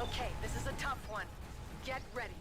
Okay, this is a tough one. Get ready.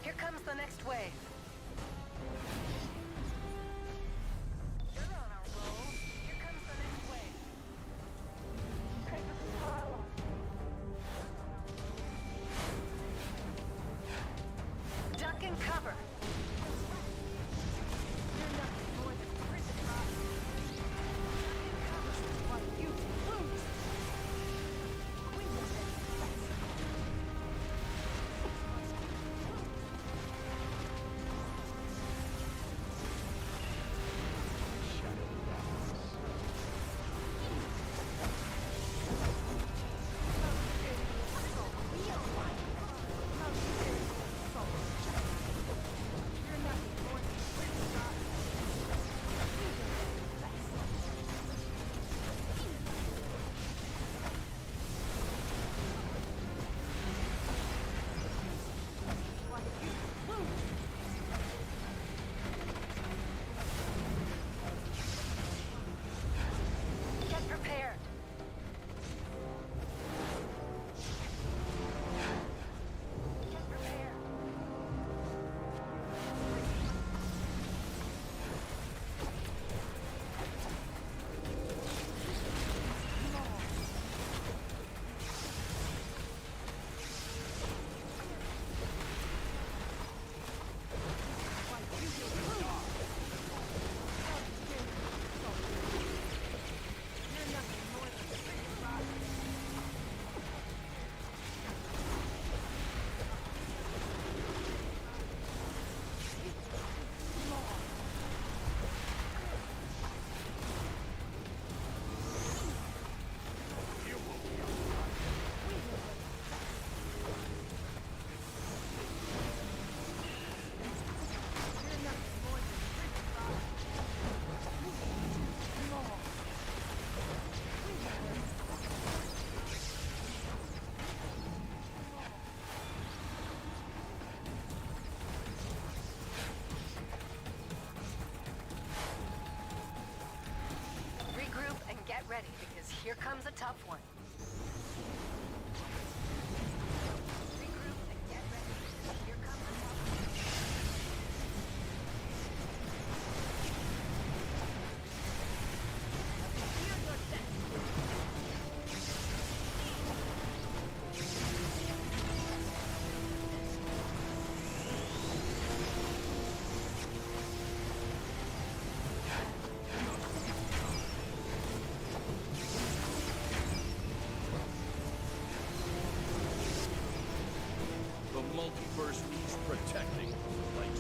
Here comes the next wave. You're on a roll. Here comes the next wave. Duck and cover. You're nothing more than prison rock. Duck and cover is what you lose. Regroup and get ready, because here comes a tough one. Regroup and get ready, because here comes a tough one. Feel your death. multiverse needs protecting, like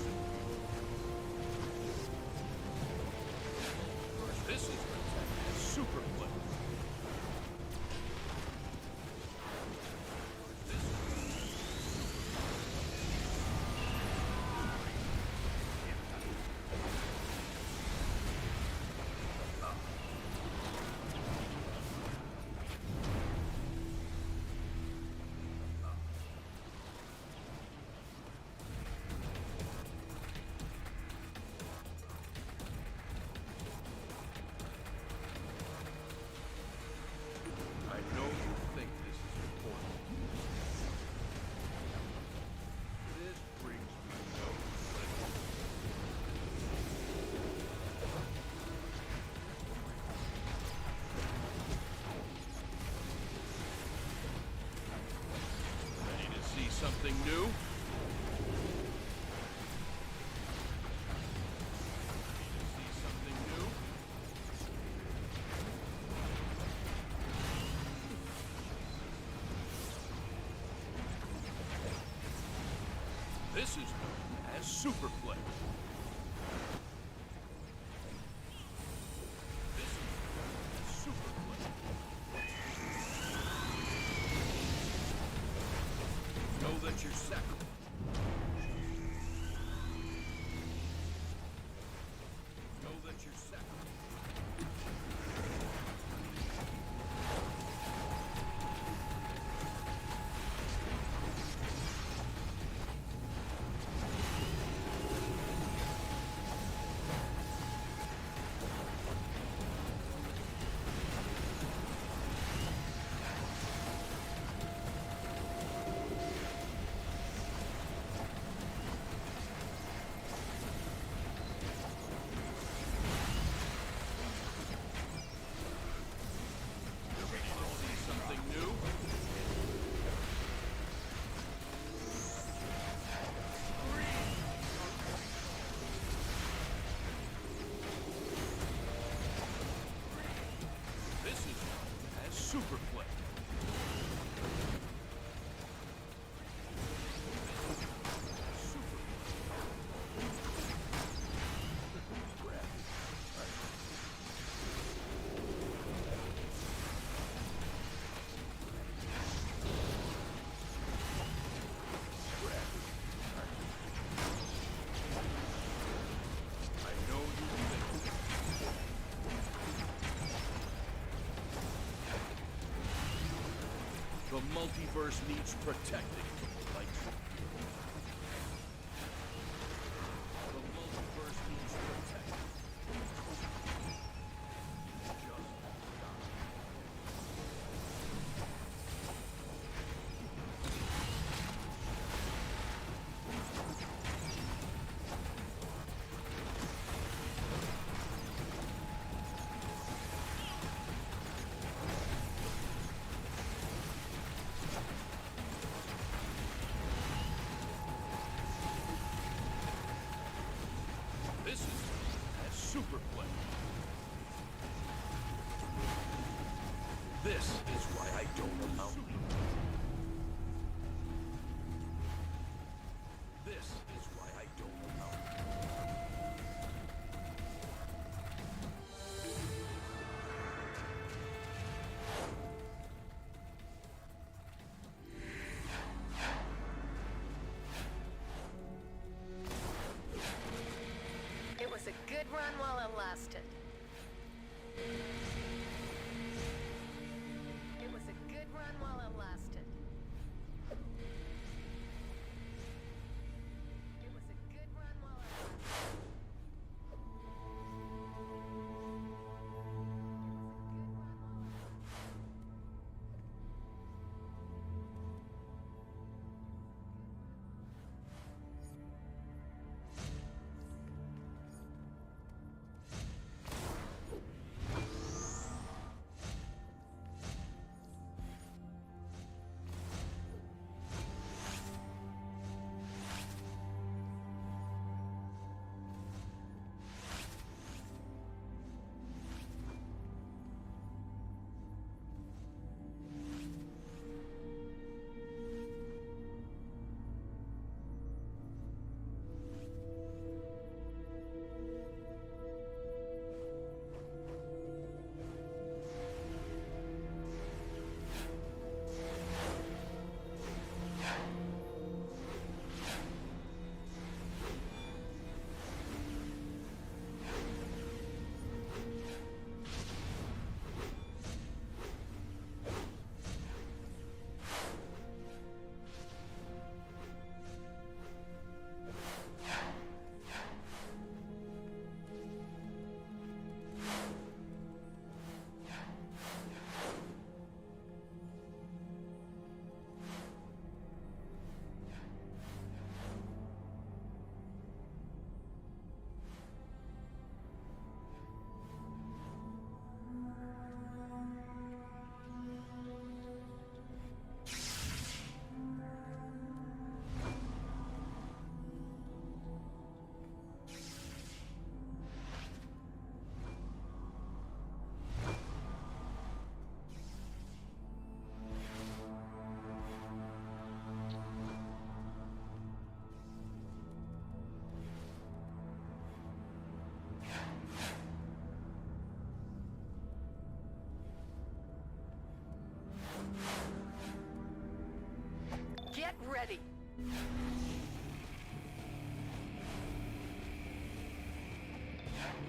this is protected as Superflex. I know you think this is important. This brings me no pleasure. Ready to see something new? Ready to see something new? This is known as Superflex. This is known as Superflex. Know that you're sacrificed. Know that you're sacrificed. Something new? This is known as Superflex. The multiverse needs protecting, like the multiverse needs protecting. This is as Superflex. This is why I don't allow you. This is why I don't allow you. It was a good run while it lasted. It was a good run while it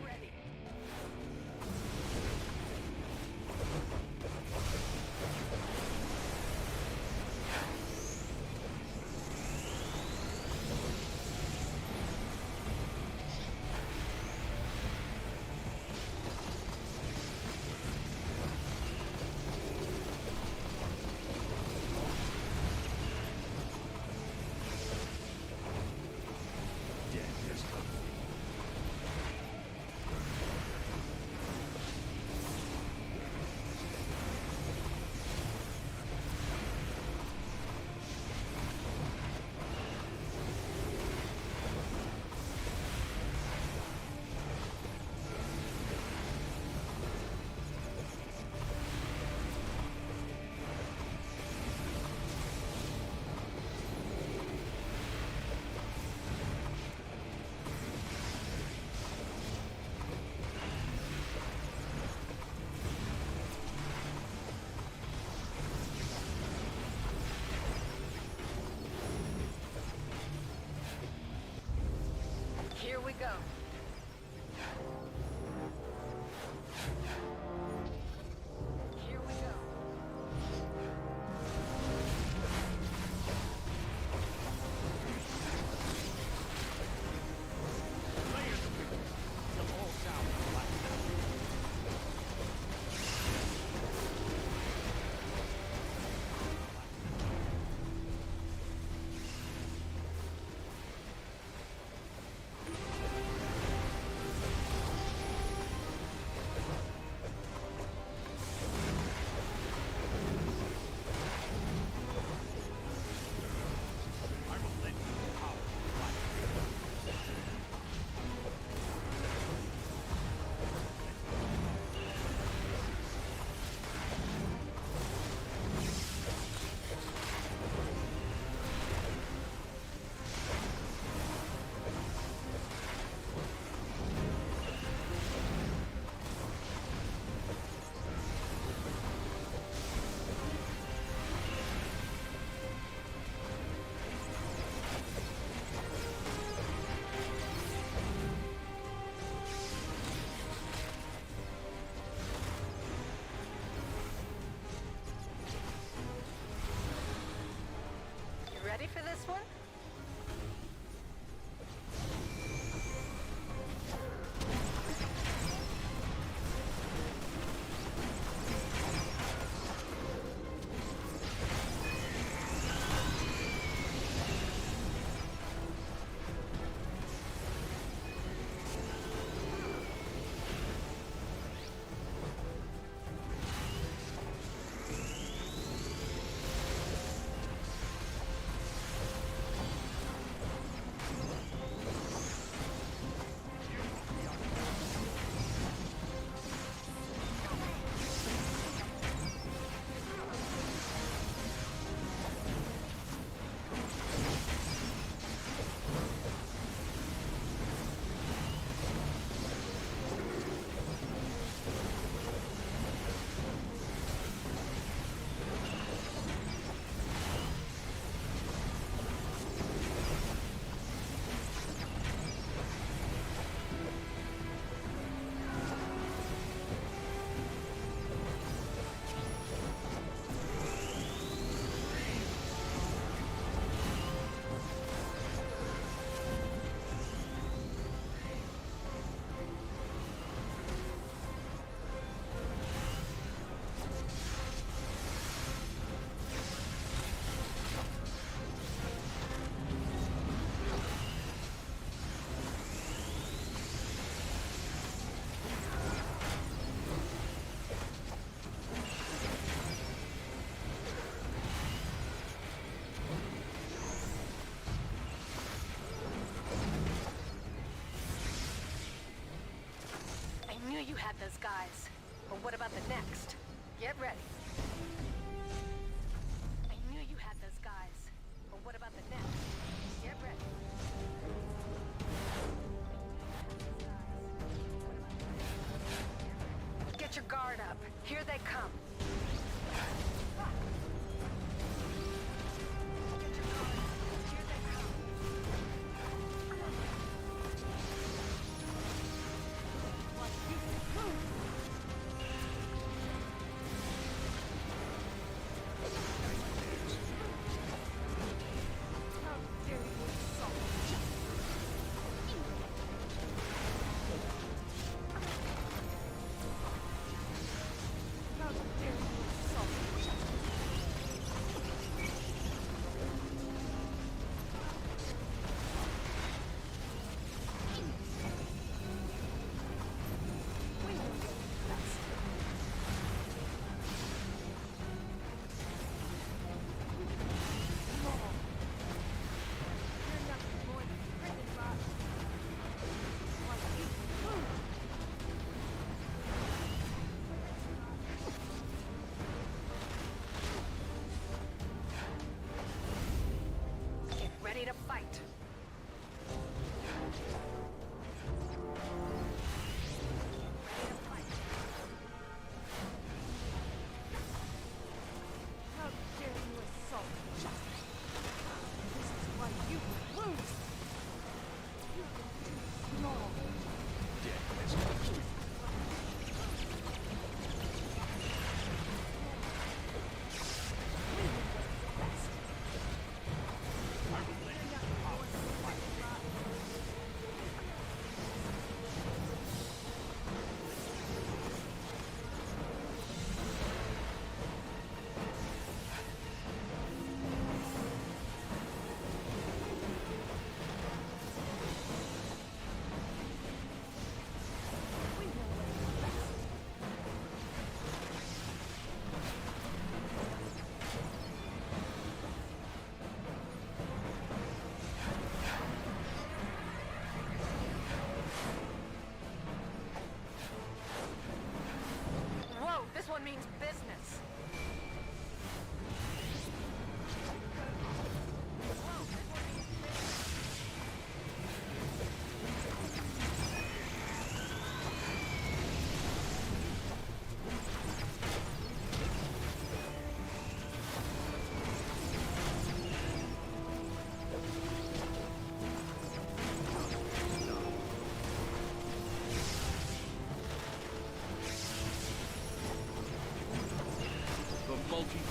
Ready. Here we go. Here we go. You ready for this one? You had those guys. But what about the next? Get ready. I knew you had those guys. But what about the next? Get ready. Get your guard up. Here they come. Get your guard up. Here they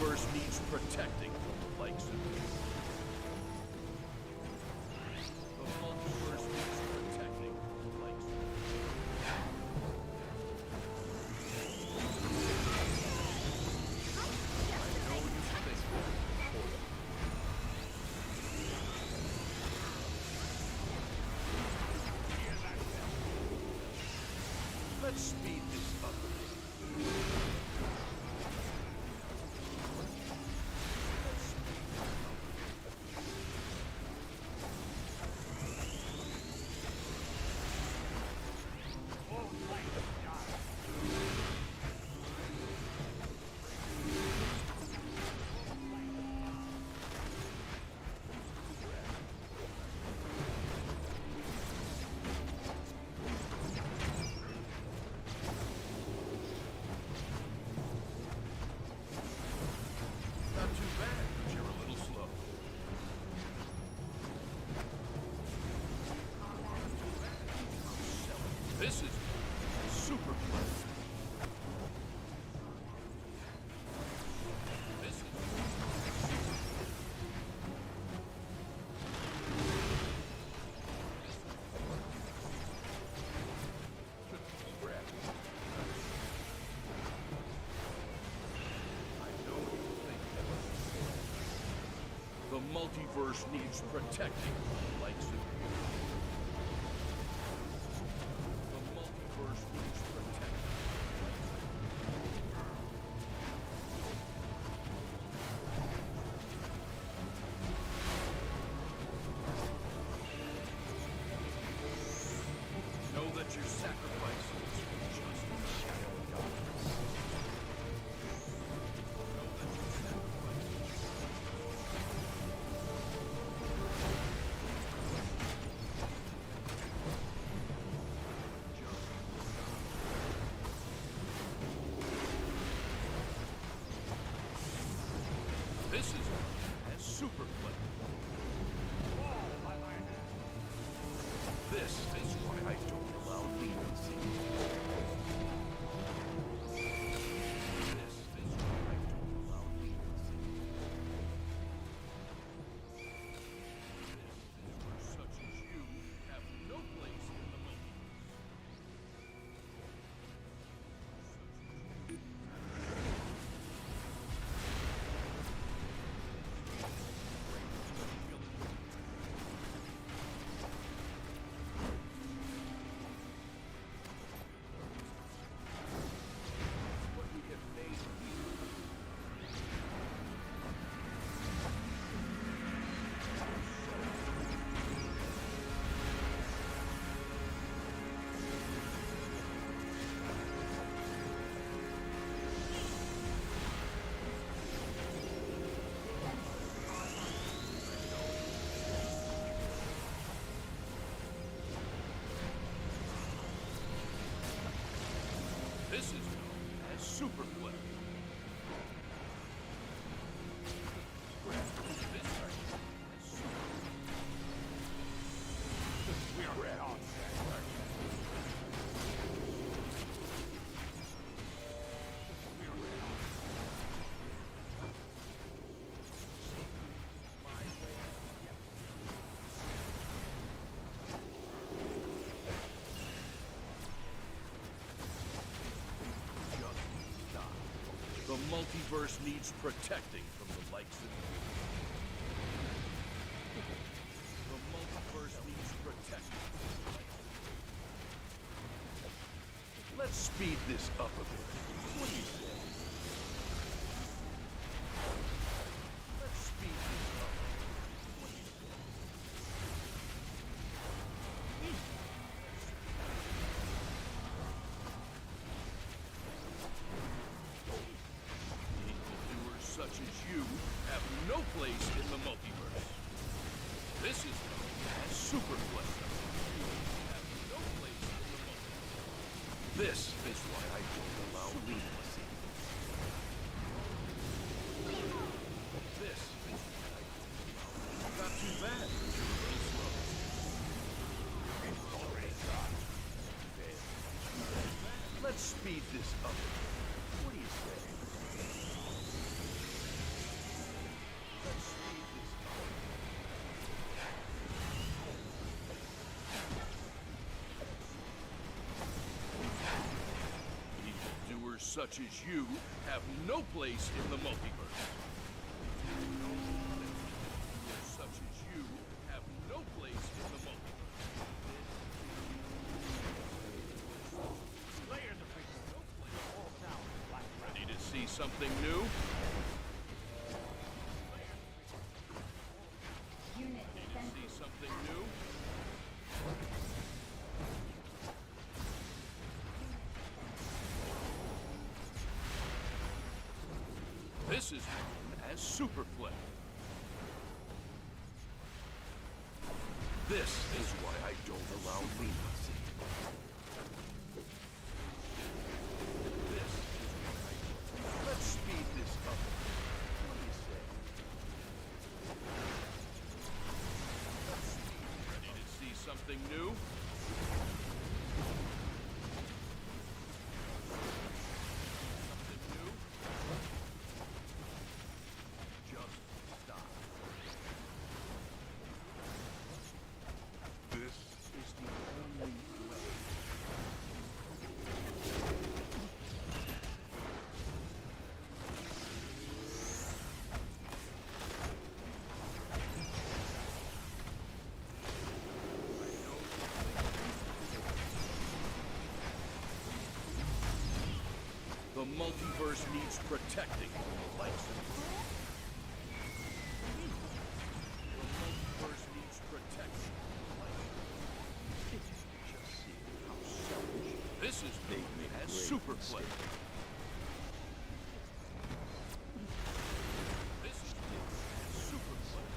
multiverse needs protecting from the likes of you. The multiverse needs protecting from the likes of you. I know you think this. Let's speed this up a bit. Not too bad, but you're a little slow. This is Superflex. This is grab. I know you think that. The multiverse needs protecting from the likes of you. The multiverse needs protecting from the likes of you. Know that your sacrifice is just a shadow of darkness. Know that your sacrifice is This is a Superflex. This is why I don't allow leniency. This is why I don't allow leniency. This is where such as you have no place in the multiverse. What we have made here. This is known as Superflex. This is The multiverse needs protecting from the likes of you. The multiverse needs protecting from the likes of you. Let's speed this up a bit. What do you say? Let's speed this up. What do you say? Evildoers such as you have no place in the multiverse. This is known as Superflex. You have no place in the multiverse. This is why I don't allow leniency. This is why I don't allow. Not too bad. You're a little slow. It's already gone. Let's speed this up. What do you say? Creatures such as you have no place in the multiverse. Creatures such as you have no place in the multiverse. Layers of people. All sound like Ready to see something new? See something new? This is known as Superflex. This is why I don't allow leniency. This is why I don't. Let's speed this up. What do you say? Let's speed. Ready to see something new? Something new? Just stop. This is the only way. The multiverse needs protecting. Like the multiverse needs protecting. Just see how selfish. This is known as Superflex. This is known as Superflex.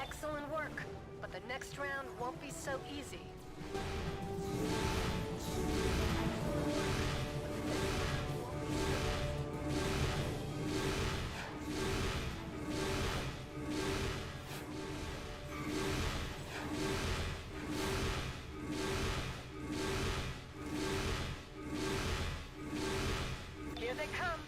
Excellent work, but the next round won't be so easy. Here they come.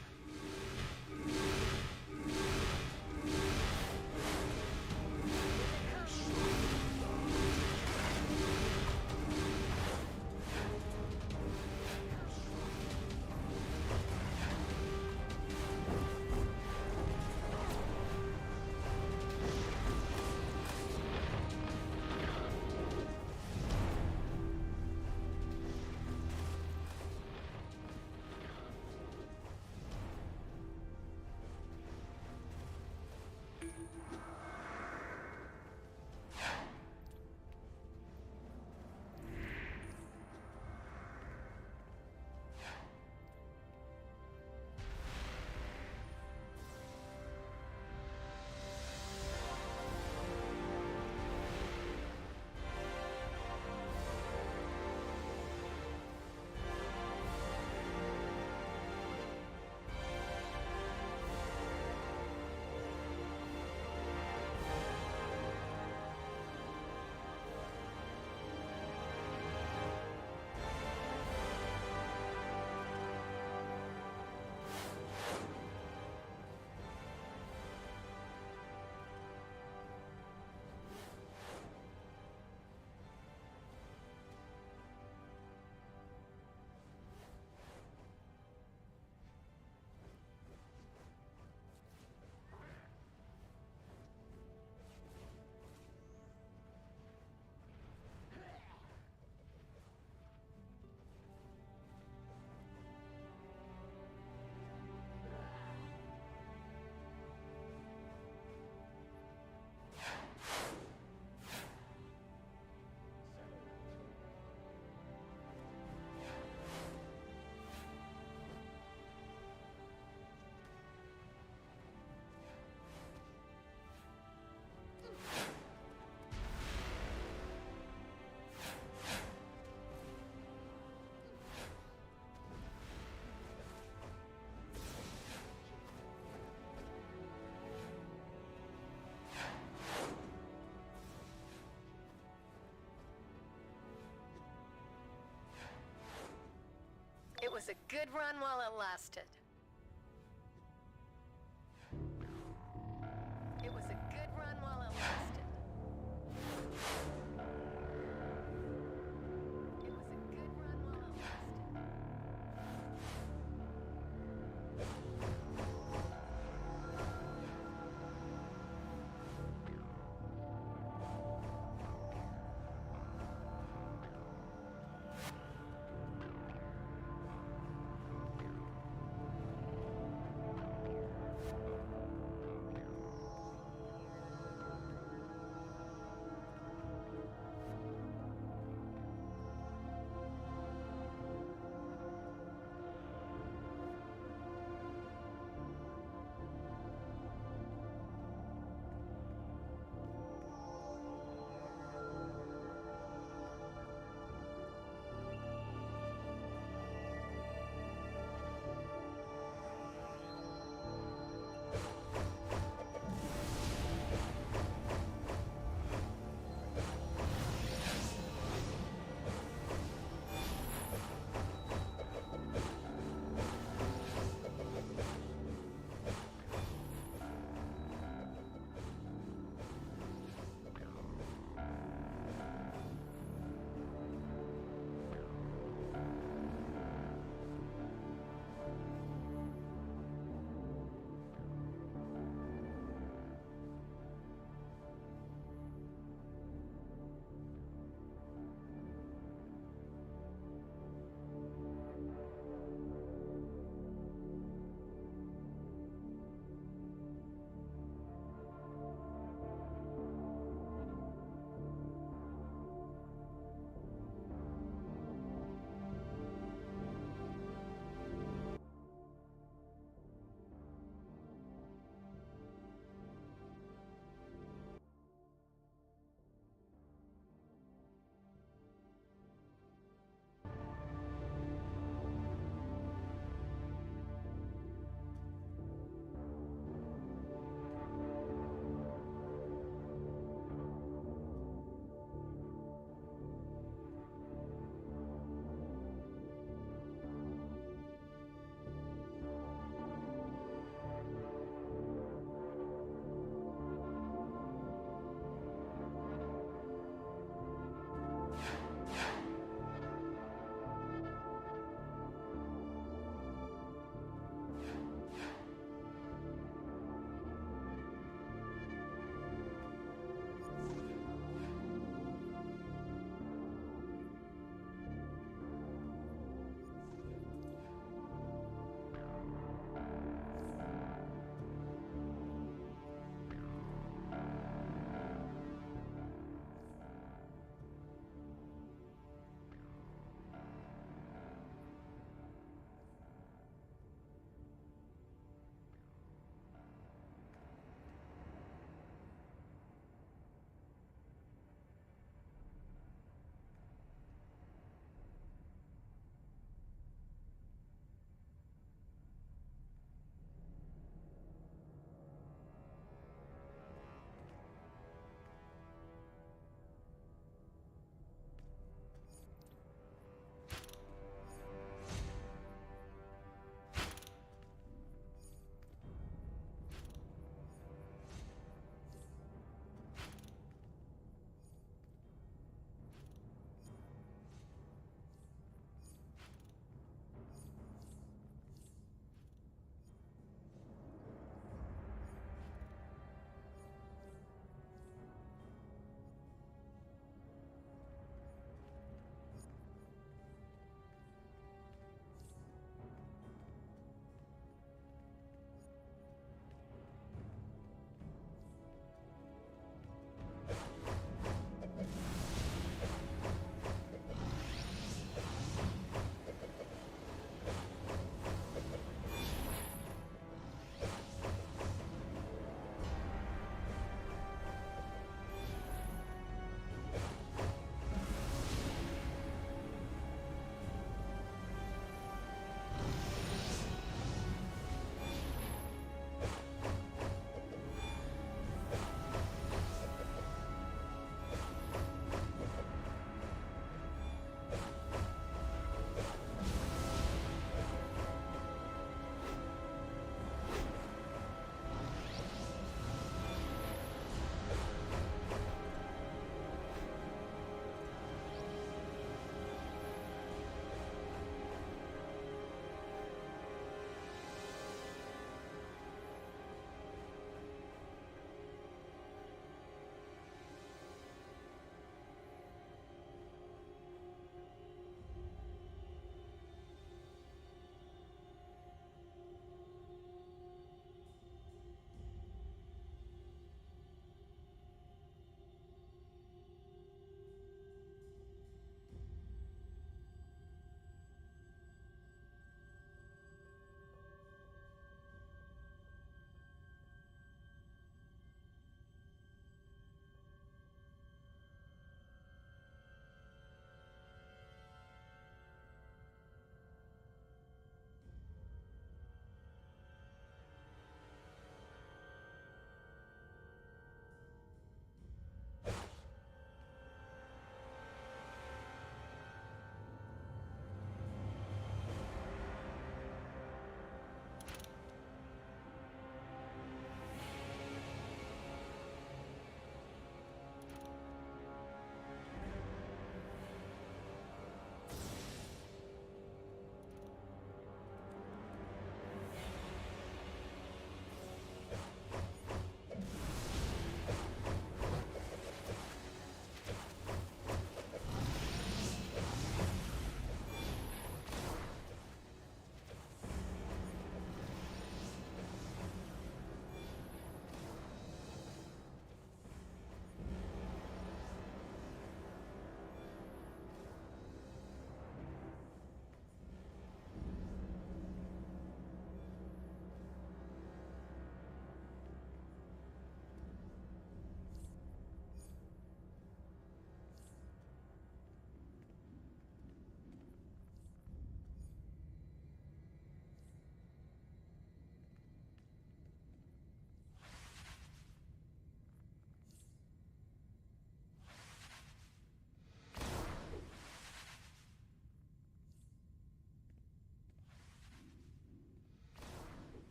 was a good run while it lasted. It was a good run while it lasted. It was a good run while it lasted.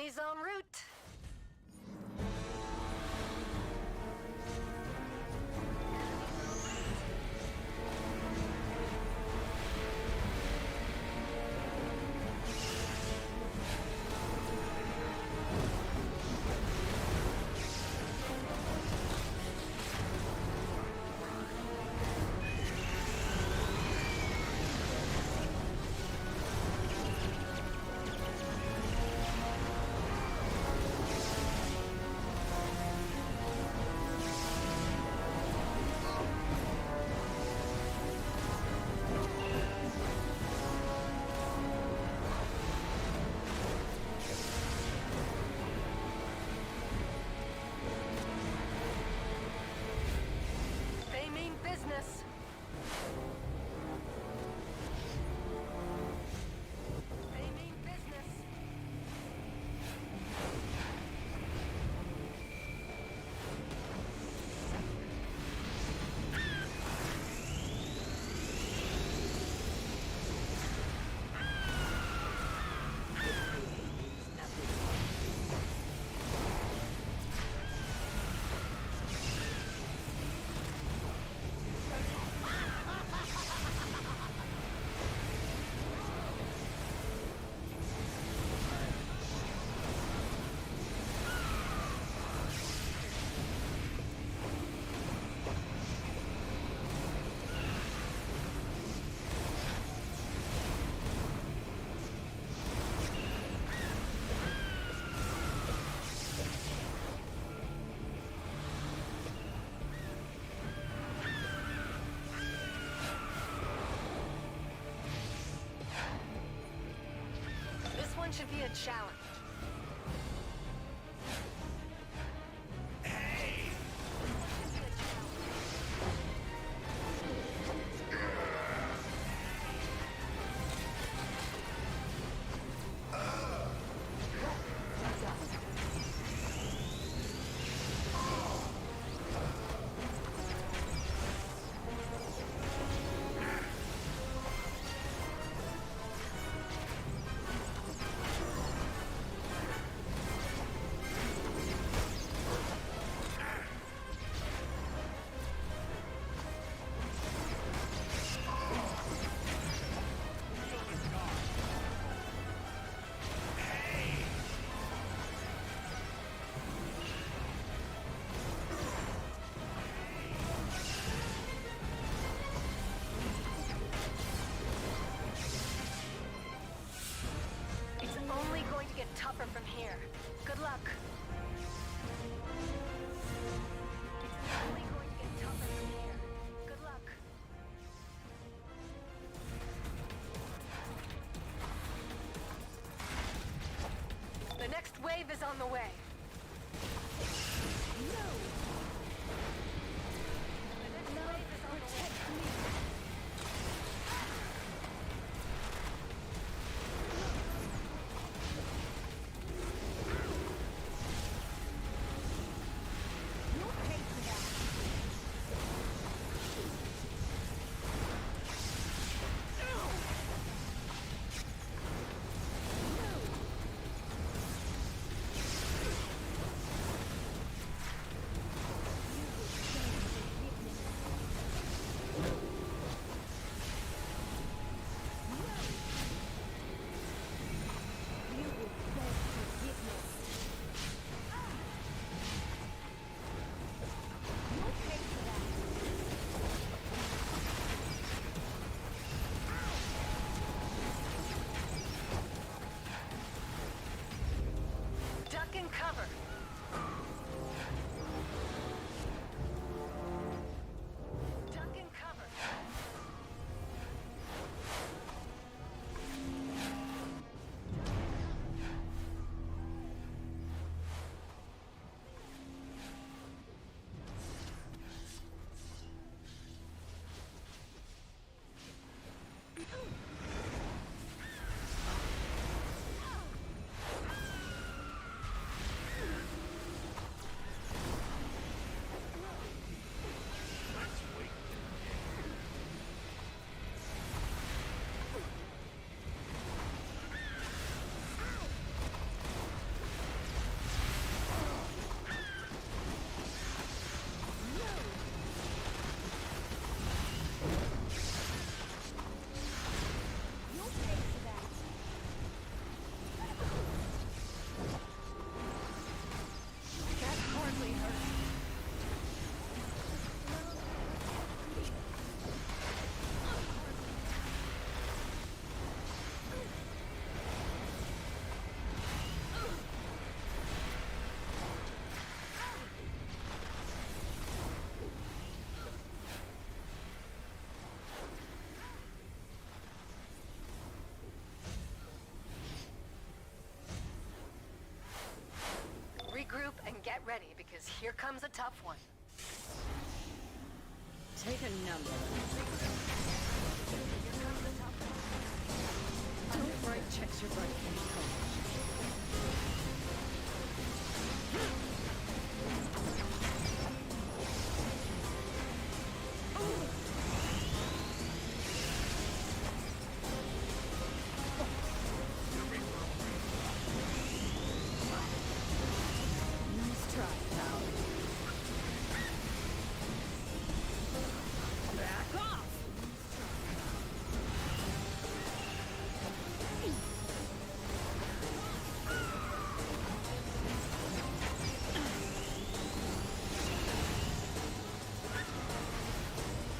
Enemies en route. They mean business. They mean business. This one should be a challenge. It's only going to get tougher from here. Good luck. It's only going to get tougher from here. Good luck. The next wave is on the way. No! The next wave is on the way. ready, because here comes a tough one. Take a number. Here comes a tough one. Don't write checks your butt from college. Nice try, pal. Back off!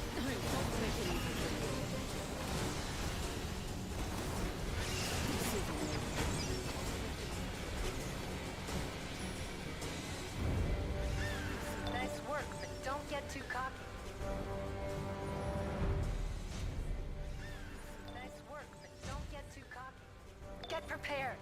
I won't make it easy for you. This isn't over. Nice work, but don't get too cocky. Nice work, but don't get too cocky. Get prepared.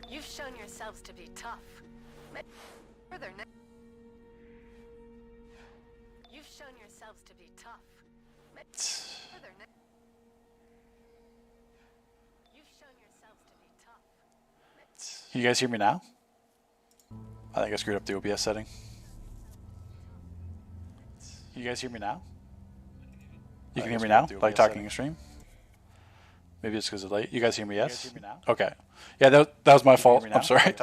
You've shown yourselves to be tough. Further ne- You've shown yourselves to be tough. Further ne- You've shown yourselves to be tough. Can you guys hear me now? I think I screwed up the OBS setting. Can you guys hear me now? You can hear me now? Like talking in stream? Maybe it's because of late. You guys hear me, yes? Okay. Yeah, that was my fault. I'm sorry.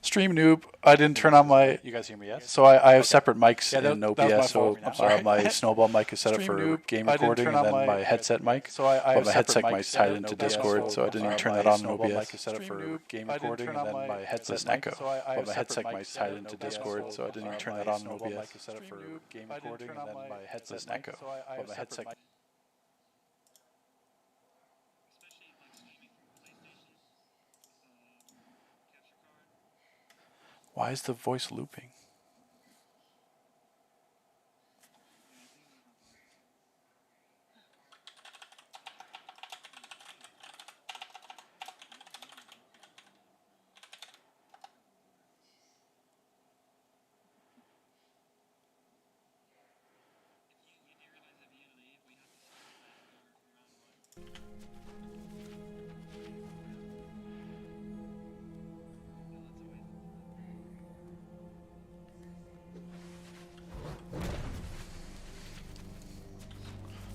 Stream noob. I didn't turn on my... You guys hear me, yes? So I have separate mics in OBS. So my snowball mic is set up for game recording, and then my headset mic. But my headset mic's tied into Discord, so I didn't even turn that on in OBS. Is set up for game recording, and then my headset's echo. But my headset mic's tied into Discord, so I didn't even turn that on in OBS. Is set up for game recording, and then my headset's echo. But my headset... Why is the voice looping?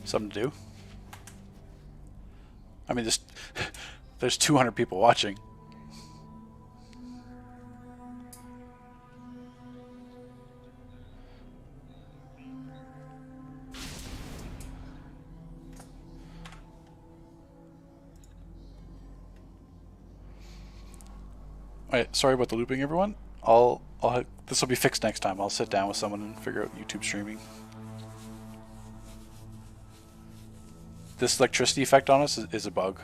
Something to do? I mean, there's 200 people watching. Alright, sorry about the looping, everyone. This will be fixed next time. I'll sit down with someone and figure out YouTube streaming. This electricity effect on us is a bug.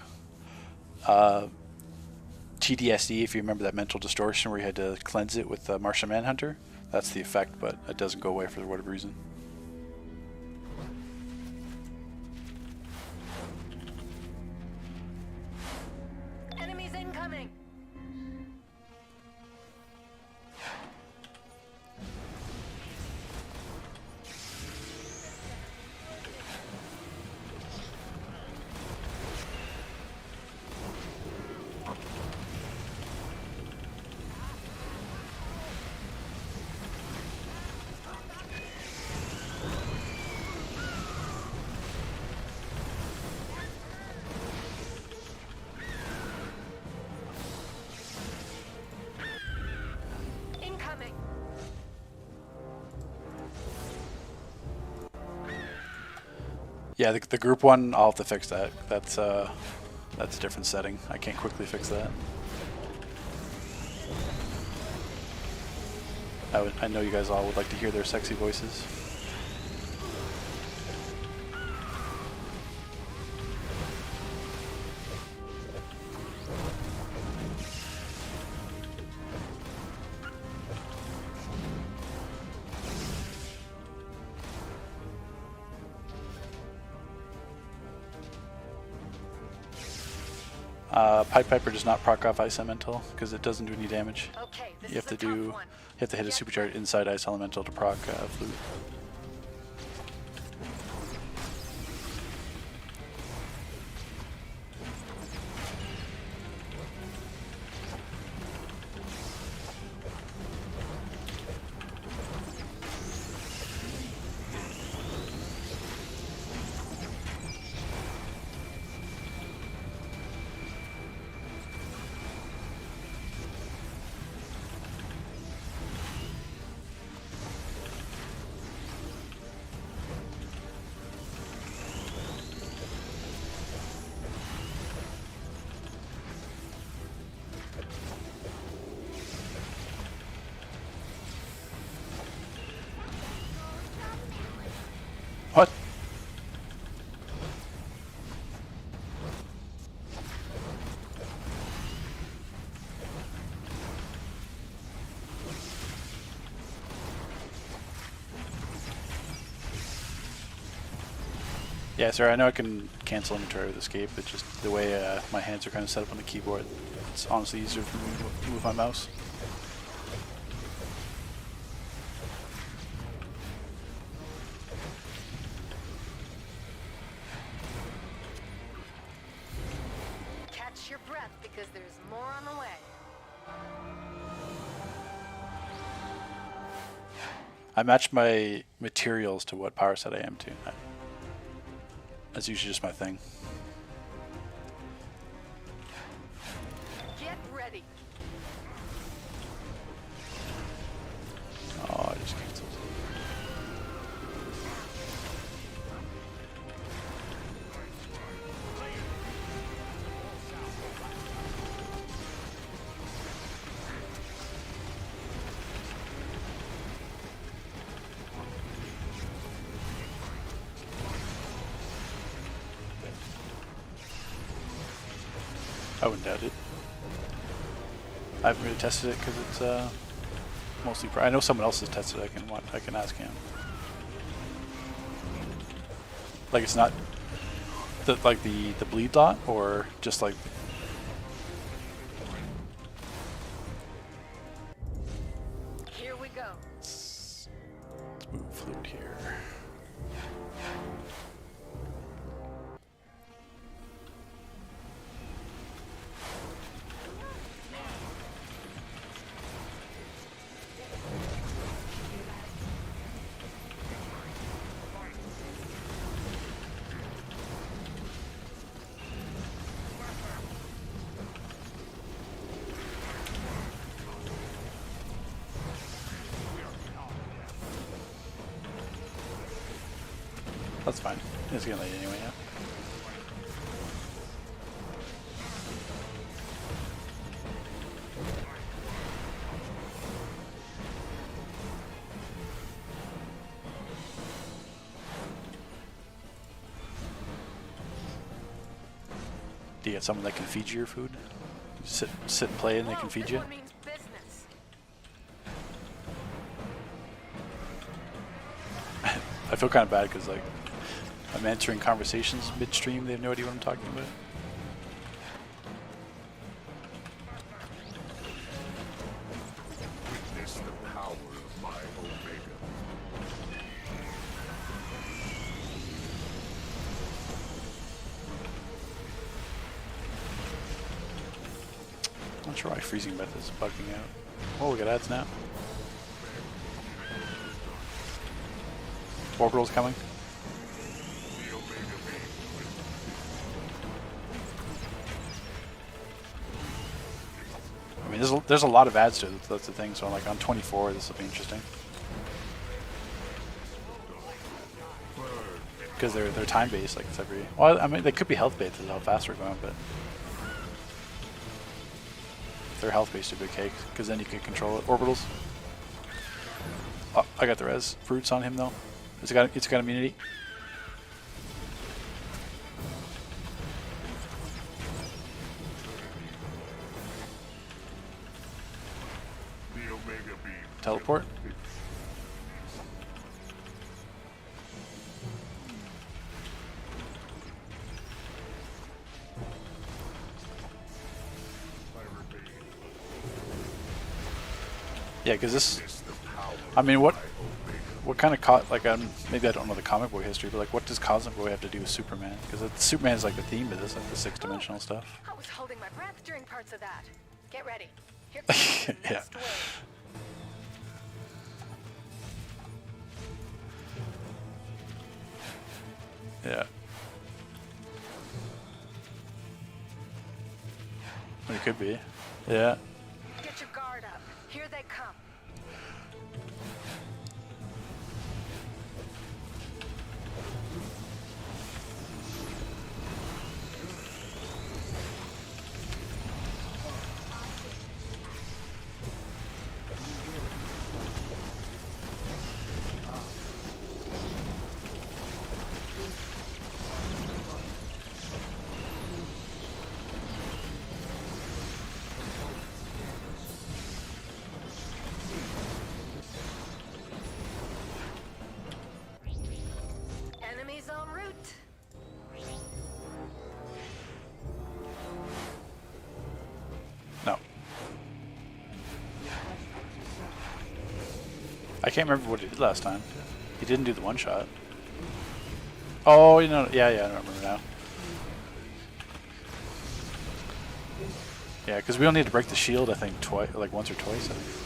TDSD, if you remember that mental distortion where you had to cleanse it with Martian Manhunter, that's the effect, but it doesn't go away for whatever reason. Enemies incoming! Yeah, the group one, I'll have to fix that. That's a different setting. I can't quickly fix that. I know you guys all would like to hear their sexy voices. Pied Piper does not proc off Ice Elemental because it doesn't do any damage. Okay, this You have is to a tough do. one. You have to hit a supercharge inside Ice Elemental to proc Flute. What? Yeah, sir, I know I can cancel inventory with escape, but just the way my hands are kind of set up on the keyboard, it's honestly easier for me to move my mouse. Catch your breath because there's more on the way. I match my materials to what power set I am to. That's usually just my thing. Get ready. Oh, I just canceled. I wouldn't doubt it. I haven't really tested it because it's mostly. I know someone else has tested it. I can ask him. Like it's not like the bleed dot, or just like. Here we go. Let's move Flute here. That's fine. It's getting late anyway, yeah. Do you get someone that can feed you your food? Sit and play and they can feed This you? one means business. I feel kind of bad because like I'm answering conversations midstream. They have no idea what I'm talking about. Witness the power of my Omega. I'm not sure why freezing method is bugging out. Oh, we got ads now. Orbital's coming. I mean, there's a lot of ads to it. That's the thing. So like on 24, this will be interesting. because they're time based. Like it's every. Well, I mean they could be health based is how fast we're going, but if they're health based, it'd be okay because then you can control it. Orbitals. Oh, I got the res. Fruits on him though. It's got immunity. Teleport. Yeah, because this. I mean, what kind of like maybe I don't know the comic book history, but like what does Cosmic Boy have to do with Superman? Because Superman is like the theme of this, like the 6-dimensional stuff. I was holding my breath during parts of that. Get ready. Here comes the Yeah. next wave. Yeah. It could be. Yeah. Get your guard up. Here they come. Enemies en route. No. I can't remember what he did last time. He didn't do the one shot. Oh, you know, yeah, I remember now. Yeah, because we don't need to break the shield, I think, twice, like once or twice, I think.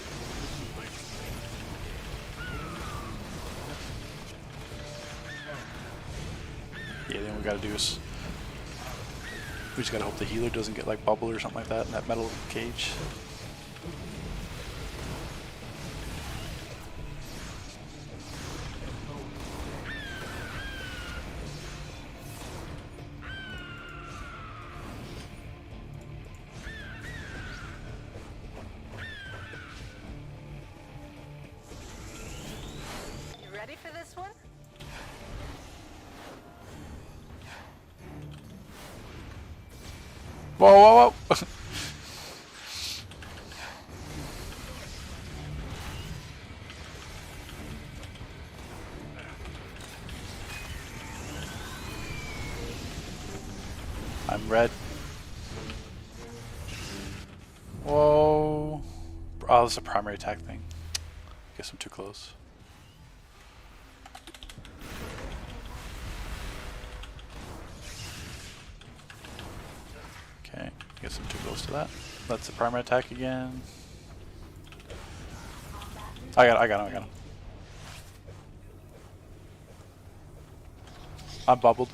Yeah, then we gotta do is we just gotta hope the healer doesn't get like bubble or something like that in that metal cage. You ready for this one? Whoa, whoa, whoa! I'm red. Whoa. Oh, this is a primary attack thing. Guess I'm too close. Okay, guess I'm too close to that. That's the primary attack again. I got him. I'm bubbled.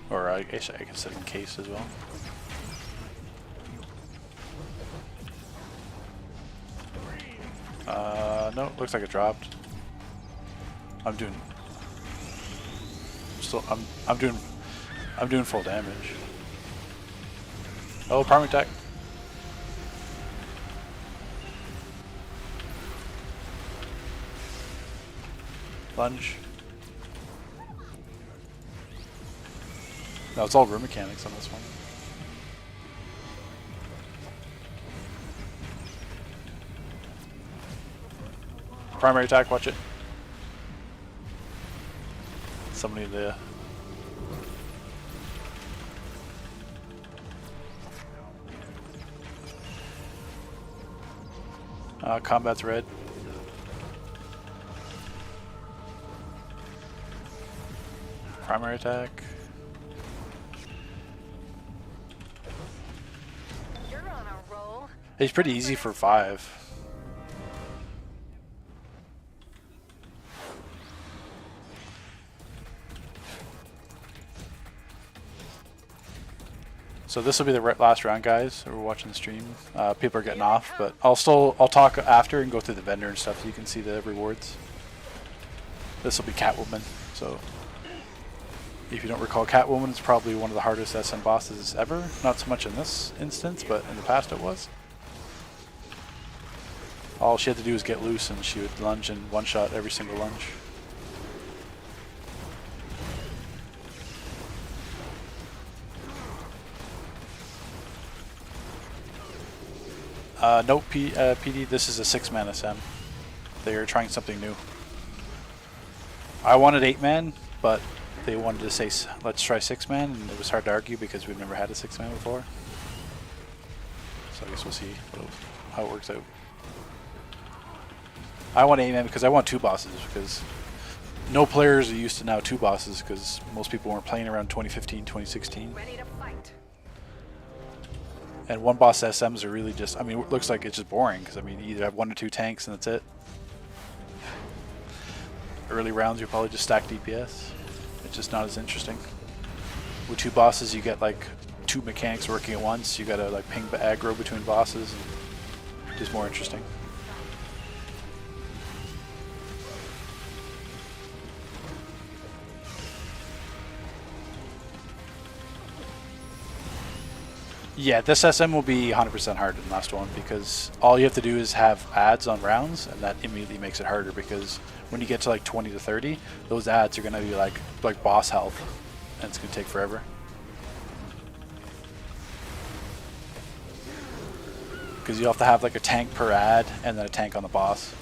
Or I guess I can set in case as well. No, looks like it dropped. I'm doing full damage. Oh, primary attack. Lunge. No, it's all room mechanics on this one. Primary attack, watch it. Somebody there. Combat's red. Primary attack. You're on a roll. It's pretty easy for 5. So this will be the last round, guys. We're watching the stream. People are getting off, but I'll talk after and go through the vendor and stuff so you can see the rewards. This will be Catwoman. So if you don't recall, Catwoman is probably one of the hardest SM bosses ever. Not so much in this instance, but in the past it was. All she had to do was get loose and she would lunge and one-shot every single lunge. Nope, PD, this is a 6-man SM. They are trying something new. I wanted 8-man, but they wanted to say, let's try 6-man, and it was hard to argue because we've never had a 6-man before. So I guess we'll see how it works out. I want 8-man because I want 2 bosses, because no players are used to now 2 bosses, because most people weren't playing around 2015, 2016. Ready to fight. And 1 boss SMs are really just, I mean, it looks like it's just boring, because I mean, you either have 1 or 2 tanks and that's it. Early rounds, you probably just stack DPS. It's just not as interesting. With 2 bosses, you get like 2 mechanics working at once. You gotta like ping aggro between bosses, and just more interesting. Yeah, this SM will be 100% harder than the last one, because all you have to do is have ads on rounds, and that immediately makes it harder, because when you get to like 20 to 30, those ads are going to be like boss health, and it's going to take forever. Because you have to have like a tank per ad, and then a tank on the boss.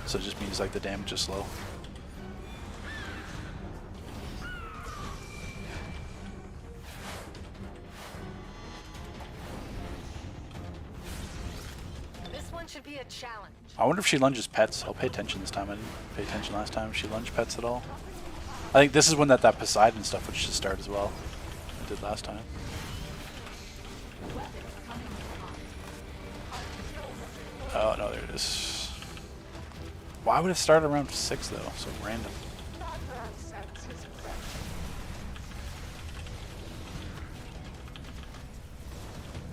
So it just means like the damage is slow. Should be a challenge. I wonder if she lunges pets. I'll pay attention this time. I didn't pay attention last time. If she lunged pets at all. I think this is when that Poseidon stuff would just start as well. I did last time. Oh no, there it is. Why would it start around 6 though? So random.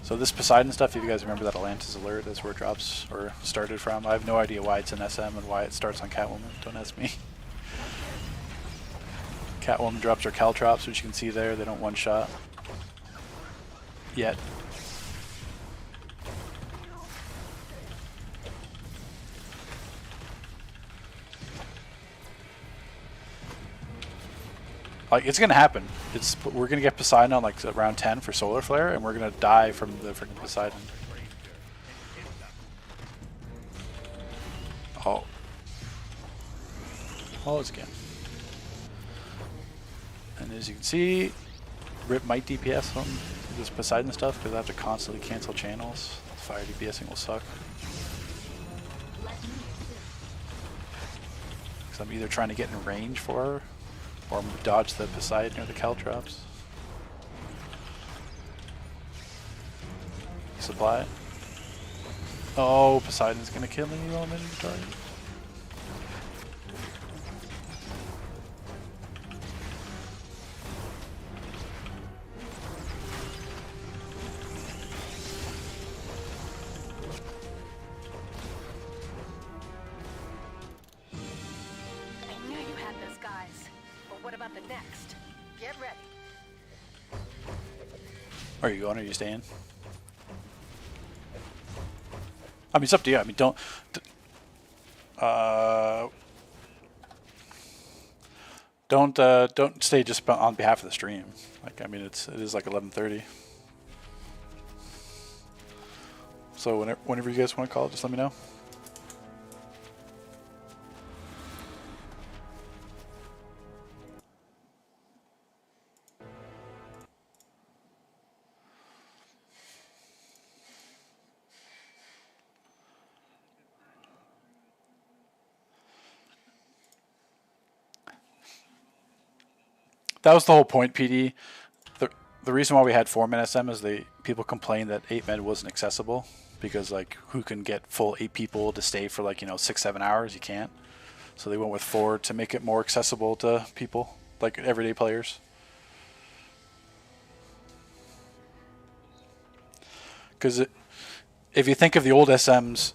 So this Poseidon stuff, if you guys remember that Atlantis alert, that's where it drops or started from. I have no idea why it's in SM and why it starts on Catwoman. Don't ask me. Catwoman drops her caltrops, which you can see there. They don't one-shot yet. Like, it's gonna happen. We're gonna get Poseidon on like round 10 for Solar Flare, and we're gonna die from the freaking Poseidon. Oh. Oh, it's again. And as you can see, Rip might DPS on this Poseidon stuff because I have to constantly cancel channels. Fire DPSing will suck. Because I'm either trying to get in range for her, or dodge the Poseidon or the caltrops. Supply. Oh, Poseidon's gonna kill me while I'm in inventory. I knew you had those guys. But what about the next? Get ready. Are you going or are you staying? I mean, it's up to you. I mean, don't stay just on behalf of the stream. Like, I mean, it is like 11:30. So whenever you guys want to call, just let me know. That was the whole point, PD. The reason why we had 4-man SM is people complained that 8-man wasn't accessible, because like who can get full 8 people to stay for like 6-7 hours? You can't. So they went with 4 to make it more accessible to people, like everyday players. Because if you think of the old SMs,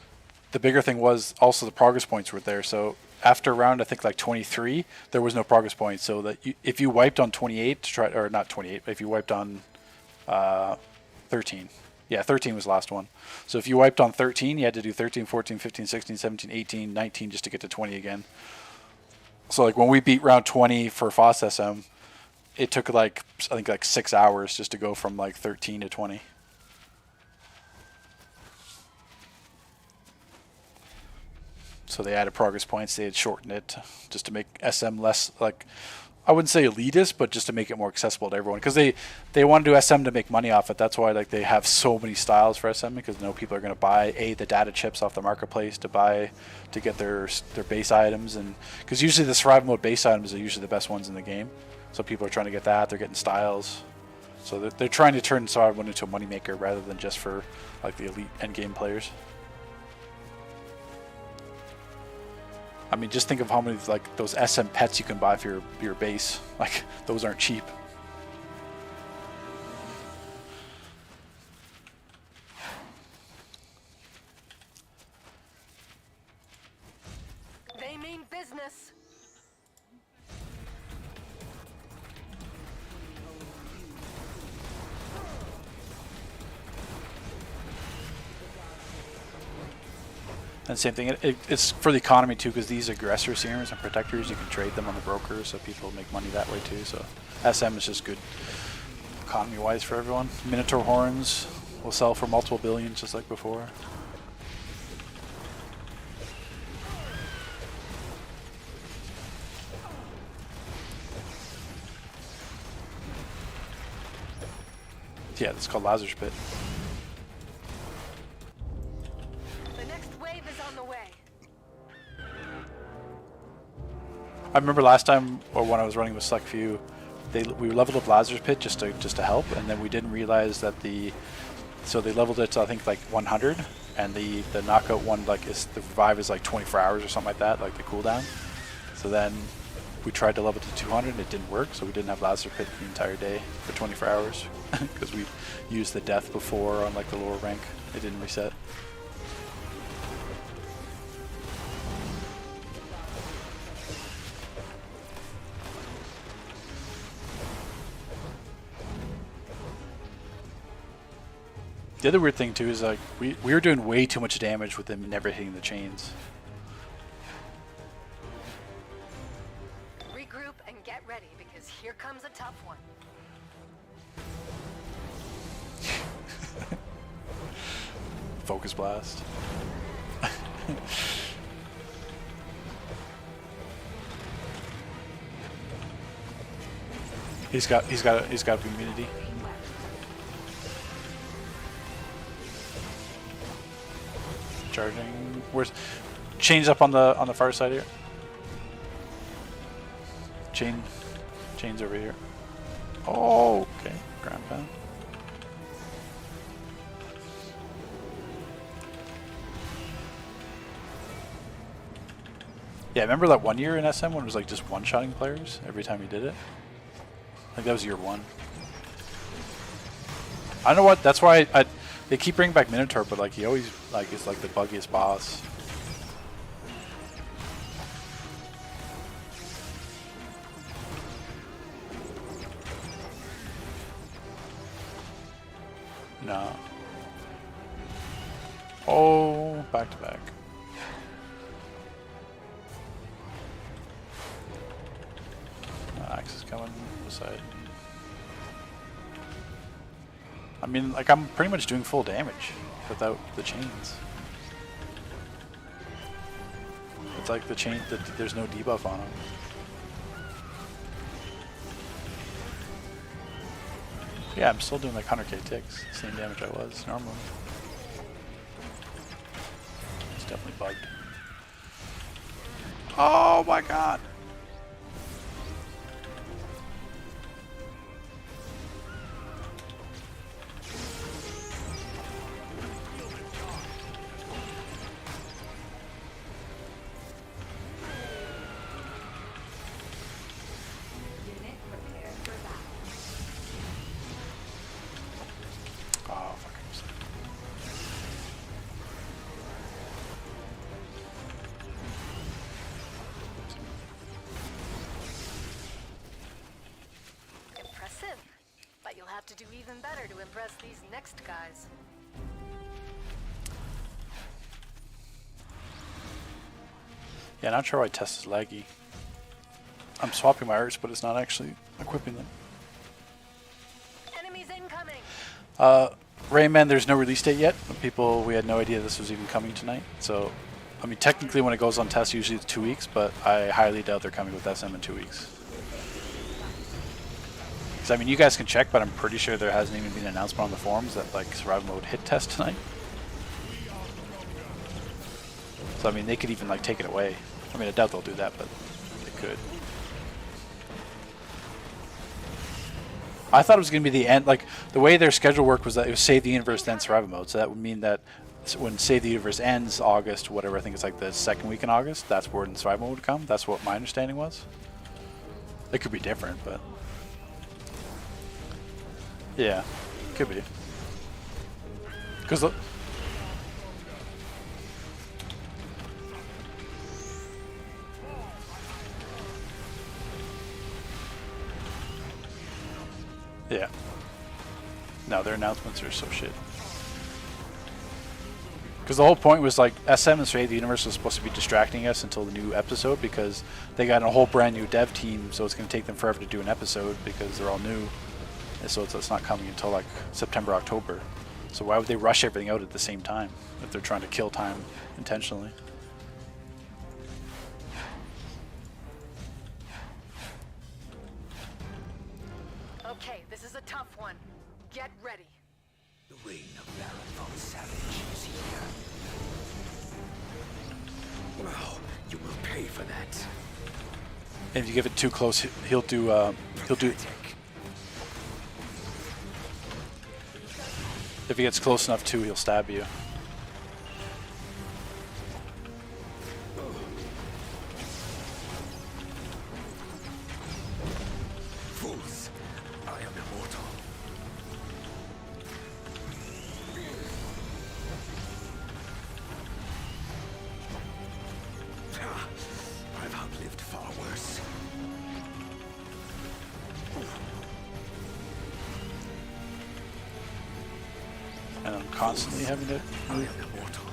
the bigger thing was also the progress points were there. So after round, I think like 23, there was no progress points. So that if you wiped on 28 to try, or not 28, but if you wiped on 13. Yeah, 13 was the last one. So if you wiped on 13, you had to do 13, 14, 15, 16, 17, 18, 19 just to get to 20 again. So like when we beat round 20 for FOSS SM, it took like, I think like 6 hours just to go from like 13 to 20. So they added progress points. They had shortened it just to make SM less, like, I wouldn't say elitist, but just to make it more accessible to everyone. Because they want to do SM to make money off it. That's why like they have so many styles for SM, because they know people are going to buy the data chips off the marketplace to get their base items, and because usually the survival mode base items are usually the best ones in the game. So people are trying to get that. They're getting styles. So they're trying to turn survival mode into a moneymaker rather than just for like the elite end game players. I mean, just think of how many like those SM pets you can buy for your base. Like those aren't cheap. They mean business. And same thing, it's for the economy too, because these aggressor serums and protectors, you can trade them on the brokers, so people make money that way too. So SM is just good economy-wise for everyone. Minotaur horns will sell for multiple billions, just like before. Yeah, it's called Lazarus Pit. I remember last time, or when I was running with Select Few, we leveled up Lazarus Pit just to help, and then we didn't realize that so they leveled it to I think like 100, and the knockout one like the revive is like 24 hours or something like that, like the cooldown. So then we tried to level it to 200 and it didn't work, so we didn't have Lazarus Pit the entire day for 24 hours because we used the death before on like the lower rank. It didn't reset. The other weird thing too is like we were doing way too much damage with them never hitting the chains. Regroup and get ready, because here comes a tough one. Focus blast. He's got immunity. Charging. Where's chains up on the far side here? Chains over here. Oh, okay. Ground pound. Yeah, remember that one year in SM when it was like just one-shotting players every time you did it? Like that was year one. I don't know what. That's why they keep bringing back Minotaur, but like he always like is like the buggiest boss. No. Oh, back to back. Axe is coming beside. I mean, like I'm pretty much doing full damage without the chains. It's like the chain that there's no debuff on them. Yeah, I'm still doing like 100k ticks, same damage I was normally. It's definitely bugged. Oh my god! have to do even better to impress these next guys. Yeah, not sure why test is laggy. I'm swapping my arts, but it's not actually equipping them. Enemies incoming! Rayman, there's no release date yet. We had no idea this was even coming tonight. So, I mean, technically when it goes on test, usually it's 2 weeks, but I highly doubt they're coming with SM in 2 weeks. Because, I mean, you guys can check, but I'm pretty sure there hasn't even been an announcement on the forums that, like, survival mode hit test tonight. So, I mean, they could even, like, take it away. I mean, I doubt they'll do that, but they could. I thought it was going to be the end. Like, the way their schedule worked was that it was Save the Universe, then Survival Mode. So that would mean that when Save the Universe ends August, whatever, I think it's like the second week in August, that's where Survival Mode would come. That's what my understanding was. It could be different, but... yeah, could be. Because... yeah. No, their announcements are so shit. Because the whole point was like SM and Save the Universe was supposed to be distracting us until the new episode because they got a whole brand new dev team, so it's going to take them forever to do an episode because they're all new. And so it's not coming until like September, October. So why would they rush everything out at the same time if they're trying to kill time intentionally? Okay, this is a tough one. Get ready. The reign of Baron von Savage is here. Well, you will pay for that. And if you give it too close, he'll do. If he gets close enough too, he'll stab you. Fools, I am immortal. I've outlived far worse. And I'm constantly having to I am immortal.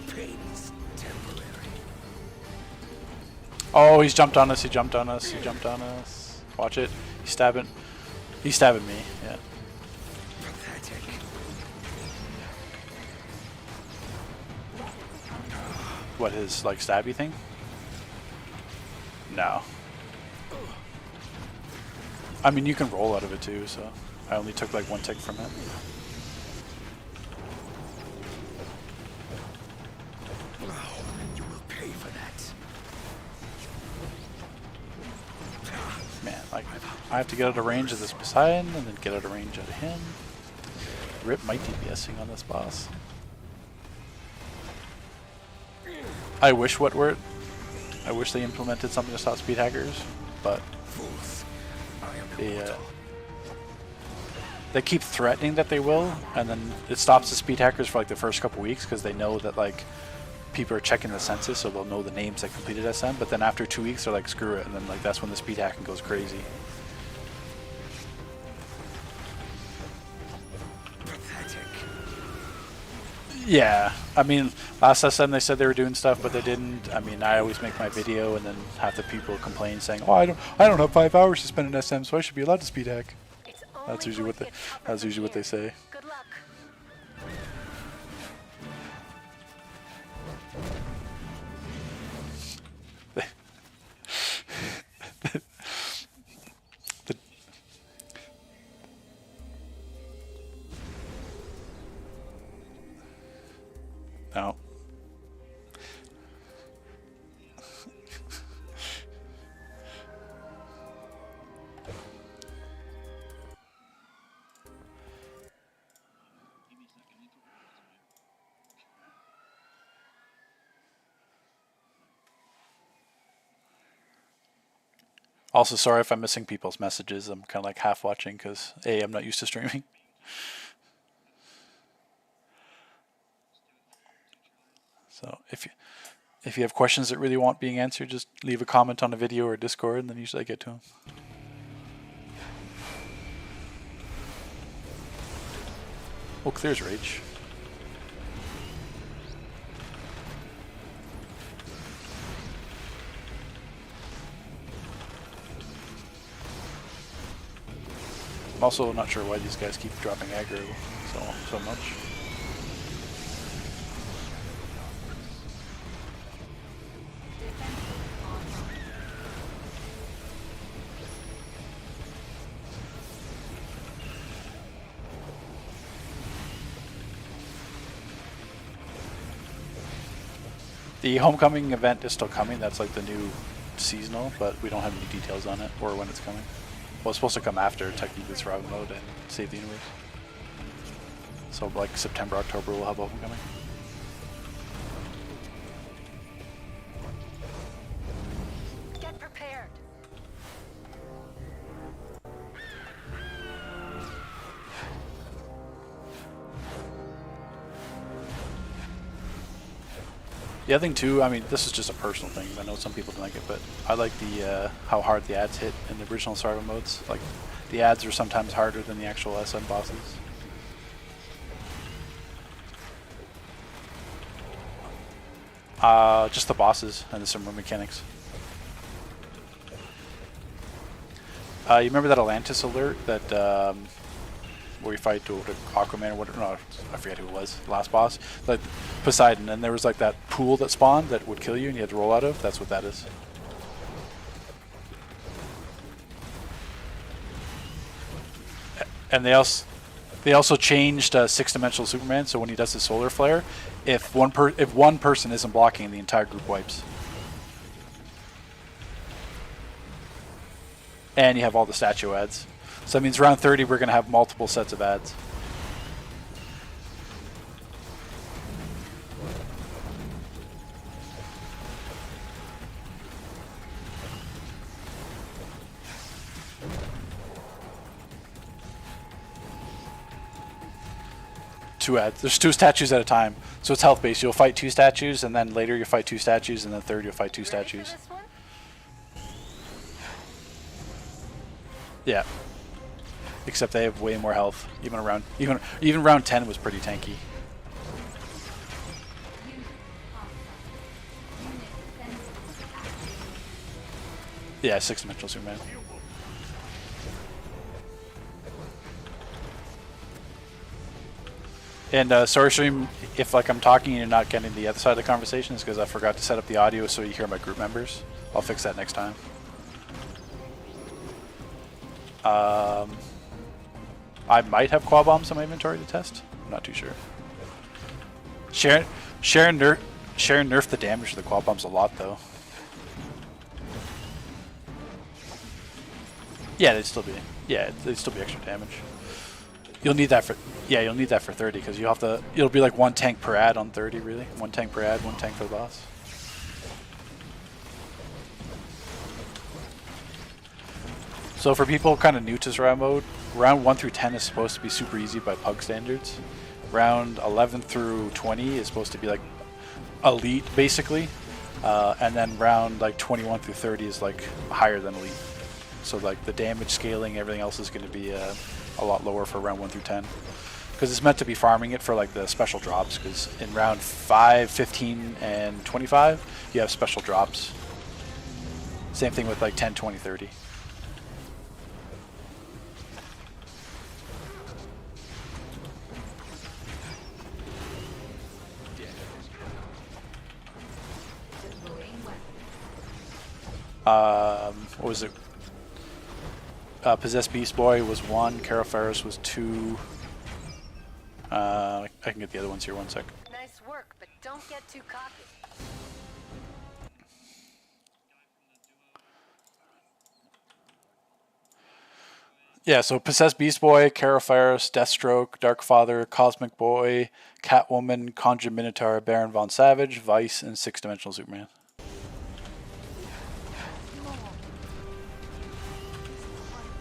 Pain's temporary. Oh, he's jumped on us, he jumped on us, he jumped on us. Watch it. He's stabbing. He's stabbing me, yeah. Pathetic. What, his, like, stabby thing? No. I mean, you can roll out of it too, so I only took like 1 tick from it. You will pay for that. Man, like, I have to get out of range of this Poseidon and then get out of range out of him. Rip my DPSing on this boss. I wish I wish they implemented something to stop speed hackers, but Fools, I am immortal. They keep threatening that they will, and then it stops the speed hackers for like the first couple weeks because they know that like people are checking the census, so they'll know the names that completed SM. But then after 2 weeks, they're like, screw it, and then like that's when the speed hacking goes crazy. Pathetic. Yeah, I mean, last SM they said they were doing stuff, but they didn't. I mean, I always make my video, and then half the people complain saying, "Oh, I don't have 5 hours to spend in SM, so I should be allowed to speed hack." That's usually what they say. Good luck. No. Also, sorry if I'm missing people's messages. I'm kind of like half watching because A, I'm not used to streaming. So if you have questions that really want being answered, just leave a comment on the video or Discord, and then usually I get to them. Oh, clears Rage. I'm also not sure why these guys keep dropping aggro so much. The homecoming event is still coming. That's like the new seasonal, but we don't have any details on it or when it's coming. Well, it's supposed to come after technically survival mode and save the universe. So like September, October, we'll have homecoming. Get prepared. The other thing too, I mean, this is just a personal thing. I know some people don't like it, but I like the how hard the ads hit in the original survival modes. Like, the ads are sometimes harder than the actual SM bosses. Just the bosses and the similar mechanics. You remember that Atlantis alert that where you fight to Aquaman or whatever? No, I forget who it was. Last boss, like Poseidon, and there was like that pool that spawned that would kill you, and you had to roll out of. That's what that is. And they also changed six-dimensional Superman. So when he does his solar flare, if one person isn't blocking, the entire group wipes. And you have all the statue ads. So that means round 30 we're going to have multiple sets of ads. Two ads. There's two statues at a time. So it's health based. You'll fight two statues, and then later you'll fight two statues, and then third you'll fight two statues. Yeah. Except they have way more health. Even round 10 was pretty tanky. Yeah, six-dimensional Superman. And sorry, stream, if like I'm talking and you're not getting the other side of the conversation, it's because I forgot to set up the audio so you hear my group members. I'll fix that next time. I might have quad bombs in my inventory to test. I'm not too sure. Sharon nerfed the damage to the quad bombs a lot though. Yeah, they'd still be extra damage. You'll need that for 30 because you have to. It'll be like one tank per ad on 30 really. One tank per ad, one tank for the boss. So for people kind of new to survival mode, round 1 through 10 is supposed to be super easy by pug standards. Round 11 through 20 is supposed to be like elite basically, and then round like 21 through 30 is like higher than elite. So like the damage scaling, everything else is going to be a lot lower for round 1 through 10. Because it's meant to be farming it for like the special drops, because in round 5, 15, and 25, you have special drops. Same thing with like 10, 20, 30. What was it? Possessed Beast Boy was 1, Carol Ferris was 2. I can get the other ones here, 1 sec. Nice work, but don't get too cocky. Yeah, so Possessed Beast Boy, Carol Ferris, Deathstroke, Darkfather, Cosmic Boy, Catwoman, Conjure Minotaur, Baron Von Savage, Vice, and six-dimensional Superman.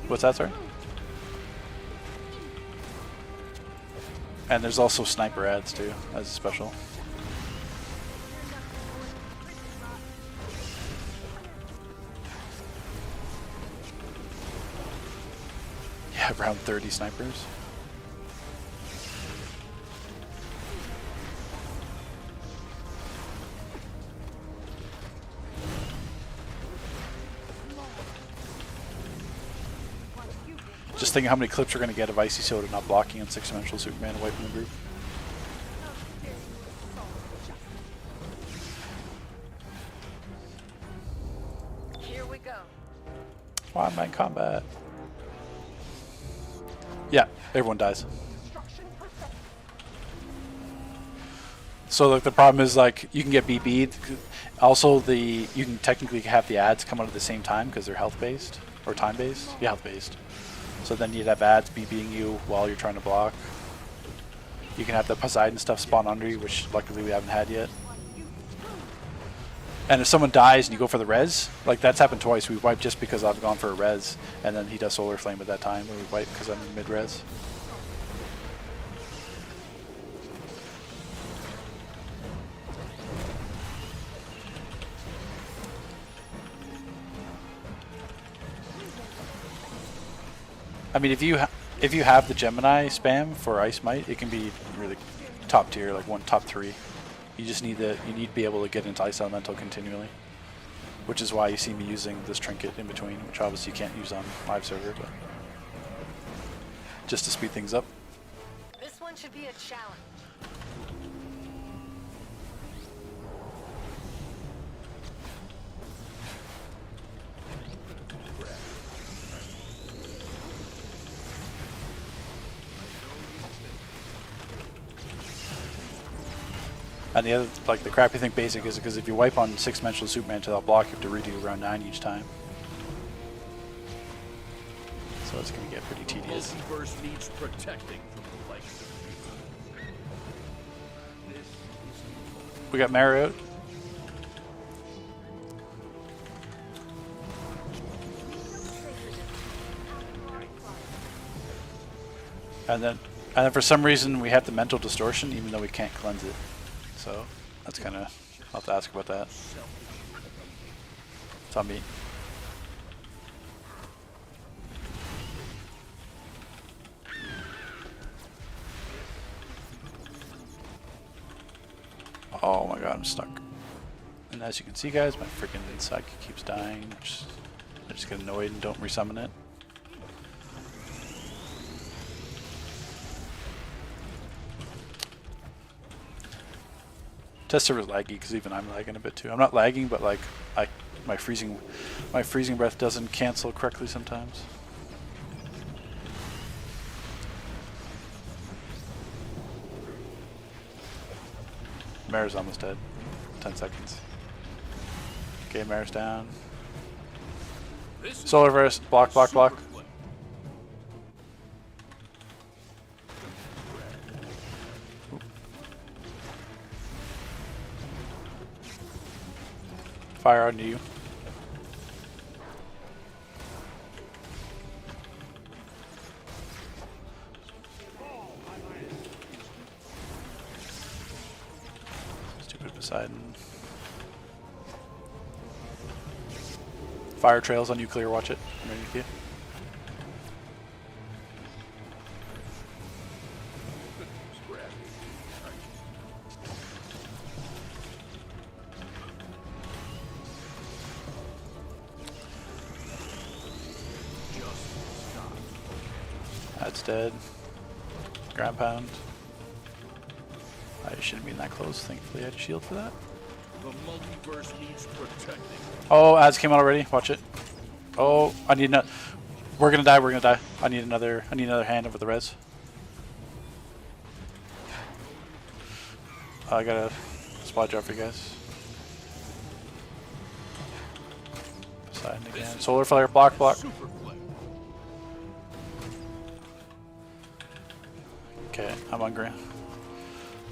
What's that, sorry? And there's also sniper ads too, as a special. Yeah, around 30 snipers. Just think how many clips you're going to get of Icy Soda not blocking on 6-dimensional Superman and wiping the group. Here we go. Why am I in combat? Yeah, everyone dies. So like the problem is like you can get BB'd. Also you can technically have the ads come out at the same time because they're health based or time based. Yeah, health based. So then you'd have ads BBing you while you're trying to block. You can have the Poseidon stuff spawn under you, which luckily we haven't had yet. And if someone dies and you go for the res, like that's happened twice. We wipe just because I've gone for a res, and then he does Solar Flame at that time, and we wipe because I'm in mid res. I mean, if you have the Gemini spam for Ice Might, it can be really top tier, like top 3. You just need you need to be able to get into Ice Elemental continually, which is why you see me using this trinket in between, which obviously you can't use on live server, but just to speed things up. This one should be a challenge. And the other, like the crappy thing basic is because if you wipe on 6-dimensional Superman to that block, you have to redo around 9 each time. So it's going to get pretty tedious. Multiverse needs protecting from the likes of you. We got Mara out. And then for some reason we have the mental distortion even though we can't cleanse it. So that's kind of, I'll have to ask about that. It's on me. Oh my god, I'm stuck. And as you can see guys, my freaking sidekick keeps dying. I just get annoyed and don't resummon it. Test server's laggy because even I'm lagging a bit too. I'm not lagging, but like my freezing breath doesn't cancel correctly sometimes. Mara's almost dead. 10 seconds. Okay, Mara's down. Solarverse, block, block, block. Fire onto you. Stupid Poseidon. Fire trails on you, clear, watch it. Underneath you. That's dead. Ground pound. I shouldn't be that close. Thankfully I had a shield for that. The multiverse needs protecting. Oh, ads came out already. Watch it. Oh, I need another. We're gonna die. We're gonna die. I need another hand over the res. I got a spot drop for you guys. Poseidon again. Solar flare. Block. Block. Superflex. Okay, I'm on green.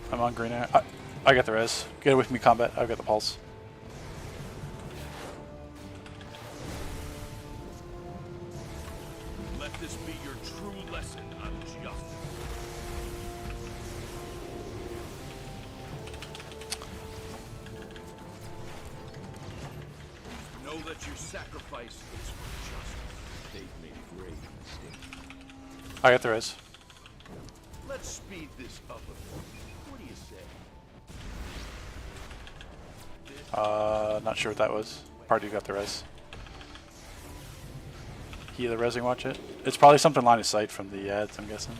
I'm on green. I got the res. Get away from me, combat. I've got the pulse. Let this be your true lesson on justice. Know that your sacrifice is for justice. They've made a great mistake. I got the res. Let's speed this up a bit. What do you say? Not sure what that was. Party got the res. heal the resing watch it. It's probably something line of sight from the ads, I'm guessing.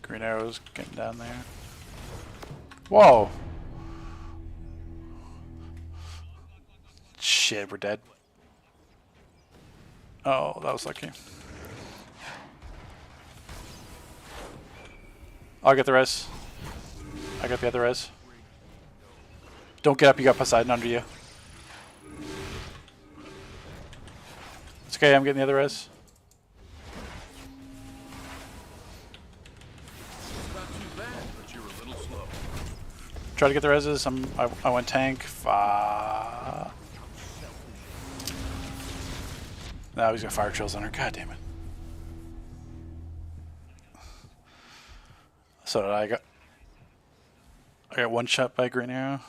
Green arrows getting down there. Whoa! Shit, we're dead. Oh, that was lucky. I'll get the res. I got the other res. Don't get up, you got Poseidon under you. It's okay, I'm getting the other res. Not too bad, but you're a little slow. Try to get the reses. I went tank. Now he's got fire trails on her. God damn it. So I got one shot by green arrow.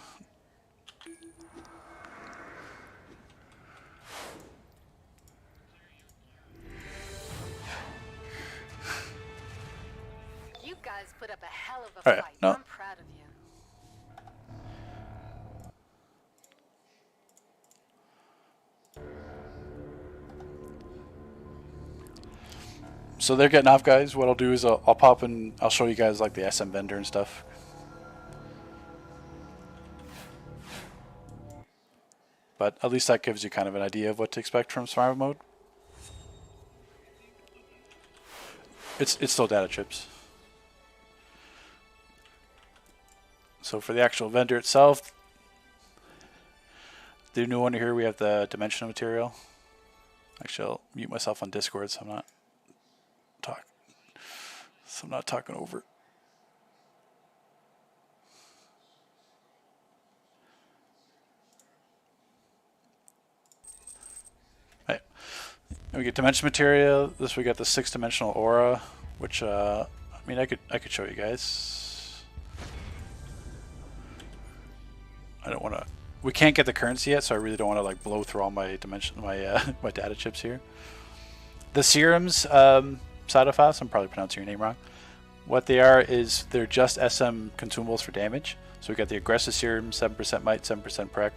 You guys put up a hell of a All right, fight. no. I'm proud of you. So they're getting off, guys. What I'll do is I'll pop and I'll show you guys like the SM vendor and stuff. But at least that gives you kind of an idea of what to expect from survival mode. It's still data chips. So for the actual vendor itself, the new one here, we have the dimensional material. Actually, I'll mute myself on Discord so I'm not talking over. Right. And we get dimension material. This we got the 6-dimensional aura, which I mean I could show you guys. I don't want to. We can't get the currency yet, so I really don't want to like blow through all my my data chips here. The serums, Sadafas, I'm probably pronouncing your name wrong. What they are is they're just SM consumables for damage. So we got the aggressive serum, 7% might, 7% prec,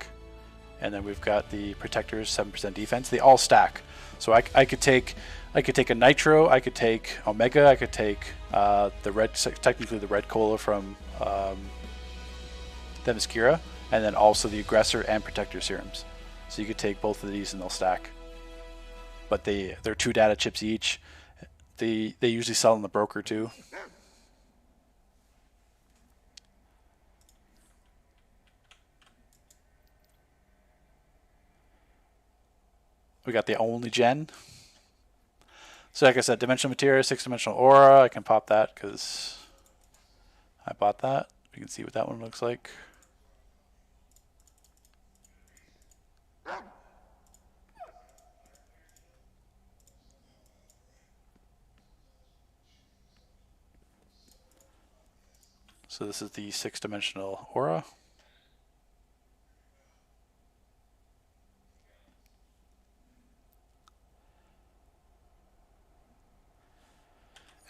and then we've got the protectors, 7% defense. They all stack. So I could take a nitro, I could take omega, I could take the red, technically the red cola from Themyscira, and then also the aggressor and protector serums. So you could take both of these and they'll stack. But they're 2 data chips each. They usually sell in the broker too. We got the only gen. So like I said, dimensional material, 6-dimensional aura. I can pop that because I bought that. You can see what that one looks like. So this is the 6-dimensional aura.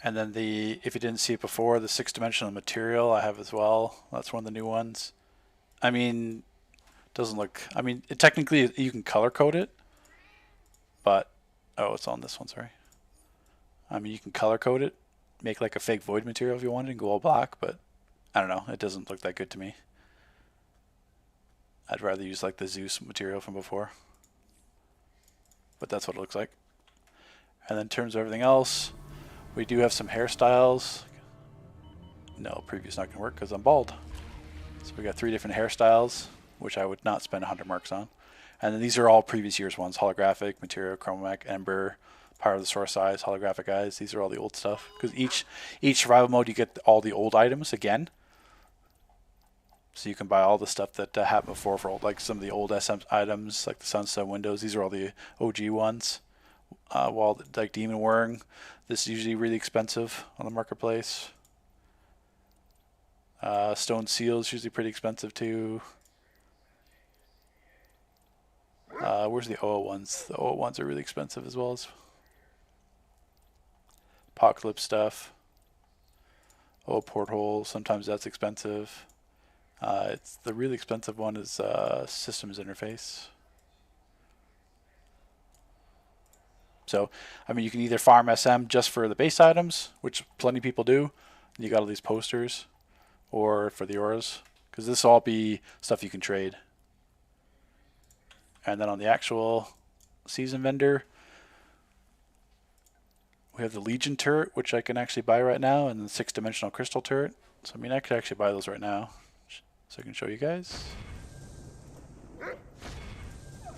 And then if you didn't see it before, the 6-dimensional material I have as well. That's one of the new ones. I mean, doesn't look, I mean, technically you can color code it, but, oh, it's on this one, sorry. I mean, you can color code it, make like a fake void material if you wanted and go all black, but I don't know, it doesn't look that good to me. I'd rather use like the Zeus material from before. But that's what it looks like. And then in terms of everything else, we do have some hairstyles. No, preview's not going to work because I'm bald. So we got 3 different hairstyles, which I would not spend 100 marks on. And then these are all previous year's ones. Holographic, Material, Chromac, Ember, Power of the Source Eyes, Holographic Eyes. These are all the old stuff. Because each survival mode you get all the old items again. So you can buy all the stuff that happened before for old, like some of the old SM items, like the Sunset Windows. These are all the OG ones. While like Demon Whirring, this is usually really expensive on the marketplace. Stone Seal is usually pretty expensive too. Where's the OO ones? The OO ones are really expensive as well as Apocalypse stuff. Oh, porthole. Sometimes that's expensive. It's the really expensive one is systems interface. So, I mean, you can either farm SM just for the base items, which plenty of people do. You got all these posters, or for the auras, because this will all be stuff you can trade. And then on the actual season vendor, we have the Legion turret, which I can actually buy right now, and the 6-dimensional crystal turret. So, I mean, I could actually buy those right now. So I can show you guys.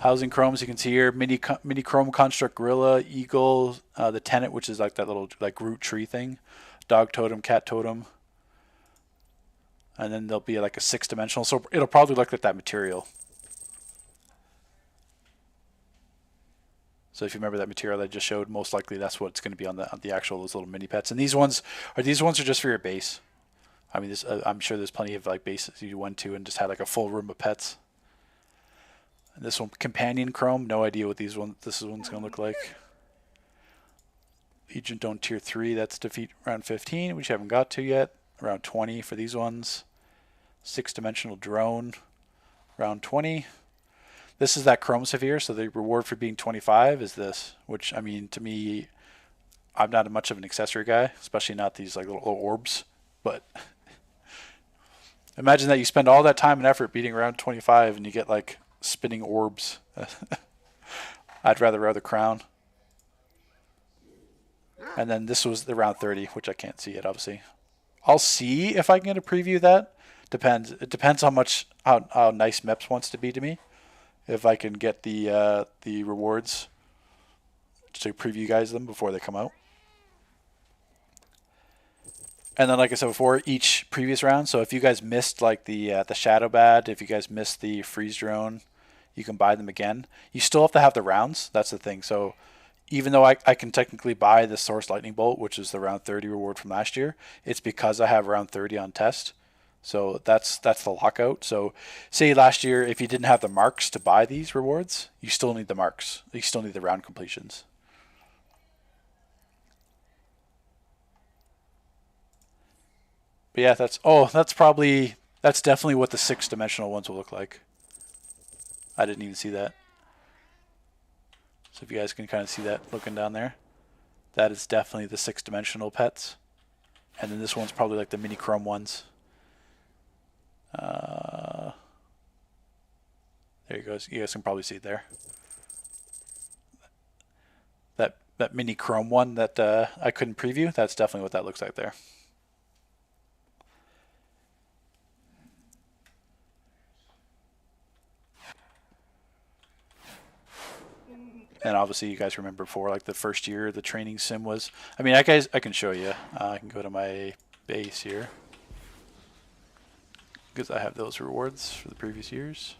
Housing chromes, you can see here, mini chrome construct gorilla, eagle, the tenant, which is like that little like root tree thing, dog totem, cat totem, and then there'll be like a 6-dimensional. So it'll probably look like that material. So if you remember that material I just showed, most likely that's what it's going to be on the actual those little mini pets. And these ones are just for your base. I mean, I'm sure there's plenty of like bases you went to and just had like a full room of pets. And this one, companion chrome, no idea what this one's going to look like. Legion Dome tier 3, that's defeat round 15, which I haven't got to yet. Around 20 for these ones. 6-dimensional drone, round 20. This is that chrome sphere, so the reward for being 25 is this, which, I mean, to me, I'm not much of an accessory guy, especially not these like little orbs, but imagine that you spend all that time and effort beating around 25 and you get like spinning orbs. I'd rather the crown. And then this was the round 30, which I can't see yet, obviously. I'll see if I can get a preview of that. Depends. It depends how nice Meps wants to be to me. If I can get the rewards to preview guys them before they come out. And then, like I said before, each previous round. So if you guys missed like the Shadow Bat, if you guys missed the Freeze Drone, you can buy them again. You still have to have the rounds. That's the thing. So even though I can technically buy the Source Lightning Bolt, which is the round 30 reward from last year, it's because I have round 30 on test. So that's the lockout. So say last year, if you didn't have the marks to buy these rewards, you still need the marks. You still need the round completions. But yeah, that's definitely what the 6-dimensional ones will look like. I didn't even see that. So if you guys can kind of see that looking down there, that is definitely the 6-dimensional pets. And then this one's probably like the mini chrome ones. There you go. You guys can probably see it there. That mini chrome one that I couldn't preview, that's definitely what that looks like there. And obviously you guys remember before, like the first year the training sim was, I mean, I can show you. I can go to my base here, because I have those rewards for the previous years.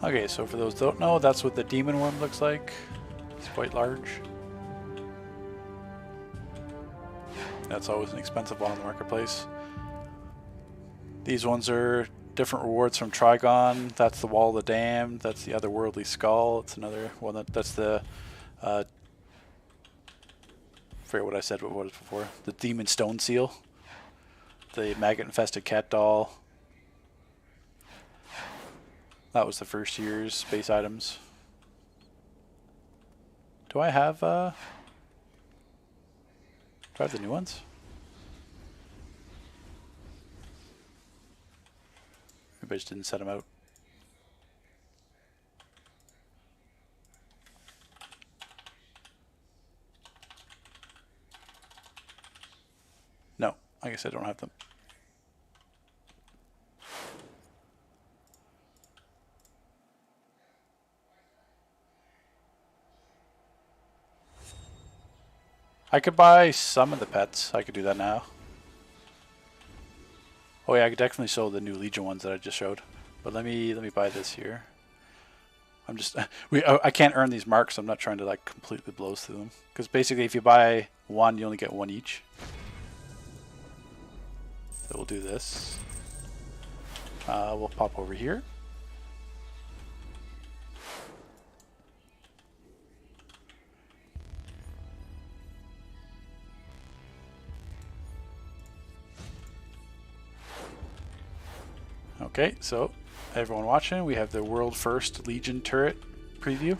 Okay, so for those who don't know, that's what the demon worm looks like. It's quite large. That's always an expensive one on the marketplace. These ones are different rewards from Trigon. That's the Wall of the Damned. That's the Otherworldly Skull. It's another one that's the I forget what I said what it was before. The Demon Stone Seal. The Maggot Infested Cat Doll. That was the first year's space items. Do I have the new ones? Maybe I just didn't set them out. No, I guess I don't have them. I could buy some of the pets. I could do that now. Oh yeah, I could definitely sell the new Legion ones that I just showed. But let me buy this here. I'm just I can't earn these marks. So I'm not trying to like completely blow through them, because basically if you buy one, you only get one each. So we'll do this. We'll pop over here. Okay, so everyone watching, we have the world first Legion turret preview.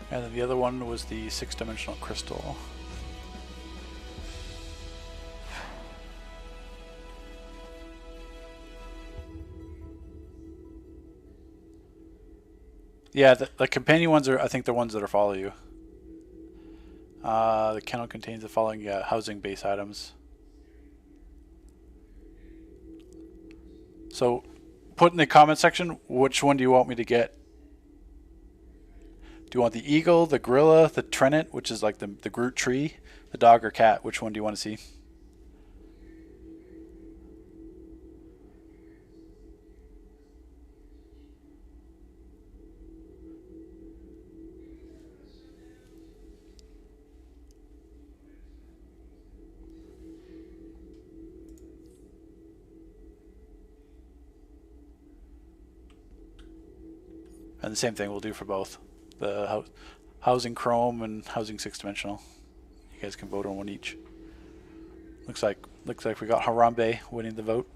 And then the other one was the 6-dimensional crystal. Yeah, the companion ones are, I think, the ones that are follow you. The kennel contains the following housing base items. So, put in the comment section, which one do you want me to get? Do you want the eagle, the gorilla, the trenant, which is like the Groot tree, the dog, or cat? Which one do you want to see? And the same thing we'll do for both. The housing chrome and housing 6-dimensional. You guys can vote on one each. Looks like we got Harambe winning the vote.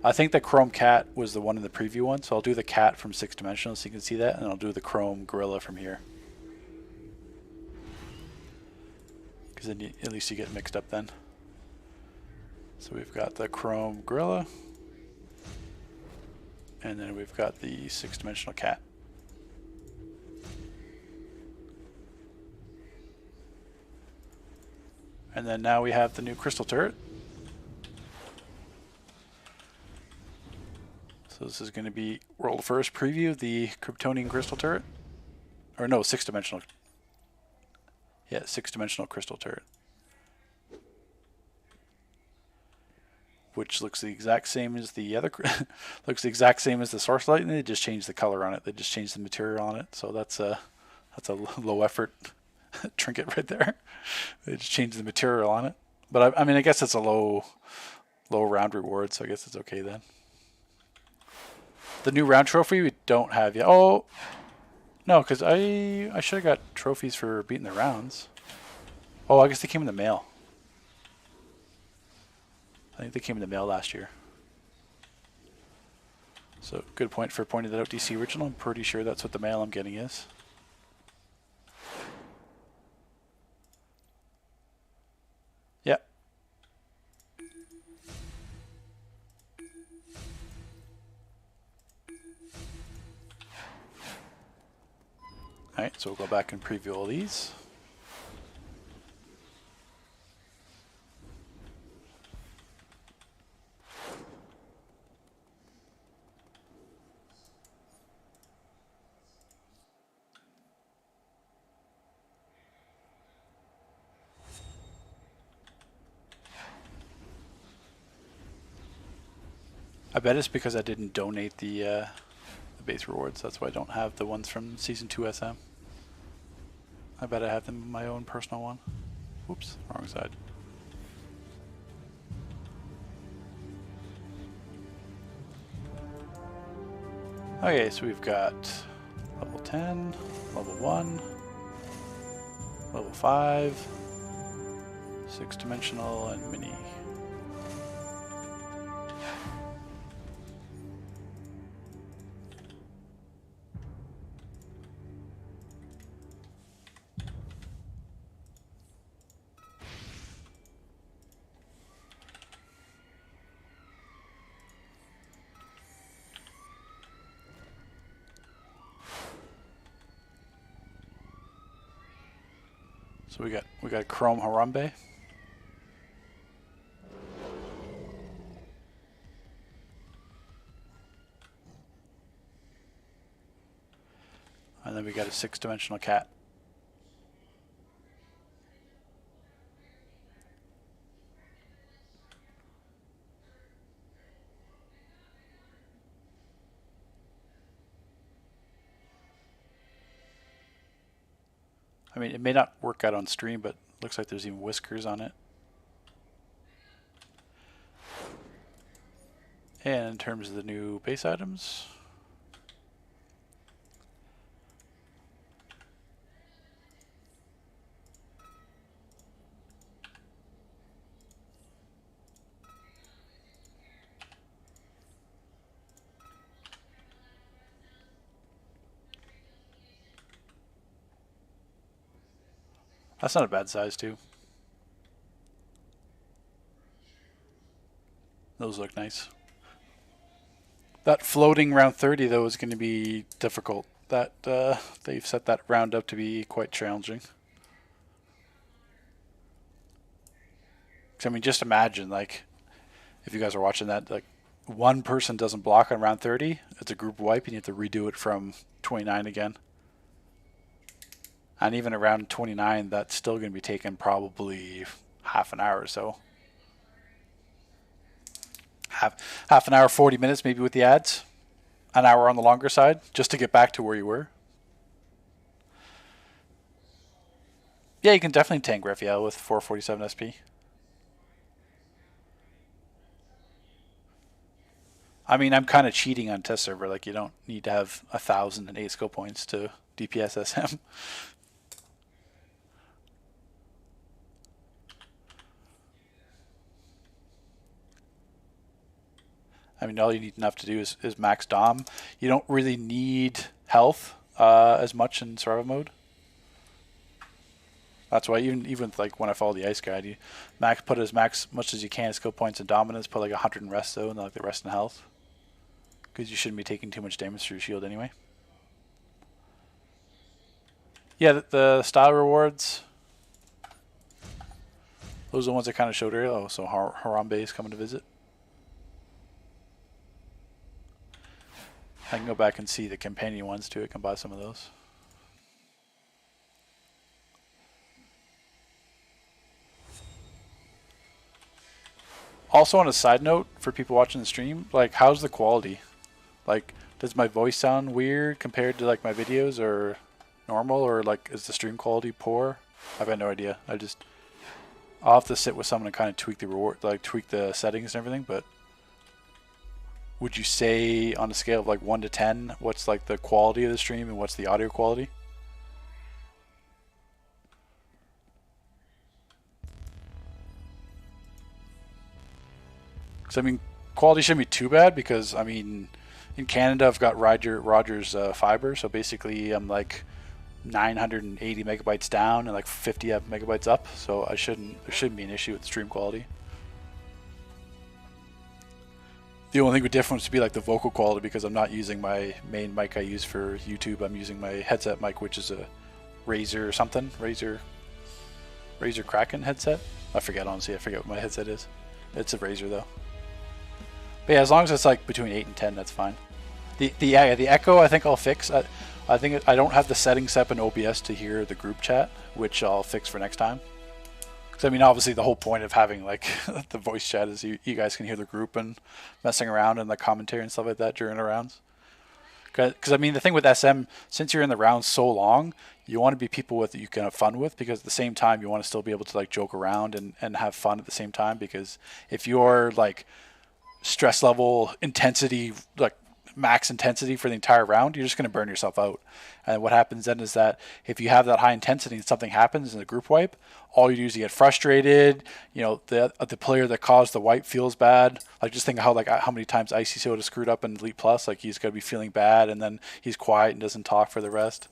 I think the chrome cat was the one in the preview one, so I'll do the cat from 6-dimensional so you can see that, and I'll do the chrome gorilla from here. Because then at least you get mixed up then. So we've got the chrome gorilla, and then we've got the 6-dimensional cat. And then now we have the new crystal turret. So this is going to be world first preview of the Kryptonian crystal turret. Or no, 6-dimensional. Yeah, 6-dimensional crystal turret. Which looks the exact same as the other, looks the exact same as the source light, and they just changed the color on it. They just changed the material on it. So that's a low effort trinket right there. They just changed the material on it. But I mean, I guess it's a low round reward, so I guess it's okay then. The new round trophy we don't have yet. Oh, no, because I should have got trophies for beating the rounds. Oh, I guess they came in the mail. I think they came in the mail last year. So good point for pointing that out, DC Original. I'm pretty sure that's what the mail I'm getting is. Yeah. Alright, so we'll go back and preview all these. I bet it's because I didn't donate the base rewards. That's why I don't have the ones from Season 2 SM. I bet I have them in my own personal one. Oops, wrong side. Okay, so we've got level 10, level 1, level 5, 6-dimensional, and mini. So we got Chrome Harambe. And then we got a 6-dimensional cat. I mean, it may not work out on stream, but looks like there's even whiskers on it. And in terms of the new base items, that's not a bad size too. Those look nice. That floating round 30 though is going to be difficult. That they've set that round up to be quite challenging. I mean, just imagine like if you guys are watching that, like one person doesn't block on round 30, it's a group wipe, and you have to redo it from 29 again. And even around 29, that's still going to be taking probably half an hour or so. Half an hour, 40 minutes maybe with the ads. An hour on the longer side, just to get back to where you were. Yeah, you can definitely tank Raphael with 447 SP. I mean, I'm kind of cheating on test server. Like, you don't need to have 1,008 skill points to DPS SM. I mean, all you need enough to do is max Dom. You don't really need health as much in survival mode. That's why even like when I follow the ice guide, you put as much as you can skill points in dominance, put like 100 in rest though, and like the rest in health. Because you shouldn't be taking too much damage through your shield anyway. Yeah, the style rewards. Those are the ones I kind of showed earlier. Oh, so Harambe is coming to visit. I can go back and see the companion ones too. I can buy some of those. Also, on a side note, for people watching the stream, like, how's the quality? Like, does my voice sound weird compared to like my videos, or normal, or like is the stream quality poor? I've got no idea. I'll have to sit with someone and kind of tweak the settings and everything. But would you say on a scale of like 1 to 10, what's like the quality of the stream and what's the audio quality? Because I mean, quality shouldn't be too bad, because I mean, in Canada I've got Rogers fiber, so basically I'm like 980 megabytes down and like 50 megabytes up, so there shouldn't be an issue with stream quality. The only thing with difference would be like the vocal quality, because I'm not using my main mic I use for YouTube. I'm using my headset mic, which is a Razer something, Razer Kraken headset. I forget, honestly. I forget what my headset is. It's a Razer though. But yeah, as long as it's like between 8 and 10, that's fine. The echo I think I'll fix. I think I don't have the settings set in OBS to hear the group chat, which I'll fix for next time. Because I mean, obviously the whole point of having like the voice chat is you guys can hear the group and messing around and the commentary and stuff like that during the rounds. Because I mean, the thing with SM, since you're in the rounds so long, you want to be people that you can have fun with, because at the same time you want to still be able to like joke around and have fun at the same time. Because if you're like stress level intensity, like max intensity for the entire round, you're just going to burn yourself out. And what happens then is that if you have that high intensity and something happens in the group wipe, all you do is you get frustrated. You know, the player that caused the wipe feels bad. Like, just think of how many times Icy Soda screwed up in Elite Plus. Like, he's got to be feeling bad, and then he's quiet and doesn't talk for the rest.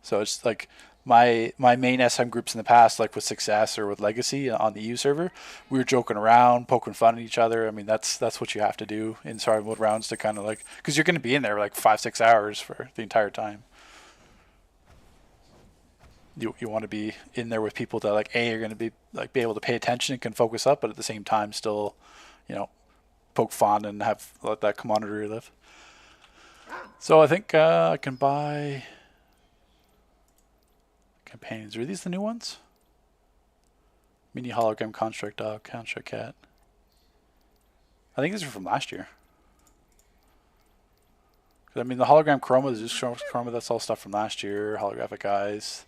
So it's like my main SM groups in the past, like with Success or with Legacy on the EU server, we were joking around, poking fun at each other. I mean, that's what you have to do in survival mode rounds to kind of like, because you're going to be in there like 5-6 hours for the entire time. you want to be in there with people that like are going to be like be able to pay attention and can focus up, but at the same time still, you know, poke fun and let that camaraderie live. So I think I can buy companions. Are these the new ones? Mini hologram construct dog, construct cat. I think these are from last year. I mean, the hologram chroma, the Zeus chroma, that's all stuff from last year. Holographic eyes.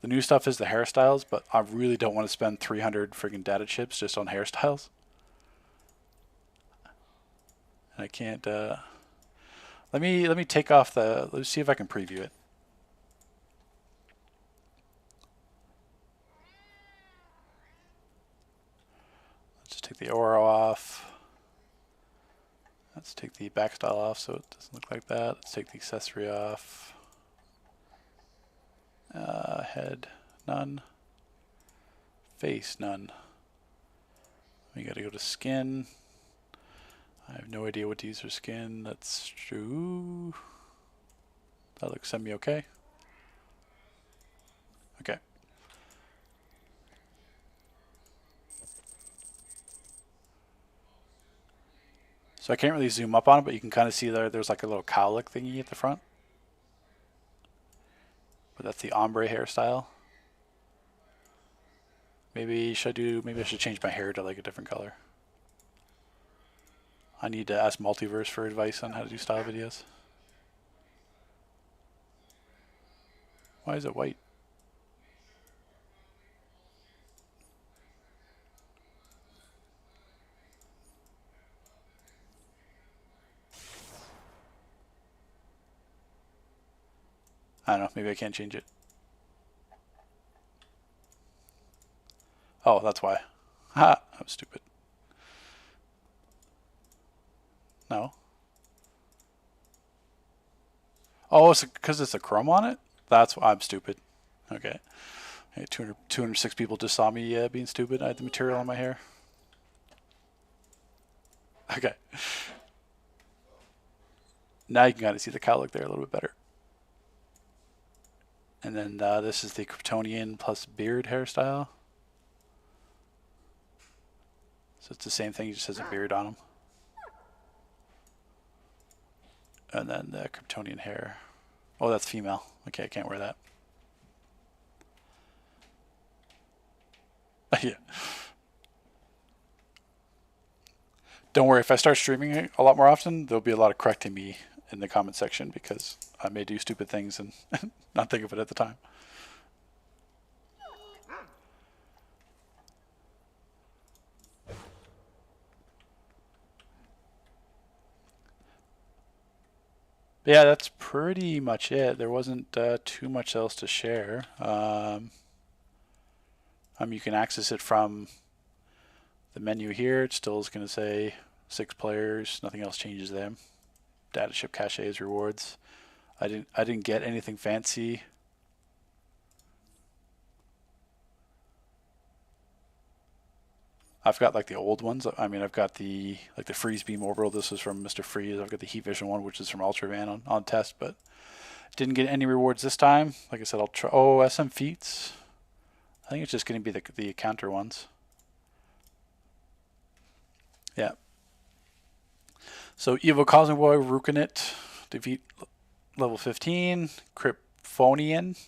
The new stuff is the hairstyles, but I really don't want to spend 300 friggin' data chips just on hairstyles. And I can't. Let me take off the. Let's see if I can preview it. Let's just take the aura off. Let's take the back style off so it doesn't look like that. Let's take the accessory off. Head, none. Face, none. We gotta go to skin. I have no idea what to use for skin. That's true. That looks semi-okay. Okay. So I can't really zoom up on it, but you can kind of see there's like a little cowlick thingy at the front. But that's the ombre hairstyle. Maybe I should change my hair to like a different color. I need to ask Multiverse for advice on how to do style videos. Why is it white? I don't know, maybe I can't change it. Oh, that's why. Ha! I'm stupid. No. Oh, it's because it's a chrome on it? That's why I'm stupid. Okay. Hey, 206 people just saw me being stupid. I had the material on my hair. Okay. Now you can kind of see the cowlick there a little bit better. And then this is the Kryptonian plus beard hairstyle. So it's the same thing, he just has a beard on him. And then the Kryptonian hair. Oh, that's female. Okay, I can't wear that. Yeah. Don't worry, if I start streaming it a lot more often, there'll be a lot of correcting me in the comment section because I may do stupid things and not think of it at the time. But yeah, that's pretty much it. There wasn't too much else to share. You can access it from the menu here. It still is going to say 6 players. Nothing else changes there. Data ship caches, rewards. I didn't get anything fancy. I've got like the old ones. I mean, I've got the freeze beam orbital. This is from Mr. Freeze. I've got the heat vision one, which is from Ultraman on test, but didn't get any rewards this time. Like I said, I'll try. Oh, SM feats. I think it's just going to be the counter ones. Yeah. So Evo Cosmic Boy, Rukinit, defeat level 15, Kryptonian,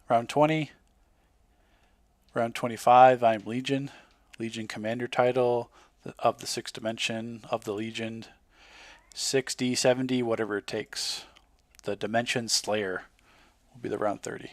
round 20, round 25, I'm Legion Commander title of the 6th dimension of the Legion, 6D, 7D, whatever it takes. The Dimension Slayer will be the round 30.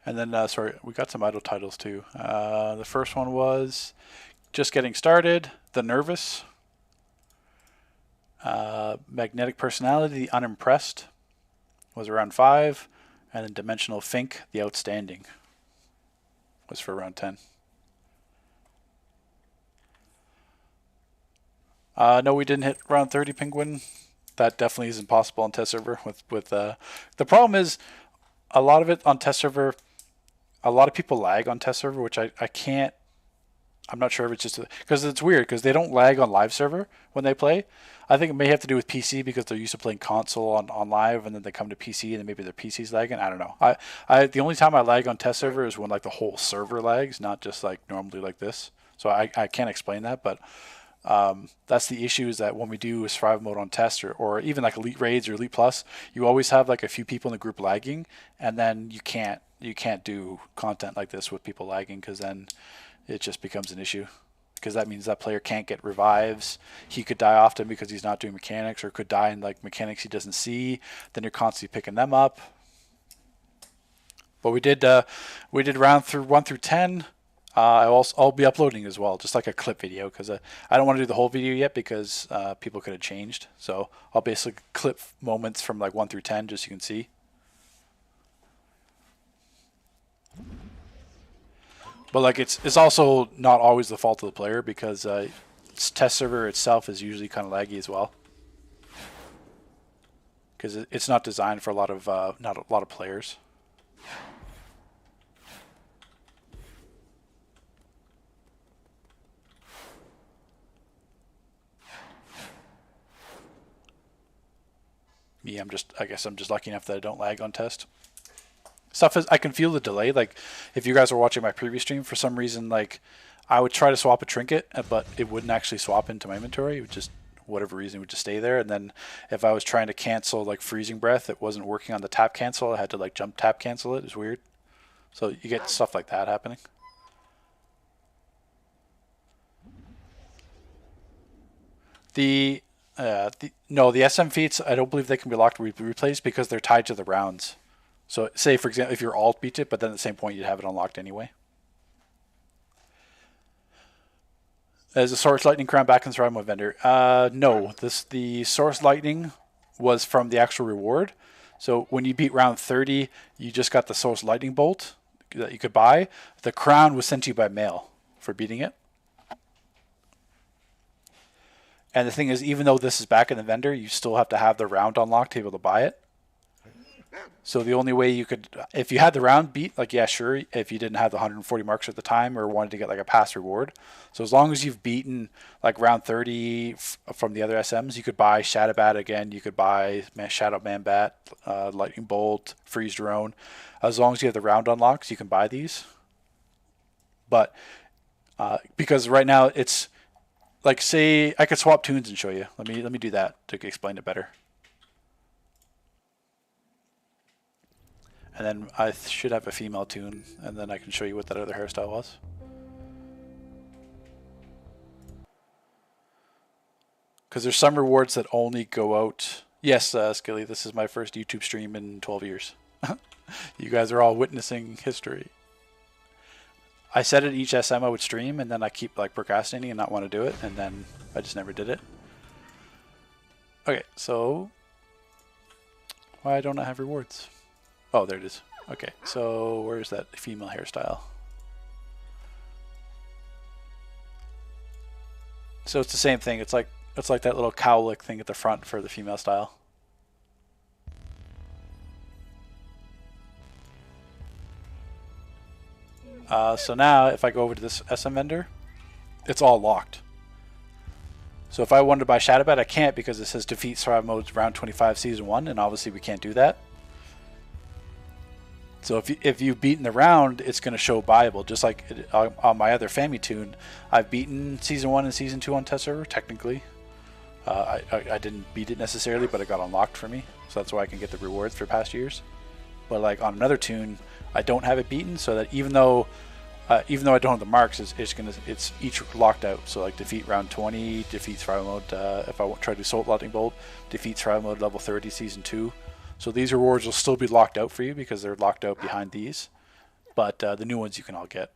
And then, sorry, we got some idle titles too. The first one was Just Getting Started, The Nervous, Magnetic Personality, The Unimpressed was around 5, and then Dimensional Fink, The Outstanding was for around 10. No, we didn't hit round 30, Penguin. That definitely isn't possible on test server. The problem is, a lot of it on test server, a lot of people lag on test server, which I can't. I'm not sure if it's just because it's weird because they don't lag on live server when they play. I think it may have to do with PC because they're used to playing console on live, and then they come to PC and then maybe their PC's lagging. I don't know. I the only time I lag on test server is when like the whole server lags, not just like normally like this. So I can't explain that, but that's the issue is that when we do a survival mode on test or even like Elite Raids or Elite Plus, you always have like a few people in the group lagging, and then you can't do content like this with people lagging because then it just becomes an issue. Because that means that player can't get revives. He could die often because he's not doing mechanics, or could die in like mechanics he doesn't see. Then you're constantly picking them up. But we did round through 1 through 10. I'll be uploading as well, just like a clip video, because I don't want to do the whole video yet because people could have changed. So I'll basically clip moments from like 1 through 10 just so you can see. But like it's also not always the fault of the player because test server itself is usually kind of laggy as well. Because it's not designed for not a lot of players. Me, I guess I'm just lucky enough that I don't lag on test. Stuff is, I can feel the delay. Like if you guys were watching my previous stream, for some reason, like I would try to swap a trinket, but it wouldn't actually swap into my inventory. It would just, whatever reason, it would just stay there. And then if I was trying to cancel like freezing breath, it wasn't working on the tap cancel. I had to like jump tap cancel it. It was weird. So you get stuff like that happening. No, the SM feats, I don't believe they can be locked replays because they're tied to the rounds. So say, for example, if your alt beats it, but then at the same point you'd have it unlocked anyway. Is the Source Lightning Crown back in Survival Mode vendor? No, the Source Lightning was from the actual reward. So when you beat round 30, you just got the Source Lightning Bolt that you could buy. The crown was sent to you by mail for beating it. And the thing is, even though this is back in the vendor, you still have to have the round unlocked to be able to buy it. So the only way you could, if you had the round beat, like, yeah, sure, if you didn't have the 140 marks at the time or wanted to get like a past reward. So as long as you've beaten like round 30 from the other SMs, you could buy Shadow Bat again. You could buy Shadow Man Bat, Lightning Bolt, Freeze Drone. As long as you have the round unlocks, you can buy these. But because right now it's like, say I could swap tunes and show you. Let me do that to explain it better. And then I should have a female tune, and then I can show you what that other hairstyle was. Because there's some rewards that only go out. Yes, Skilly, this is my first YouTube stream in 12 years. You guys are all witnessing history. I said at each SM I would stream, and then I keep like procrastinating and not want to do it, and then I just never did it. Okay, so why don't I have rewards? Oh, there it is. Okay, so where's that female hairstyle? So it's the same thing. It's like that little cowlick thing at the front for the female style. So now if I go over to this SM vendor, it's all locked. So if I wanted to buy Shadow Bat, I can't because it says defeat survival modes round 25 season 1, and obviously we can't do that. So if you've beaten the round, it's going to show buyable. Just like on my other Fami tune, I've beaten season 1 and season 2 on test server technically. I didn't beat it necessarily, but it got unlocked for me, so that's why I can get the rewards for past years. But like on another tune, I don't have it beaten, so that even though I don't have the marks, it's each locked out. So like defeat round 20, defeat survival mode. If I try to do Soul Lightning Bolt, defeat survival mode level 30 season 2. So these rewards will still be locked out for you because they're locked out behind these, but the new ones you can all get.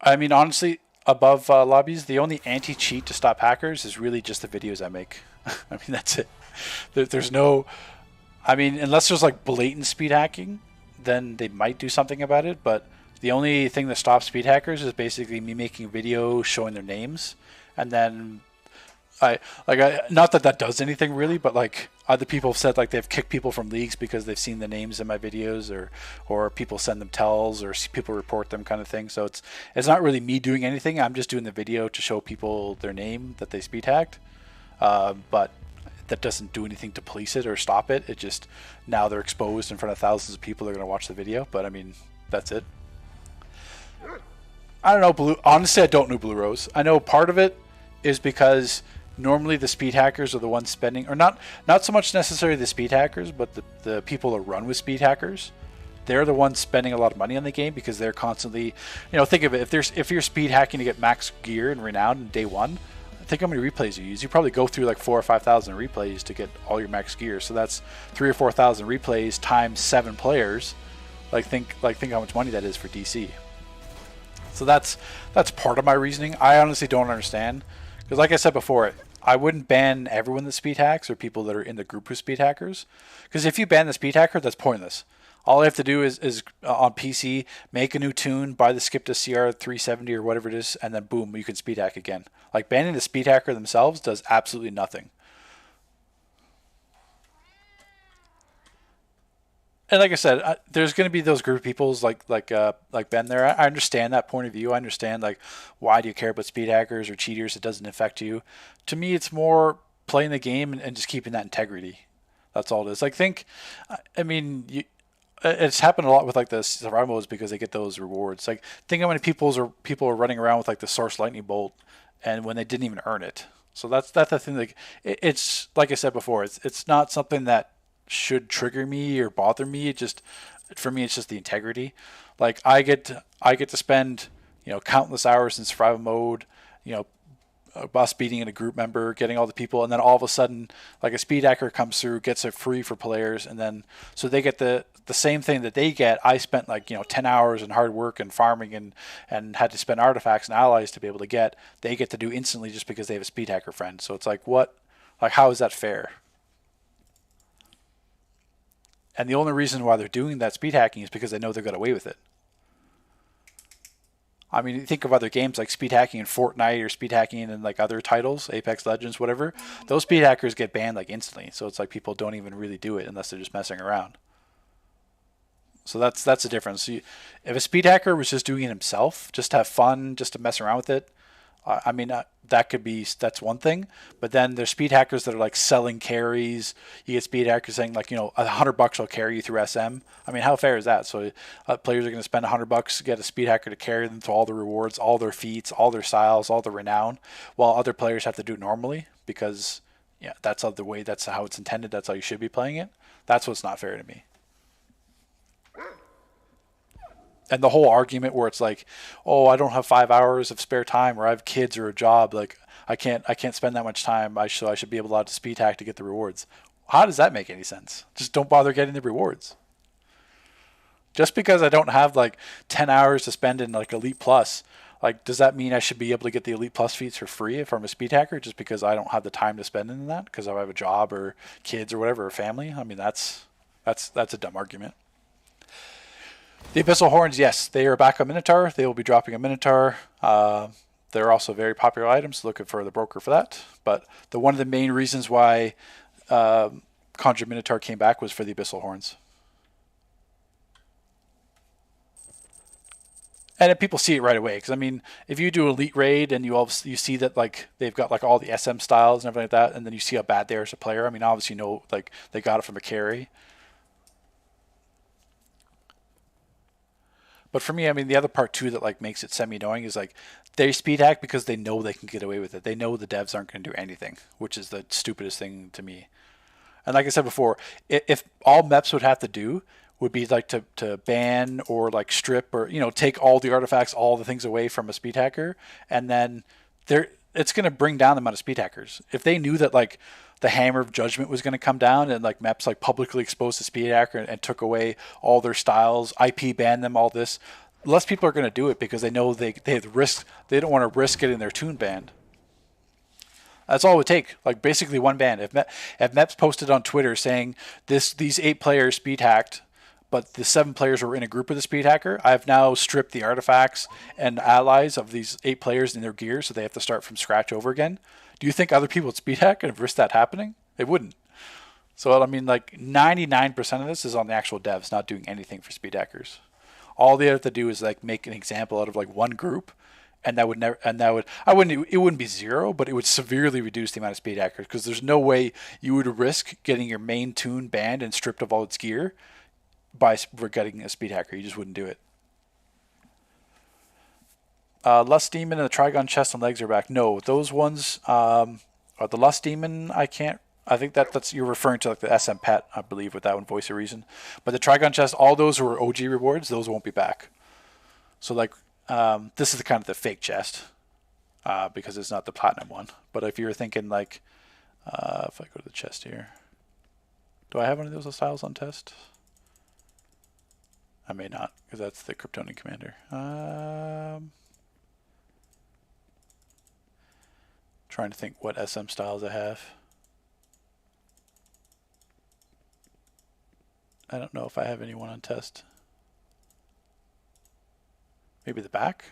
I mean, honestly, above lobbies, the only anti-cheat to stop hackers is really just the videos I make. I mean, that's it. There's no... I mean, unless there's like blatant speed hacking, then they might do something about it, but The only thing that stops speed hackers is basically me making a video showing their names, and then not that does anything really, but like other people have said like they've kicked people from leagues because they've seen the names in my videos, or people send them tells, or people report them, kind of thing. So it's not really me doing anything. I'm just doing the video to show people their name that they speed hacked, but that doesn't do anything to police it or stop it. It just, now they're exposed in front of thousands of people that are going to watch the video. But I mean, that's it. I don't know, honestly, I don't know Blue Rose. I know part of it is because normally the speed hackers are the ones spending, or not so much necessarily the speed hackers, but the people that run with speed hackers. They're the ones spending a lot of money on the game because they're constantly, think of it, if you're speed hacking to get max gear and renown in day one, think how many replays you use. You probably go through like 4,000 or 5,000 replays to get all your max gear. So that's 3,000 or 4,000 replays times 7 players. Think how much money that is for DC. So that's part of my reasoning. I honestly don't understand, because like I said before, I wouldn't ban everyone that speed hacks or people that are in the group who speed hackers, because if you ban the speed hacker, that's pointless. All I have to do is on PC make a new tune, buy the skip to CR 370 or whatever it is, and then boom, you can speed hack again. Like, banning the speed hacker themselves does absolutely nothing. And like I said, there's going to be those group of peoples like Ben there. I understand that point of view. I understand, like, why do you care about speed hackers or cheaters? It doesn't affect you. To me, it's more playing the game and just keeping that integrity. That's all it is. Like, it's happened a lot with like the survival modes because they get those rewards. Like, think how many people are running around with like the Source Lightning Bolt, and when they didn't even earn it. So that's the thing. Like, it's like I said before, it's not something that should trigger me or bother me. For me, it's just the integrity. Like, I get to spend countless hours in survival mode, us beating in a group member, getting all the people, and then all of a sudden, like, a speed hacker comes through, gets it free for players, and then so they get the same thing that they get. I spent 10 hours in hard work and farming and had to spend artifacts and allies to be able to get. They get to do instantly just because they have a speed hacker friend. So it's like, what? Like, how is that fair? And the only reason why they're doing that speed hacking is because they know they got away with it. I mean, you think of other games like speed hacking in Fortnite or speed hacking in like other titles, Apex Legends, whatever. Those speed hackers get banned like instantly. So it's like people don't even really do it unless they're just messing around. So that's the difference. If a speed hacker was just doing it himself, just to have fun, just to mess around with it, that's one thing. But then there's speed hackers that are like selling carries. You get speed hackers saying like, $100 will carry you through SM. I mean, how fair is that? So players are going to spend $100 to get a speed hacker to carry them through all the rewards, all their feats, all their styles, all the renown, while other players have to do it normally because that's how it's intended. That's how you should be playing it. That's what's not fair to me. And the whole argument where it's like, oh, I don't have 5 hours of spare time, or I have kids or a job, like I can't spend that much time. I should be allowed to speed hack to get the rewards. How does that make any sense? Just don't bother getting the rewards. Just because I don't have like 10 hours to spend in like Elite Plus, like, does that mean I should be able to get the Elite Plus feats for free if I'm a speed hacker just because I don't have the time to spend in that because I have a job or kids or whatever, or family? I mean, that's a dumb argument. The Abyssal Horns, yes, they are back on Minotaur. They will be dropping a Minotaur. They're also very popular items. Looking for the broker for that. But one of the main reasons why Conjure Minotaur came back was for the Abyssal Horns. And people see it right away. Because, I mean, if you do Elite Raid and you see that like they've got like all the SM styles and everything like that, and then you see how bad they are as a player, I mean, obviously you know like they got it from a carry. But for me, I mean, the other part too that like makes it semi-annoying is like they speed hack because they know they can get away with it. They know the devs aren't going to do anything, which is the stupidest thing to me. And like I said before, if all MEPs would have to do would be like to ban or like strip or take all the artifacts, all the things away from a speed hacker, and then it's going to bring down the amount of speed hackers. If they knew that like the hammer of judgment was going to come down and like MEPs like publicly exposed the speed hacker and took away all their styles, IP banned them, all this, less people are going to do it because they know they have the risk. They don't want to risk getting their tune banned. That's all it would take. Like basically one ban. If MEPs posted on Twitter saying these 8 players speed hacked but the 7 players were in a group with the speed hacker. I've now stripped the artifacts and allies of these 8 players in their gear, so they have to start from scratch over again. Do you think other people would speed hack and have risked that happening? They wouldn't. So I mean, like 99% of this is on the actual devs not doing anything for speed hackers. All they have to do is like make an example out of like one group, and that would never, and that would, it wouldn't be 0, but it would severely reduce the amount of speed hackers, because there's no way you would risk getting your main tune banned and stripped of all its gear by getting a speed hacker. You just wouldn't do it. Lust Demon and the Trigon chest and legs are back. No, those ones are the Lust Demon. I think that's you're referring to like the SM Pet, I believe, with that one, Voice of Reason. But the Trigon chest, all those were OG rewards. Those won't be back. So like this is the kind of the fake chest because it's not the platinum one. But if you're thinking like, if I go to the chest here, do I have any of those styles on test? I may not, because that's the Kryptonian Commander. Trying to think what SM styles I have. I don't know if I have anyone on test. Maybe the back?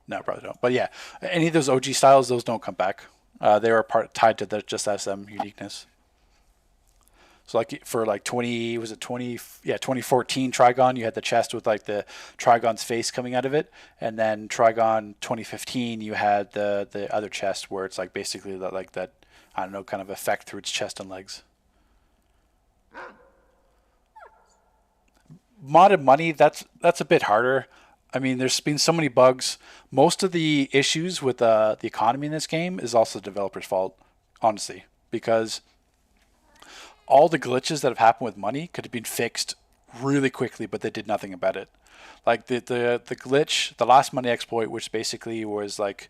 No, probably don't. But yeah, any of those OG styles, those don't come back. They are tied to the just SM uniqueness. So like for like 2014 Trigon, you had the chest with like the Trigon's face coming out of it, and then Trigon 2015, you had the other chest where it's like basically like that, I don't know, kind of effect through its chest and legs. Modded money, that's a bit harder. I mean, there's been so many bugs. Most of the issues with the economy in this game is also the developer's fault, honestly, because all the glitches that have happened with money could have been fixed really quickly, but they did nothing about it. Like the glitch, the last money exploit, which basically was like,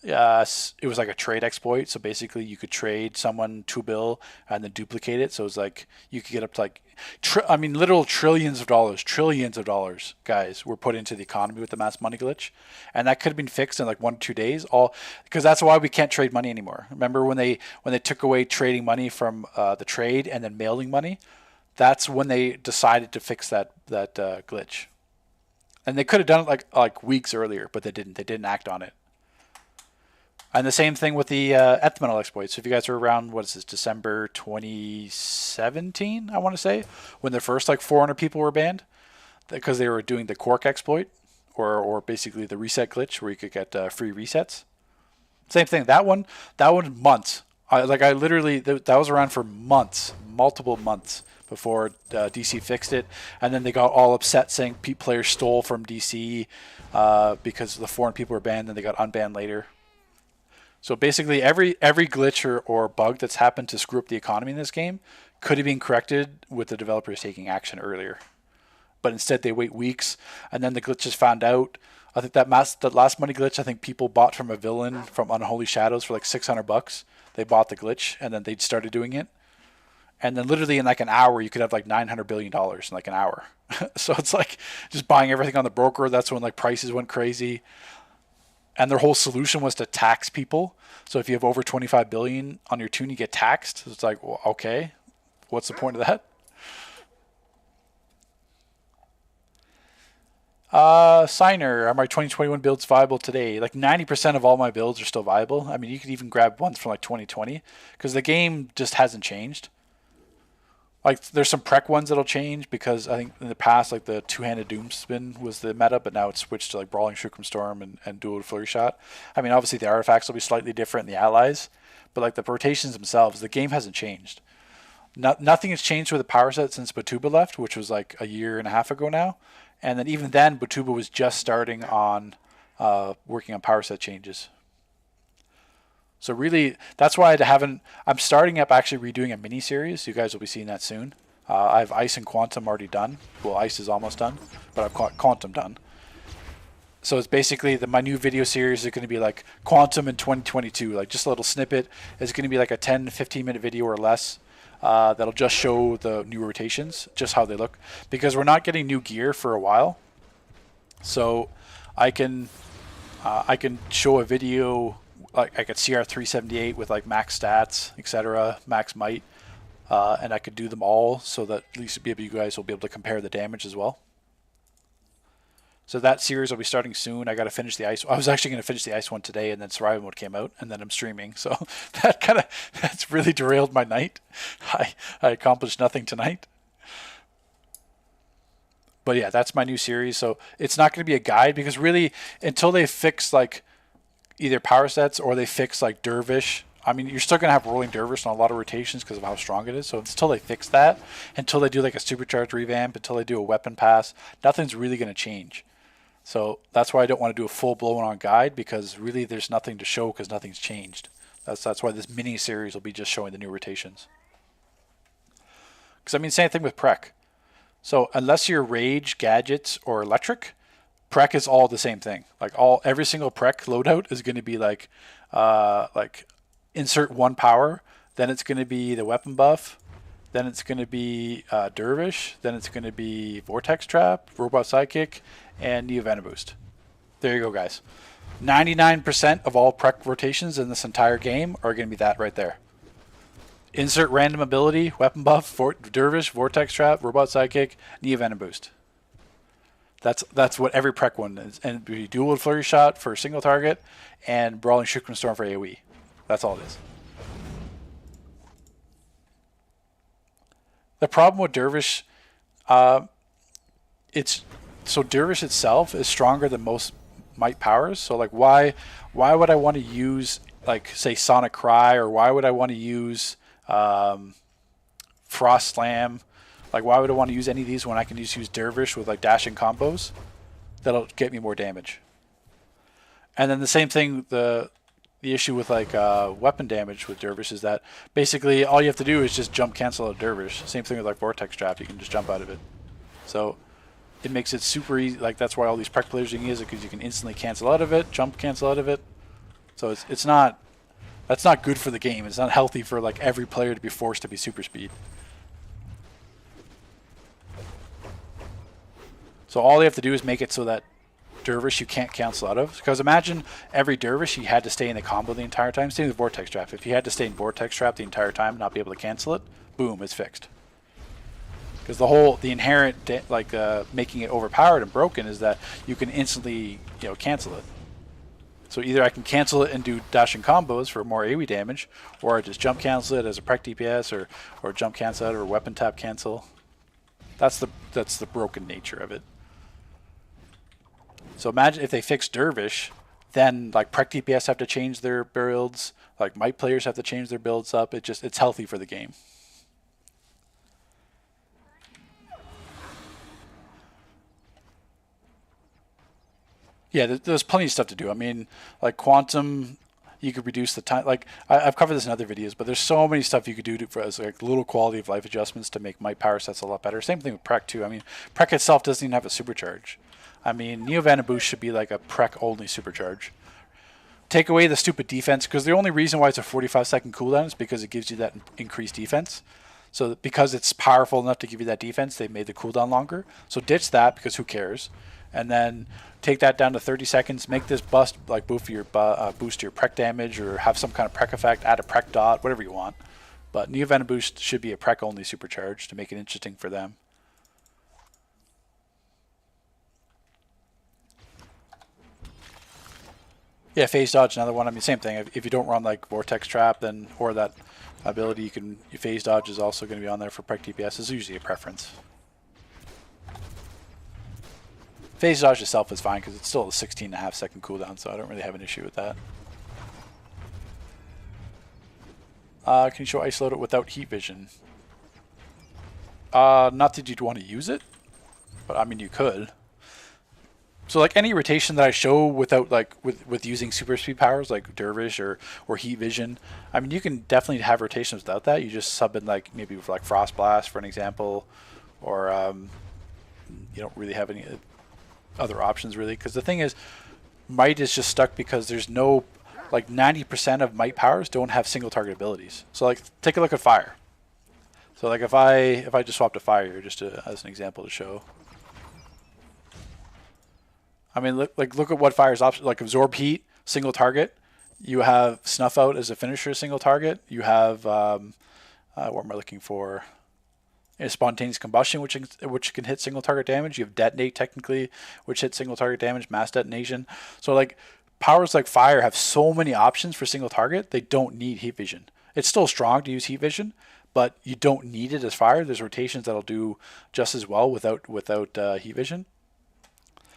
it was like a trade exploit. So basically you could trade someone $2 billion and then duplicate it. So it's like you could get up to like, literal trillions of dollars, guys, were put into the economy with the mass money glitch. And that could have been fixed in like 1 or 2 days, because that's why we can't trade money anymore. Remember when they took away trading money from the trade and then mailing money? That's when they decided to fix that glitch. And they could have done it like weeks earlier, but they didn't. They didn't act on it. And the same thing with the Ethmenal exploits. So if you guys were around, what is this, December 2017, I want to say, when the first like 400 people were banned because they were doing the Quark exploit, or basically the reset glitch where you could get free resets. Same thing. That one months. I literally, that was around for months, multiple months before DC fixed it. And then they got all upset saying players stole from DC because the foreign people were banned, and they got unbanned later. So basically every glitch or bug that's happened to screw up the economy in this game could have been corrected with the developers taking action earlier. But instead they wait weeks, and then the glitch is found out. I think that last money glitch, I think people bought from a villain from Unholy Shadows for like $600. They bought the glitch, and then they started doing it. And then literally in like an hour, you could have like $900 billion in like an hour. So it's like just buying everything on the broker. That's when like prices went crazy. And their whole solution was to tax people. So if you have over 25 billion on your tune, you get taxed. So it's like, well, okay, what's the point of that? Signer, are my 2021 builds viable today? Like 90% of all my builds are still viable. I mean, you could even grab ones from like 2020 because the game just hasn't changed. Like there's some prec ones that'll change because I think in the past like the two-handed doom spin was the meta, but now it's switched to like brawling Shuriken Storm and dual flurry shot. I mean, obviously the artifacts will be slightly different in the allies, but like the rotations themselves, the game hasn't changed. Nothing has changed with the power set since Batuba left, which was like a year and a half ago now. And then even then, Batuba was just starting on working on power set changes. So really, that's why I'm starting up actually redoing a mini-series. You guys will be seeing that soon. I have Ice and Quantum already done. Well, Ice is almost done, but I've got Quantum done. So it's basically my new video series is going to be like Quantum in 2022, like just a little snippet. It's going to be like a 10, 15 minute video or less. That'll just show the new rotations, just how they look, because we're not getting new gear for a while. So I can show a video like I could CR 378 with like max stats, etc., max might, and I could do them all so that at least you guys will be able to compare the damage as well. So that series will be starting soon. I got to finish the ice. I was actually going to finish the ice one today, and then survival mode came out, and then I'm streaming. So that's really derailed my night. I accomplished nothing tonight. But yeah, that's my new series. So it's not going to be a guide because really until they fix like either power sets or they fix like Dervish. I mean, you're still going to have rolling Dervish on a lot of rotations because of how strong it is. So until they fix that, until they do like a supercharged revamp, until they do a weapon pass, nothing's really going to change. So that's why I don't want to do a full blown on guide because really there's nothing to show because nothing's changed. That's why this mini series will be just showing the new rotations. Because I mean, same thing with Prec. So unless you're Rage, Gadgets, or Electric, Prec is all the same thing. Like every single Prec loadout is going to be like insert one power, then it's going to be the weapon buff, then it's going to be Dervish, then it's going to be Vortex Trap, Robot Sidekick, and Neo Venom Boost. There you go, guys. 99% of all Prec rotations in this entire game are going to be that right there. Insert random ability, weapon buff, Dervish, Vortex Trap, Robot Sidekick, Neo Venom Boost. That's what every Prec one is. And we dual Flurry Shot for single target, and Brawling Shuriken Storm for AoE. That's all it is. The problem with Dervish, Dervish itself is stronger than most might powers. So like why would I want to use like say Sonic Cry, or why would I want to use Frost Slam? Like why would I want to use any of these when I can just use Dervish with like dashing combos that'll get me more damage? And then the same thing, the issue with like weapon damage with Dervish is that basically all you have to do is just jump cancel out Dervish. Same thing with like Vortex Trap, you can just jump out of it. So it makes it super easy. Like that's why all these Prec players use it, because you can instantly cancel out of it, jump cancel out of it. So that's not good for the game. It's not healthy for like every player to be forced to be super speed. So all you have to do is make it so that Dervish you can't cancel out of. Because imagine every Dervish you had to stay in the combo the entire time. Same with Vortex Trap. If you had to stay in Vortex Trap the entire time and not be able to cancel it, boom, it's fixed. Because the inherent making it overpowered and broken is that you can instantly cancel it. So either I can cancel it and do dashing combos for more AoE damage, or I just jump cancel it as a Prec DPS, or jump cancel it or weapon tap cancel. That's the broken nature of it. So imagine if they fix Dervish, then like Prec DPS have to change their builds, like Might players have to change their builds up. It's healthy for the game. Yeah, there's plenty of stuff to do. I mean, like Quantum, you could reduce the time. Like I've covered this in other videos, but there's so many stuff you could do as like little quality of life adjustments to make Might power sets a lot better. Same thing with Prec too. I mean, Prec itself doesn't even have a supercharge. I mean, Neo Venom Boost should be like a Prec only supercharge. Take away the stupid defense, because the only reason why it's a 45-second cooldown is because it gives you that increased defense. So because it's powerful enough to give you that defense, they made the cooldown longer. So ditch that, because who cares? And then take that down to 30 seconds. Make this boost your Prec damage, or have some kind of Prec effect. Add a Prec dot, whatever you want. But Neo Venom Boost should be a Prec only supercharge to make it interesting for them. Yeah, phase dodge, another one. I mean, same thing. If you don't run like Vortex Trap, then or that ability, your phase dodge is also going to be on there for Prec DPS. It's usually a preference. Phase dodge itself is fine because it's still a 16.5 second cooldown, so I don't really have an issue with that. Can you show Ice Load it without heat vision? Not that you'd want to use it, but I mean you could. So like any rotation that I show without with using super speed powers like Dervish or heat vision, I mean you can definitely have rotations without that. You just sub in like maybe for like Frost Blast for an example, or you don't really have any other options really, because the thing is Might is just stuck because there's no, like 90% of Might powers don't have single target abilities. So like take a look at Fire. So like if I just swapped to Fire here just as an example to show. I mean, look at what Fire's option, like Absorb Heat, single target, You have Snuff Out as a finisher single target. You have what am I looking for? Spontaneous Combustion, which can hit single target damage. You have Detonate technically, which hits single target damage. Mass Detonation. So like powers like Fire have so many options for single target. They don't need Heat Vision. It's still strong to use Heat Vision, but you don't need it as Fire. There's rotations that'll do just as well without Heat Vision.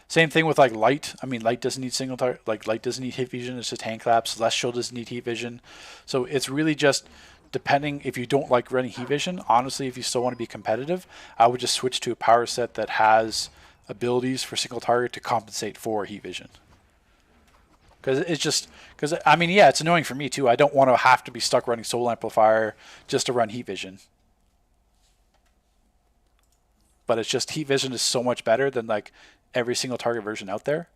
Same thing with like Light. I mean, Light doesn't need single target. Like Light doesn't need Heat Vision. It's just hand claps. Celestial doesn't need Heat Vision. So it's really just depending. If you don't like running Heat Vision, honestly, if you still want to be competitive, I would just switch to a power set that has abilities for single target to compensate for Heat Vision. Because I mean, yeah, it's annoying for me too. I don't want to have to be stuck running Soul Amplifier just to run Heat Vision. But it's just Heat Vision is so much better than like every single target version out there.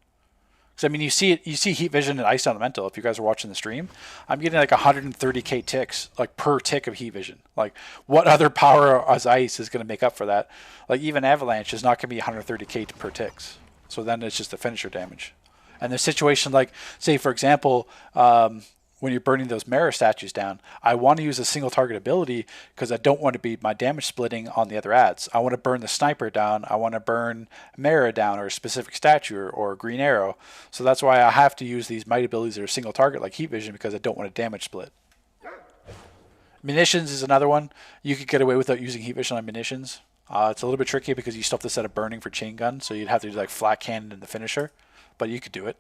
Because I mean, you see Heat Vision and Ice Elemental. If you guys are watching the stream, I'm getting like 130k ticks like per tick of Heat Vision. Like, what other power as Ice is going to make up for that? Like, even Avalanche is not going to be 130k per ticks. So then it's just the finisher damage. And the situation, like, say, for example, when you're burning those Mara statues down, I want to use a single target ability because I don't want to be my damage splitting on the other ads. I want to burn the Sniper down. I want to burn Mara down or a specific statue or a Green Arrow. So that's why I have to use these might abilities that are single target like Heat Vision because I don't want to damage split. Munitions is another one. You could get away without using Heat Vision on munitions. It's a little bit tricky because you still have to set a burning for chain gun, so you'd have to do like flat cannon in the finisher. But you could do it.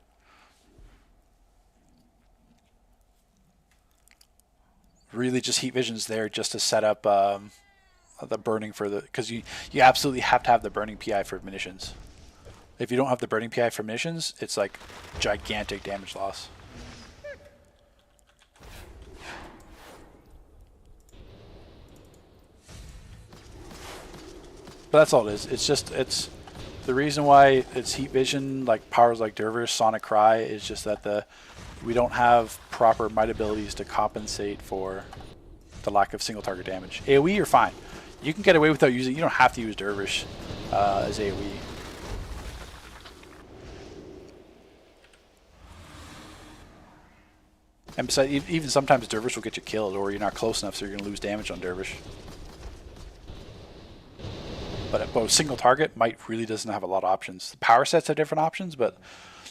Really just Heat Vision's there just to set up the burning for the... Because you absolutely have to have the burning PI for munitions. If you don't have the burning PI for munitions, it's like gigantic damage loss. But that's all it is. It's the reason why it's Heat Vision, like powers like Dervish, Sonic Cry, is just that we don't have proper might abilities to compensate for the lack of single target damage. AoE, you're fine. You can get away without using. You don't have to use Dervish as AoE. And besides, even sometimes Dervish will get you killed, or you're not close enough, so you're going to lose damage on Dervish. But single target, Might really doesn't have a lot of options. The power sets have different options, but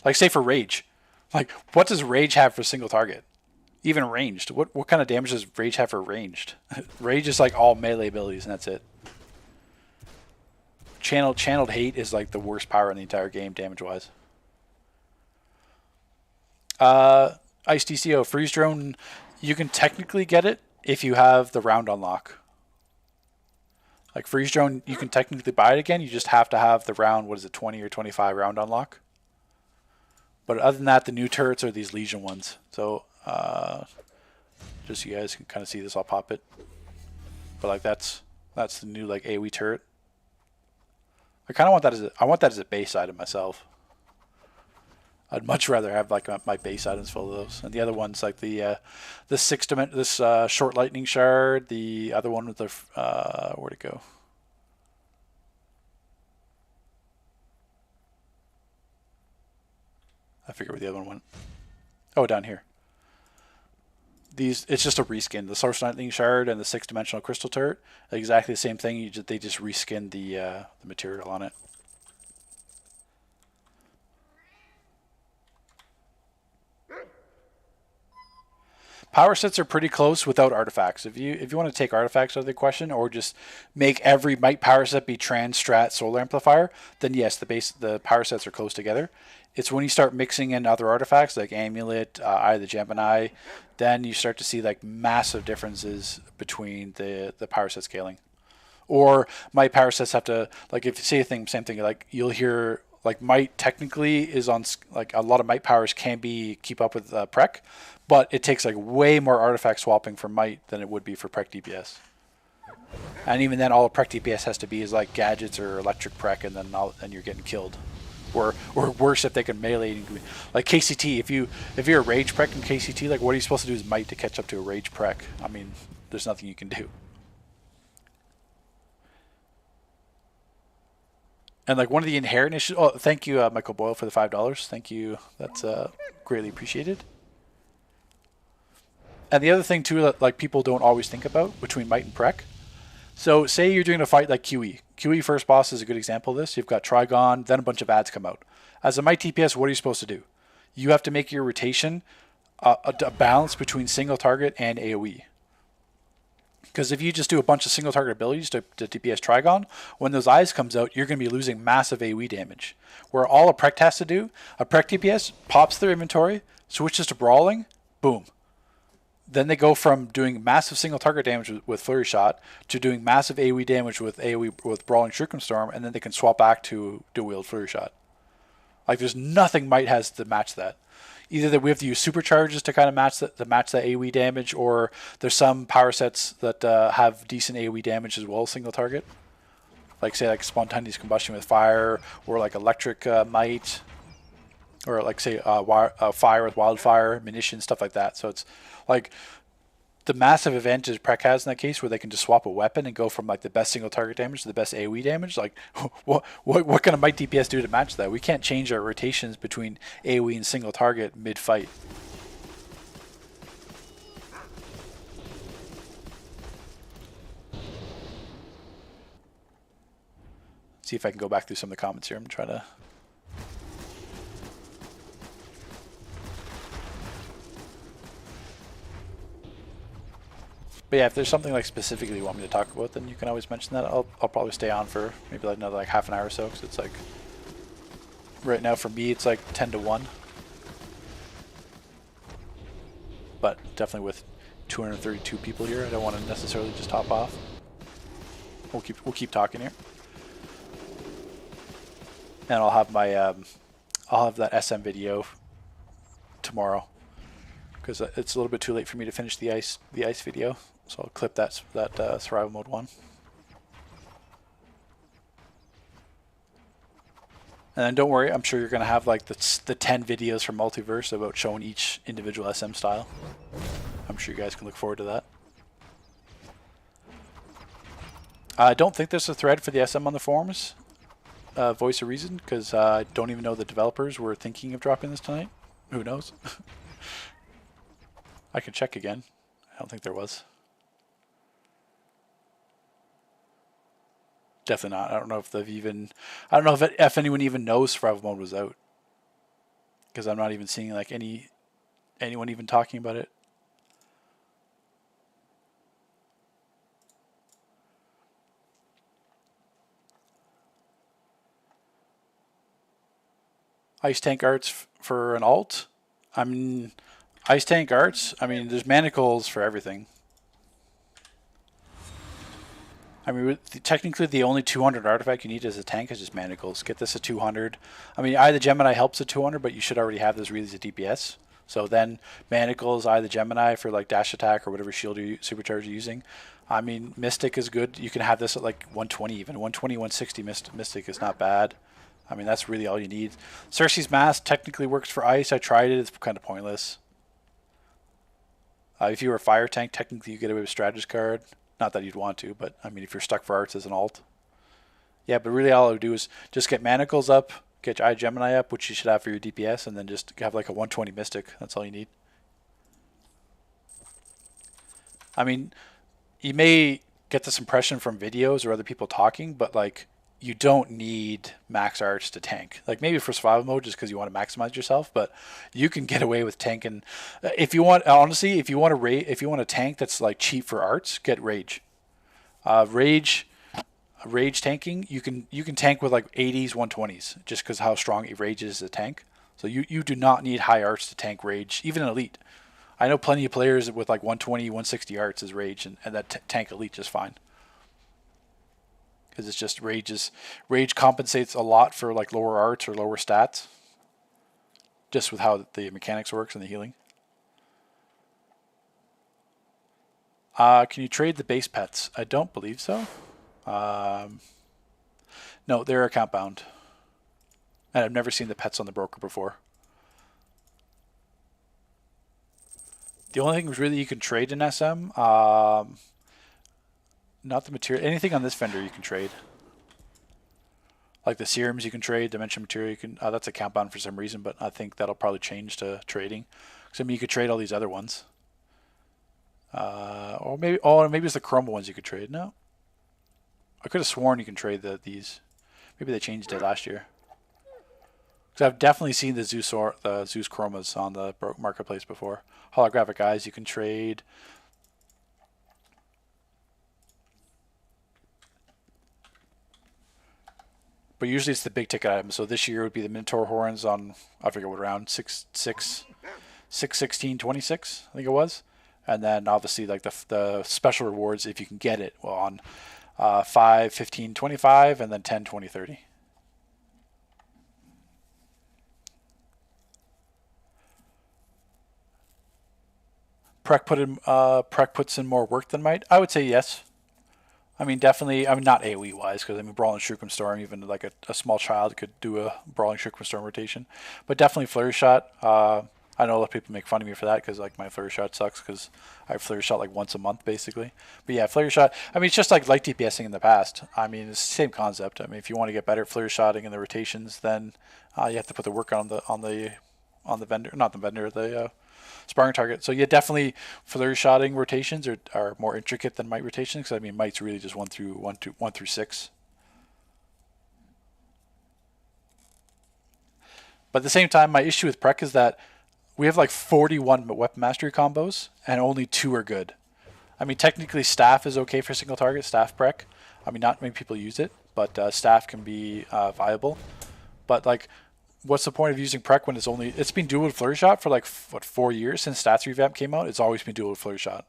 like say for Rage, like what does Rage have for single target? Even ranged, what kind of damage does Rage have for ranged? Rage is like all melee abilities and that's it. Channeled Hate is like the worst power in the entire game damage wise. Ice DCO Freeze Drone, you can technically get it if you have the round unlock. Like Freeze Drone, you can technically buy it again. You just have to have the round, what is it, 20 or 25 round unlock. But other than that, the new turrets are these Legion ones. So just so you guys can kind of see this, I'll pop it. But like that's the new like AoE turret. I kind of want that as a base item myself. I'd much rather have like my base items full of those. And the other ones like the short lightning shard, the other one with the where'd it go? I forget where the other one went. Oh, down here. It's just a reskin. The Source Lightning Shard and the 6-dimensional crystal turret, exactly the same thing. They just reskinned the material on it. Power sets are pretty close without artifacts. If you want to take artifacts out of the question, or just make every Might power set be Trans, Strat, Solar Amplifier, then yes, the power sets are close together. It's when you start mixing in other artifacts like Amulet, Eye of the Gemini, then you start to see like massive differences between the power set scaling. Or Might power sets have to, like if you say same thing, like you'll hear like Might technically is on, like a lot of Might powers can keep up with Prec, but it takes like way more artifact swapping for Might than it would be for Prec DPS. And even then, all a Prec DPS has to be is like gadgets or electric Prec, and then you're getting killed. Or worse, if they can melee, like KCT. If you're a Rage Prec in KCT, like what are you supposed to do is Might to catch up to a Rage Prec? I mean, there's nothing you can do. And like one of the inherent issues. Oh, thank you, Michael Boyle, for the $5. Thank you. That's greatly appreciated. And the other thing too that like people don't always think about between might and prec. So say you're doing a fight like QE. QE first boss is a good example of this. You've got Trigon, then a bunch of ads come out. As a might DPS, what are you supposed to do? You have to make your rotation a balance between single target and AoE. Because if you just do a bunch of single target abilities to DPS Trigon, when those eyes comes out, you're going to be losing massive AoE damage. Where all a Prect has to do, a Prect DPS pops their inventory, switches to Brawling, boom. Then they go from doing massive single target damage with Flurry Shot to doing massive AoE damage with Brawling Shuriken Storm, and then they can swap back to dual wield Flurry Shot. Like there's nothing Might has to match that. Either that we have to use supercharges to kind of match that AoE damage, or there's some power sets that have decent AoE damage as well as single target. Like say like Spontaneous Combustion with Fire, or like Electric Might, or like say Fire with Wildfire, Munition, stuff like that. So it's like the massive advantage Prec has in that case, where they can just swap a weapon and go from like the best single target damage to the best AoE damage. Like, what can a Might DPS do to match that? We can't change our rotations between AoE and single target mid-fight. See if I can go back through some of the comments here. I'm trying to. But yeah, if there's something like specifically you want me to talk about, then you can always mention that. I'll probably stay on for maybe like another like half an hour or so, because it's like right now for me it's like 10 to 1. But definitely with 232 people here, I don't want to necessarily just hop off. We'll keep talking here, and I'll have my I'll have that SM video tomorrow, because it's a little bit too late for me to finish the ice video. So I'll clip that survival mode 1. And then don't worry, I'm sure you're going to have like the 10 videos from Multiverse about showing each individual SM style. I'm sure you guys can look forward to that. I don't think there's a thread for the SM on the forums, Voice of Reason, because I don't even know the developers were thinking of dropping this tonight. Who knows? I can check again. I don't think there was. Definitely not. I don't know if they've even. I don't know if anyone even knows survival mode was out, because I'm not even seeing like anyone even talking about it. Ice tank arts for an alt. I mean, ice tank arts. I mean, there's manacles for everything. I mean, technically the only 200 artifact you need as a tank is just manacles. Get this at 200. I mean, Eye of the Gemini helps at 200, but you should already have this really as a DPS. So then manacles, Eye of the Gemini for like dash attack or whatever shield you supercharge you're using. I mean, Mystic is good. You can have this at like 120 even. 120, 160 Mystic is not bad. I mean, that's really all you need. Cersei's Mask technically works for ice. I tried it. It's kind of pointless. If you were a fire tank, technically you get away with Strategist card. Not that you'd want to, but I mean, if you're stuck for arts as an alt. Yeah, but really all I would do is just get manacles up, get Eye Gemini up, which you should have for your DPS, and then just have like a 120 Mystic. That's all you need. I mean, you may get this impression from videos or other people talking, but like, you don't need max arts to tank. Like maybe for survival mode, just because you want to maximize yourself, but you can get away with tanking. If you want, honestly, if you want a tank that's like cheap for arts, get Rage. Rage tanking, you can tank with like 80s, 120s, just because how strong Rage is as a tank. So you do not need high arts to tank Rage, even an elite. I know plenty of players with like 120, 160 arts as Rage, and that tank elite just fine. Because it's just Rage compensates a lot for like lower arts or lower stats, just with how the mechanics works and the healing. Can you trade the base pets? I don't believe so. No, they're account bound, and I've never seen the pets on the broker before. The only thing really you can trade in SM. Not the material. Anything on this vendor you can trade. Like the serums you can trade, dimension material you can. That's account bound for some reason, but I think that'll probably change to trading. Because I mean, you could trade all these other ones. Or maybe it's the chroma ones you could trade. No, I could have sworn you can trade these. Maybe they changed it last year. Because I've definitely seen the Zeus chromas on the marketplace before. Holographic eyes you can trade. But usually it's the big ticket items. So this year would be the Minotaur horns on, I forget what round, 6/16/26, I think it was. And then obviously like the special rewards if you can get it on 5/15/25 and then 10/20/30. Prek puts in more work than Might. I would say yes. I mean, definitely. I mean, not AoE wise, because I mean, Brawling Shuriken Storm, even like a small child could do a Brawling Shuriken Storm rotation. But definitely Flurry Shot. I know a lot of people make fun of me for that because like my Flurry Shot sucks because I Flurry Shot like once a month basically. But yeah, Flurry Shot. I mean, it's just like light DPSing in the past. I mean, it's the same concept. I mean, if you want to get better at Flurry Shotting in the rotations, then you have to put the work on the vendor, not the vendor, the sparring target. So yeah, definitely Flurry Shotting rotations are more intricate than Might rotations because I mean Might's really just 1 through 6. But at the same time, my issue with Prek is that we have like 41 weapon mastery combos and only 2 are good. I mean, technically Staff is okay for single target, Staff Prek. I mean, not many people use it, but Staff can be viable. But like, what's the point of using Prek when it's been dual with Flurry Shot for like, 4 years since Stats Revamp came out? It's always been dual with Flurry Shot.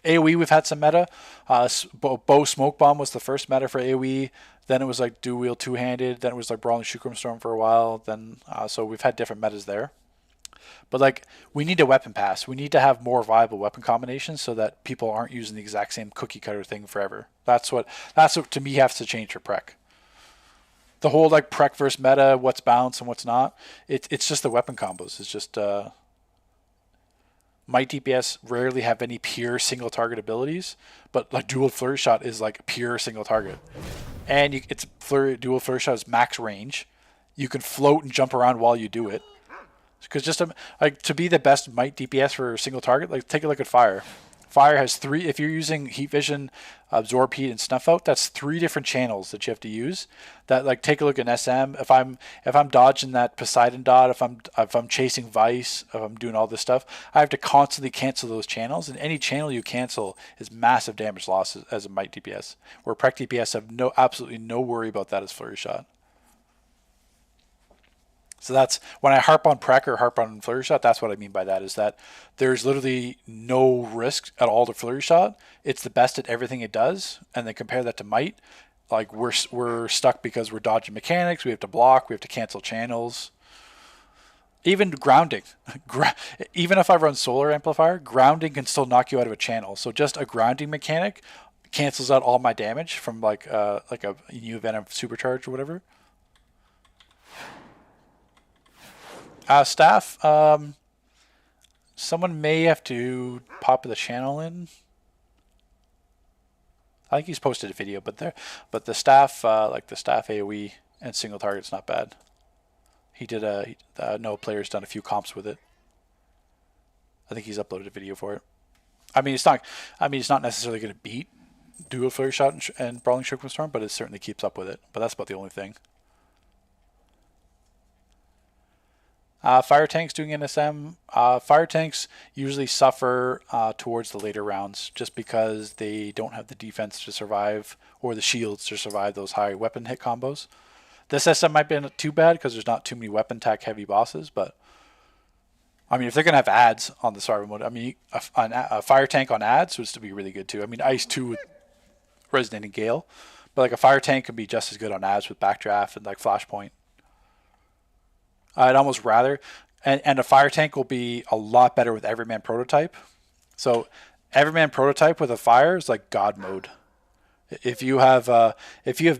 AoE, we've had some meta. Bow Smoke Bomb was the first meta for AoE. Then it was like dual wield two-handed. Then it was like Brawling Shuriken Storm for a while. Then so we've had different metas there. But like, we need a weapon pass. We need to have more viable weapon combinations so that people aren't using the exact same cookie cutter thing forever. That's what to me has to change for Prek. The whole like Prek versus meta, what's bounce and what's not. It's just the weapon combos. It's just Might DPS rarely have any pure single target abilities, but like dual Flurry Shot is like pure single target. And dual Flurry Shot is max range. You can float and jump around while you do it. Because just to be the best Might DPS for a single target, like take a look at Fire. Fire has 3. If you're using Heat Vision, Absorb Heat, and Snuff Out, that's 3 different channels that you have to use. That like take a look at SM. If I'm dodging that Poseidon dot, if I'm chasing Vice, if I'm doing all this stuff, I have to constantly cancel those channels. And any channel you cancel is massive damage loss as a Might DPS. Where Prek DPS have absolutely no worry about that as Flurry Shot. So that's when I harp on Prek or harp on Flurry Shot. That's what I mean by that, is that there's literally no risk at all to Flurry Shot. It's the best at everything it does, and then compare that to Might. Like we're stuck because we're dodging mechanics. We have to block. We have to cancel channels. Even grounding, even if I run Solar Amplifier, grounding can still knock you out of a channel. So just a grounding mechanic cancels out all my damage from like a new Venom Supercharge or whatever. Staff, someone may have to pop the channel in. I think he's posted a video, but the staff, like the staff AoE and single target's not bad. He did no player's done a few comps with it. I think he's uploaded a video for it. I mean, it's not necessarily going to beat dual Flurry Shot and Brawling Shuriken Storm, but it certainly keeps up with it. But that's about the only thing. Fire tanks doing NSM. Fire tanks usually suffer towards the later rounds just because they don't have the defense to survive or the shields to survive those high weapon hit combos. This SM might be too bad because there's not too many weapon attack heavy bosses, but I mean, if they're going to have ads on the survival mode, I mean, a fire tank on ads would still be really good too. I mean, Ice 2 with Resonating Gale, but like a fire tank could be just as good on ads with Backdraft and like Flashpoint. I'd almost rather, and a fire tank will be a lot better with Everyman Prototype. So Everyman Prototype with a fire is like God mode. If you have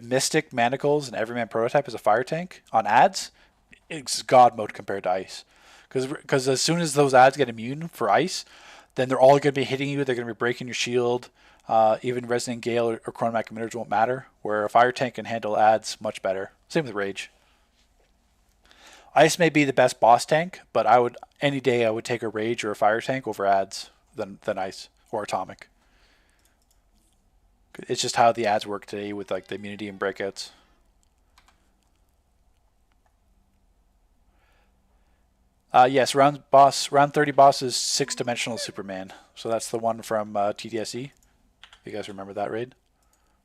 Mystic Manacles and Everyman Prototype as a fire tank on ads, it's God mode compared to Ice. Because as soon as those ads get immune for Ice, then they're all going to be hitting you. They're going to be breaking your shield. Even Resonant Gale or Chronomatic Emitters won't matter. Where a fire tank can handle ads much better. Same with Rage. Ice may be the best boss tank, but any day I would take a Rage or a fire tank over ads than Ice. or atomic. It's just how the ads work today with like the immunity and breakouts. Yes, round 30 boss is 6-dimensional Superman. So that's the one from TDSE. You guys remember that raid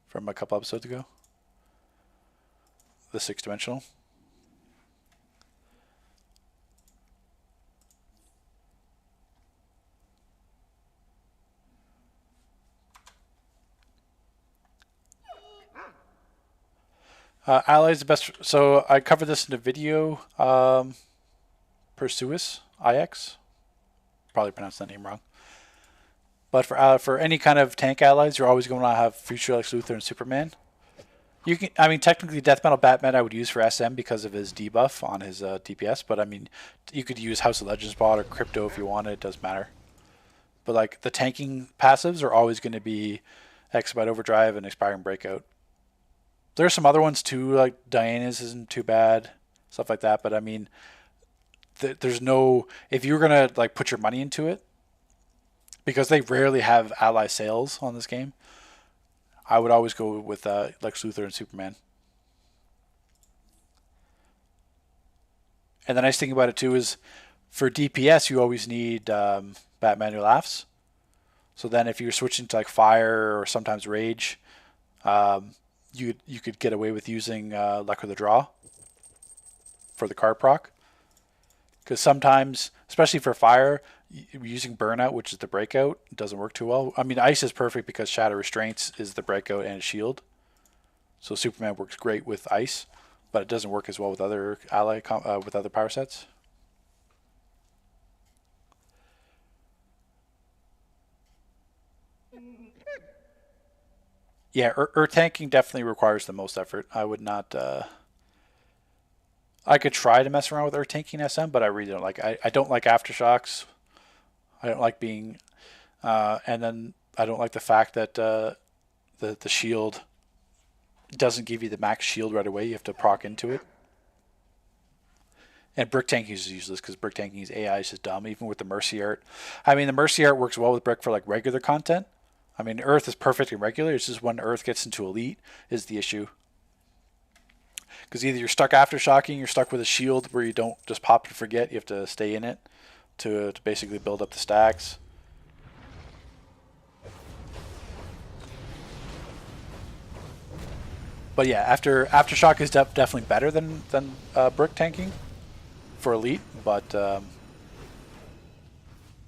from a couple episodes ago? The 6-dimensional. Allies the best. So I covered this in a video. Perseus IX. Probably pronounced that name wrong. But for any kind of tank allies, you're always going to have Future Lex Luthor and Superman. You can, I mean, technically Death Metal Batman I would use for SM because of his debuff on his DPS. But I mean, you could use House of Legends bot or Crypto if you wanted. It doesn't matter. But like the tanking passives are always going to be Exabyte Overdrive and Expiring Breakout. There's some other ones too, like Diana's isn't too bad, stuff like that. But I mean, there's no, if you're gonna like put your money into it, because they rarely have ally sales on this game, I would always go with Lex Luthor and Superman. And the nice thing about it too is, for DPS you always need Batman Who Laughs. So then if you're switching to like Fire or sometimes Rage, you could get away with using Luck of the Draw for the card proc. Because sometimes, especially for Fire, using Burnout, which is the breakout, doesn't work too well. I mean, Ice is perfect because Shadow Restraints is the breakout and a shield. So Superman works great with Ice, but it doesn't work as well with other with other power sets. Yeah, Earth tanking definitely requires the most effort. I would not. I could try to mess around with Earth tanking SM, but I really don't like. I don't like aftershocks. I don't like being, and then I don't like the fact that the shield doesn't give you the max shield right away. You have to proc into it. And brick tanking is useless because brick tanking's AI is just dumb. Even with the Mercy Art, I mean the Mercy Art works well with brick for like regular content. I mean, Earth is perfect and regular. It's just when Earth gets into Elite is the issue. Because either you're stuck aftershocking, you're stuck with a shield where you don't just pop and forget. You have to stay in it to basically build up the stacks. But yeah, aftershock is definitely better than brick tanking for Elite, but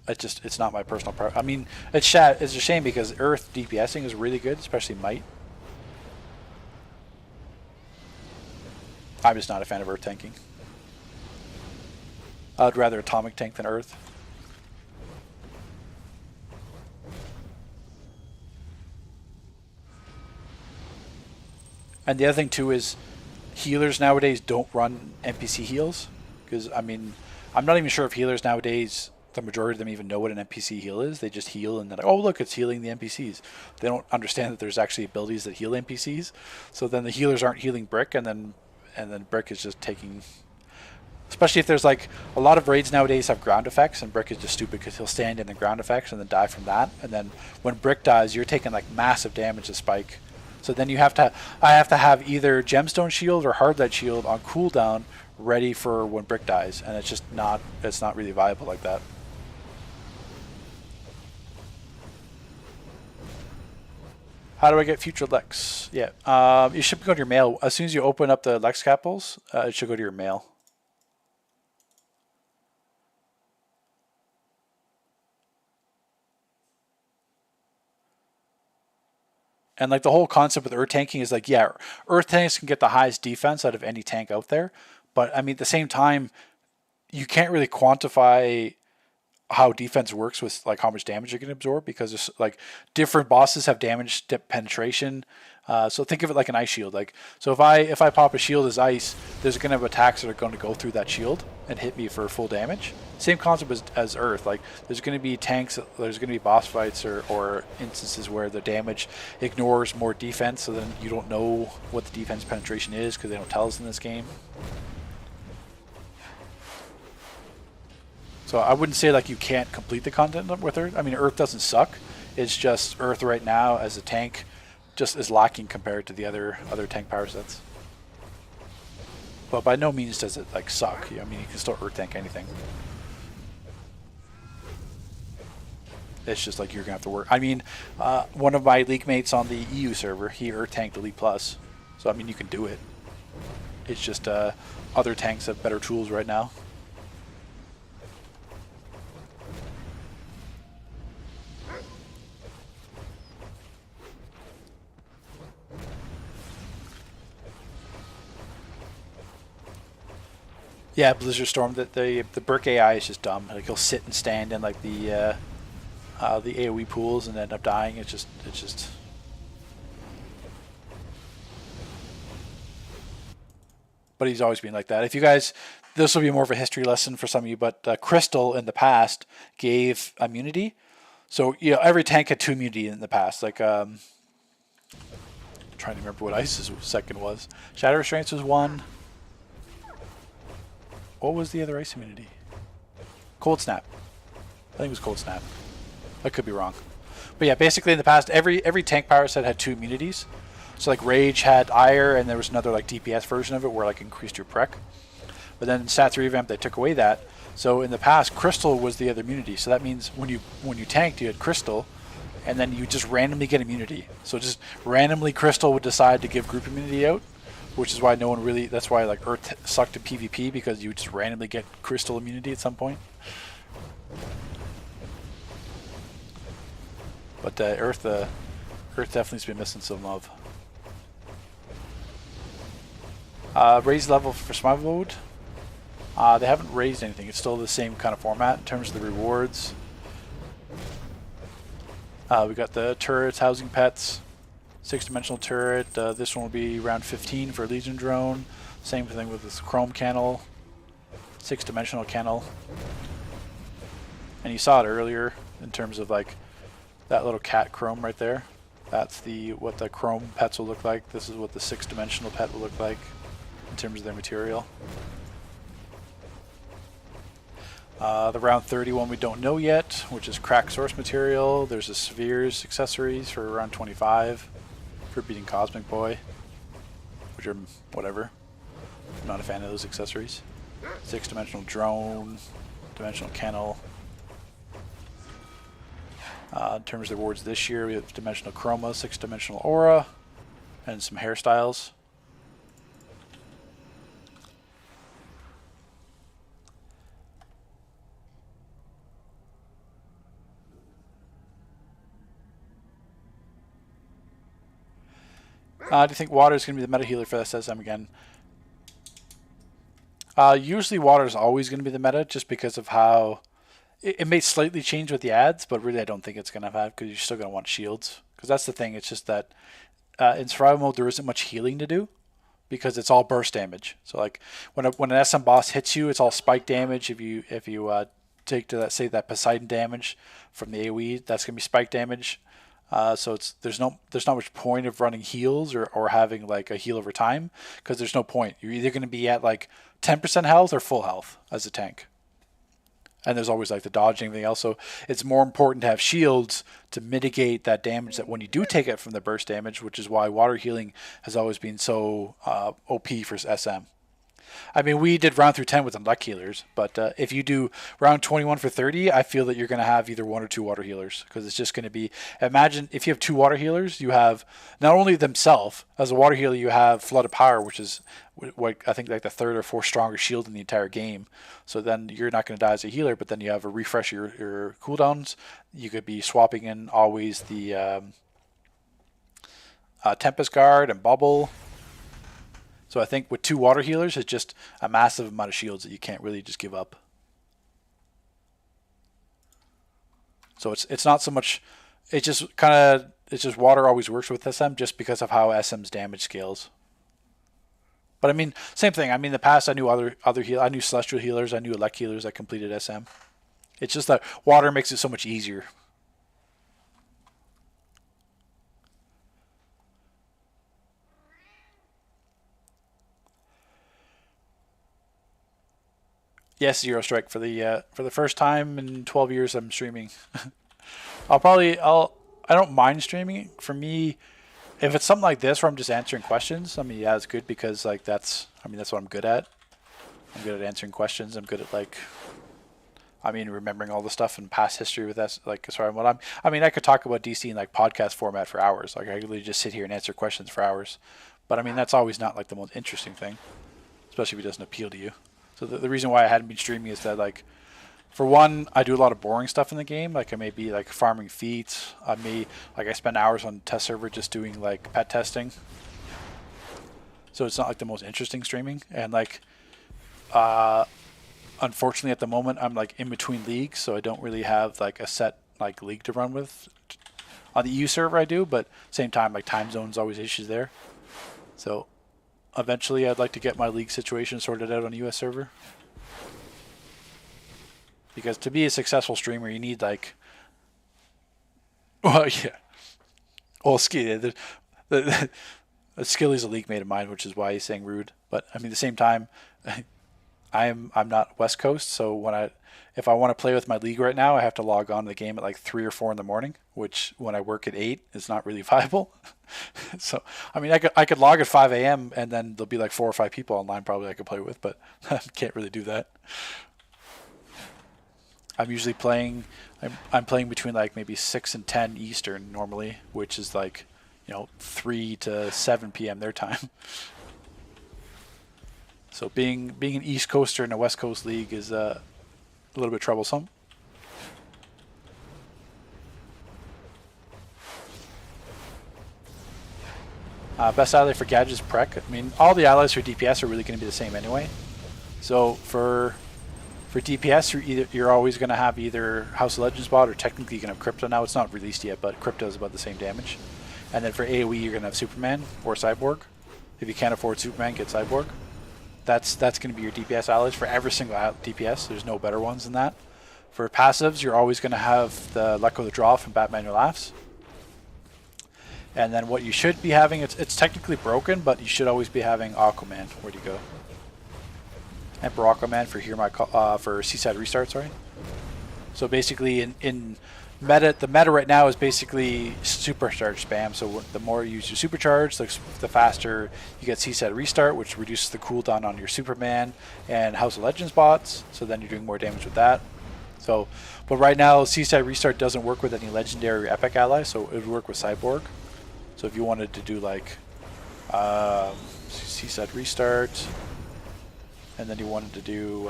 it's not my personal preference. I mean, it's a shame because Earth DPSing is really good, especially Might. I'm just not a fan of Earth tanking. I'd rather Atomic tank than Earth. And the other thing too is healers nowadays don't run NPC heals. Because, I mean, I'm not even sure if healers nowadays, the majority of them even know what an NPC heal is. They just heal and they're like, oh look, it's healing the NPCs. They don't understand that there's actually abilities that heal NPCs. So then the healers aren't healing Brick, and then Brick is just taking, especially if there's like a lot of raids nowadays have ground effects, and Brick is just stupid because he'll stand in the ground effects and then die from that. And then when Brick dies, you're taking like massive damage to Spike. So then I have to have either Gemstone Shield or Hard Light Shield on cooldown ready for when Brick dies, and it's not really viable like that. How do I get future Lex? Yeah, you should go to your mail. As soon as you open up the Lex capitals, it should go to your mail. And like the whole concept with Earth tanking is like, yeah, Earth tanks can get the highest defense out of any tank out there. But I mean, at the same time, you can't really quantify how defense works with like how much damage you can absorb, because it's like different bosses have damage penetration. So think of it like an ice shield. Like, so if I pop a shield as ice, there's going to have attacks that are going to go through that shield and hit me for full damage. Same concept as Earth. Like, there's going to be tanks, there's going to be boss fights or instances where the damage ignores more defense, so then you don't know what the defense penetration is because they don't tell us in this game. So I wouldn't say like you can't complete the content with Earth. I mean, Earth doesn't suck. It's just Earth right now as a tank just is lacking compared to the other tank power sets. But by no means does it like suck. I mean, you can still Earth tank anything. It's just like you're gonna have to work. I mean, one of my league mates on the EU server, he Earth tanked Elite Plus. So I mean, you can do it. It's just other tanks have better tools right now. Yeah, Blizzard Storm. The Burke AI is just dumb. Like he'll sit and stand in like the AOE pools and end up dying. It's just. But he's always been like that. If you guys, this will be more of a history lesson for some of you. But Crystal in the past gave immunity. So every tank had 2 immunity in the past. Like I'm trying to remember what Ice's second was. Shadow Restraints was 1. What was the other ice immunity? Cold Snap. I think it was Cold Snap. I could be wrong. But yeah, basically in the past, every tank power set had 2 immunities. So like Rage had Ire, and there was another like DPS version of it where like increased your prec. But then in Stat 3 revamp, they took away that. So in the past, Crystal was the other immunity. So that means when you tanked, you had Crystal, and then you just randomly get immunity. So just randomly Crystal would decide to give group immunity out. Which is why no one really, that's why like Earth sucked at PvP, because you just randomly get crystal immunity at some point. But Earth definitely has been missing some love. Raised level for survival mode. They haven't raised anything. It's still the same kind of format in terms of the rewards. We got the turrets, housing pets. 6-dimensional turret. This one will be around 15 for Legion drone. Same thing with this chrome kennel. 6-dimensional kennel. And you saw it earlier in terms of like that little cat chrome right there. That's what the chrome pets will look like. This is what the 6-dimensional pet will look like in terms of their material. The round 30 one we don't know yet, which is crack source material. There's a spheres accessories for around 25. For beating Cosmic Boy, which are whatever. I'm not a fan of those accessories. 6-dimensional drone, dimensional kennel. In terms of rewards this year, we have dimensional chroma, 6-dimensional aura, and some hairstyles. Do you think water is going to be the meta healer for the SSM again? Usually water is always going to be the meta just because of how... It may slightly change with the ads, but really I don't think it's going to have, because you're still going to want shields. Because that's the thing, it's just that in survival mode there isn't much healing to do because it's all burst damage. So like when an SM boss hits you, it's all spike damage. If you take to that, say that Poseidon damage from the AoE, that's going to be spike damage. So there's not much point of running heals or having like a heal over time, because there's no point. You're either going to be at like 10% health or full health as a tank. And there's always like the dodging and everything else. So it's more important to have shields to mitigate that damage that when you do take it from the burst damage, which is why water healing has always been so OP for SM. I mean, we did round through 10 with the luck healers, but if you do round 21 for 30, I feel that you're going to have either 1 or 2 water healers, because it's just going to be, imagine if you have 2 water healers, you have not only themselves, as a water healer, you have Flood of Power, which is what I think like the 3rd or 4th strongest shield in the entire game. So then you're not going to die as a healer, but then you have a refresh your cooldowns. You could be swapping in always the Tempest Guard and Bubble. So I think with 2 water healers, it's just a massive amount of shields that you can't really just give up. So it's not so much, it's just water always works with SM just because of how SM's damage scales. But I mean, same thing. I mean, in the past I knew other I knew celestial healers, I knew elect healers that completed SM. It's just that water makes it so much easier. Yes, Zero Strike for the first time in 12 years I'm streaming. I'll I don't mind streaming it. For me, if it's something like this where I'm just answering questions, I mean, yeah, it's good because like that's what I'm good at. I'm good at answering questions. I'm good at like, I mean, remembering all the stuff in past history with that. Like, as far as what I mean, I could talk about DC in like podcast format for hours. Like, I could literally just sit here and answer questions for hours. But I mean, that's always not like the most interesting thing, especially if it doesn't appeal to you. So the reason why I hadn't been streaming is that like, for one, I do a lot of boring stuff in the game. Like I may be like farming feats. I spend hours on test server just doing like pet testing. So it's not like the most interesting streaming. And like, unfortunately at the moment I'm like in between leagues, so I don't really have like a set like league to run with. On the EU server I do, but same time like time zones always issues there. So eventually I'd like to get my league situation sorted out on the US server. Because to be a successful streamer, you need like, well, yeah, well, Skilly's a league mate of mine, which is why he's saying rude. But I mean, at the same time, I'm not West Coast, so if I want to play with my league right now, I have to log on to the game at like 3 or 4 in the morning, which when I work at 8 is not really viable. So I mean, I could log at 5 a.m. and then there'll be like 4 or 5 people online probably I could play with, but I can't really do that. I'm usually playing. I'm playing between like maybe 6 and 10 Eastern normally, which is like, 3 to 7 p.m. their time. So being an East Coaster in a West Coast league is a little bit troublesome. Best ally for gadgets Prek. I mean, all the allies for DPS are really going to be the same anyway. So for DPS, you're always going to have either House of Legends bot or technically you can have Crypto now. It's not released yet, but Crypto is about the same damage. And then for AoE, you're going to have Superman or Cyborg. If you can't afford Superman, get Cyborg. That's going to be your DPS allies for every single DPS. There's no better ones than that. For passives, you're always going to have the Let Go the Draw from Batman Who Laughs. And then what you should be having, it's technically broken, but you should always be having Aquaman. Where'd you go? Emperor Aquaman for for Seaside Restart, sorry. So basically in meta, the meta right now is basically supercharge spam. So the more you use your supercharge, the faster you get Seaside Restart, which reduces the cooldown on your Superman and House of Legends bots. So then you're doing more damage with that. So, but right now Seaside Restart doesn't work with any legendary or epic allies, so it would work with Cyborg. So if you wanted to do like Seaside Restart, and then you wanted to do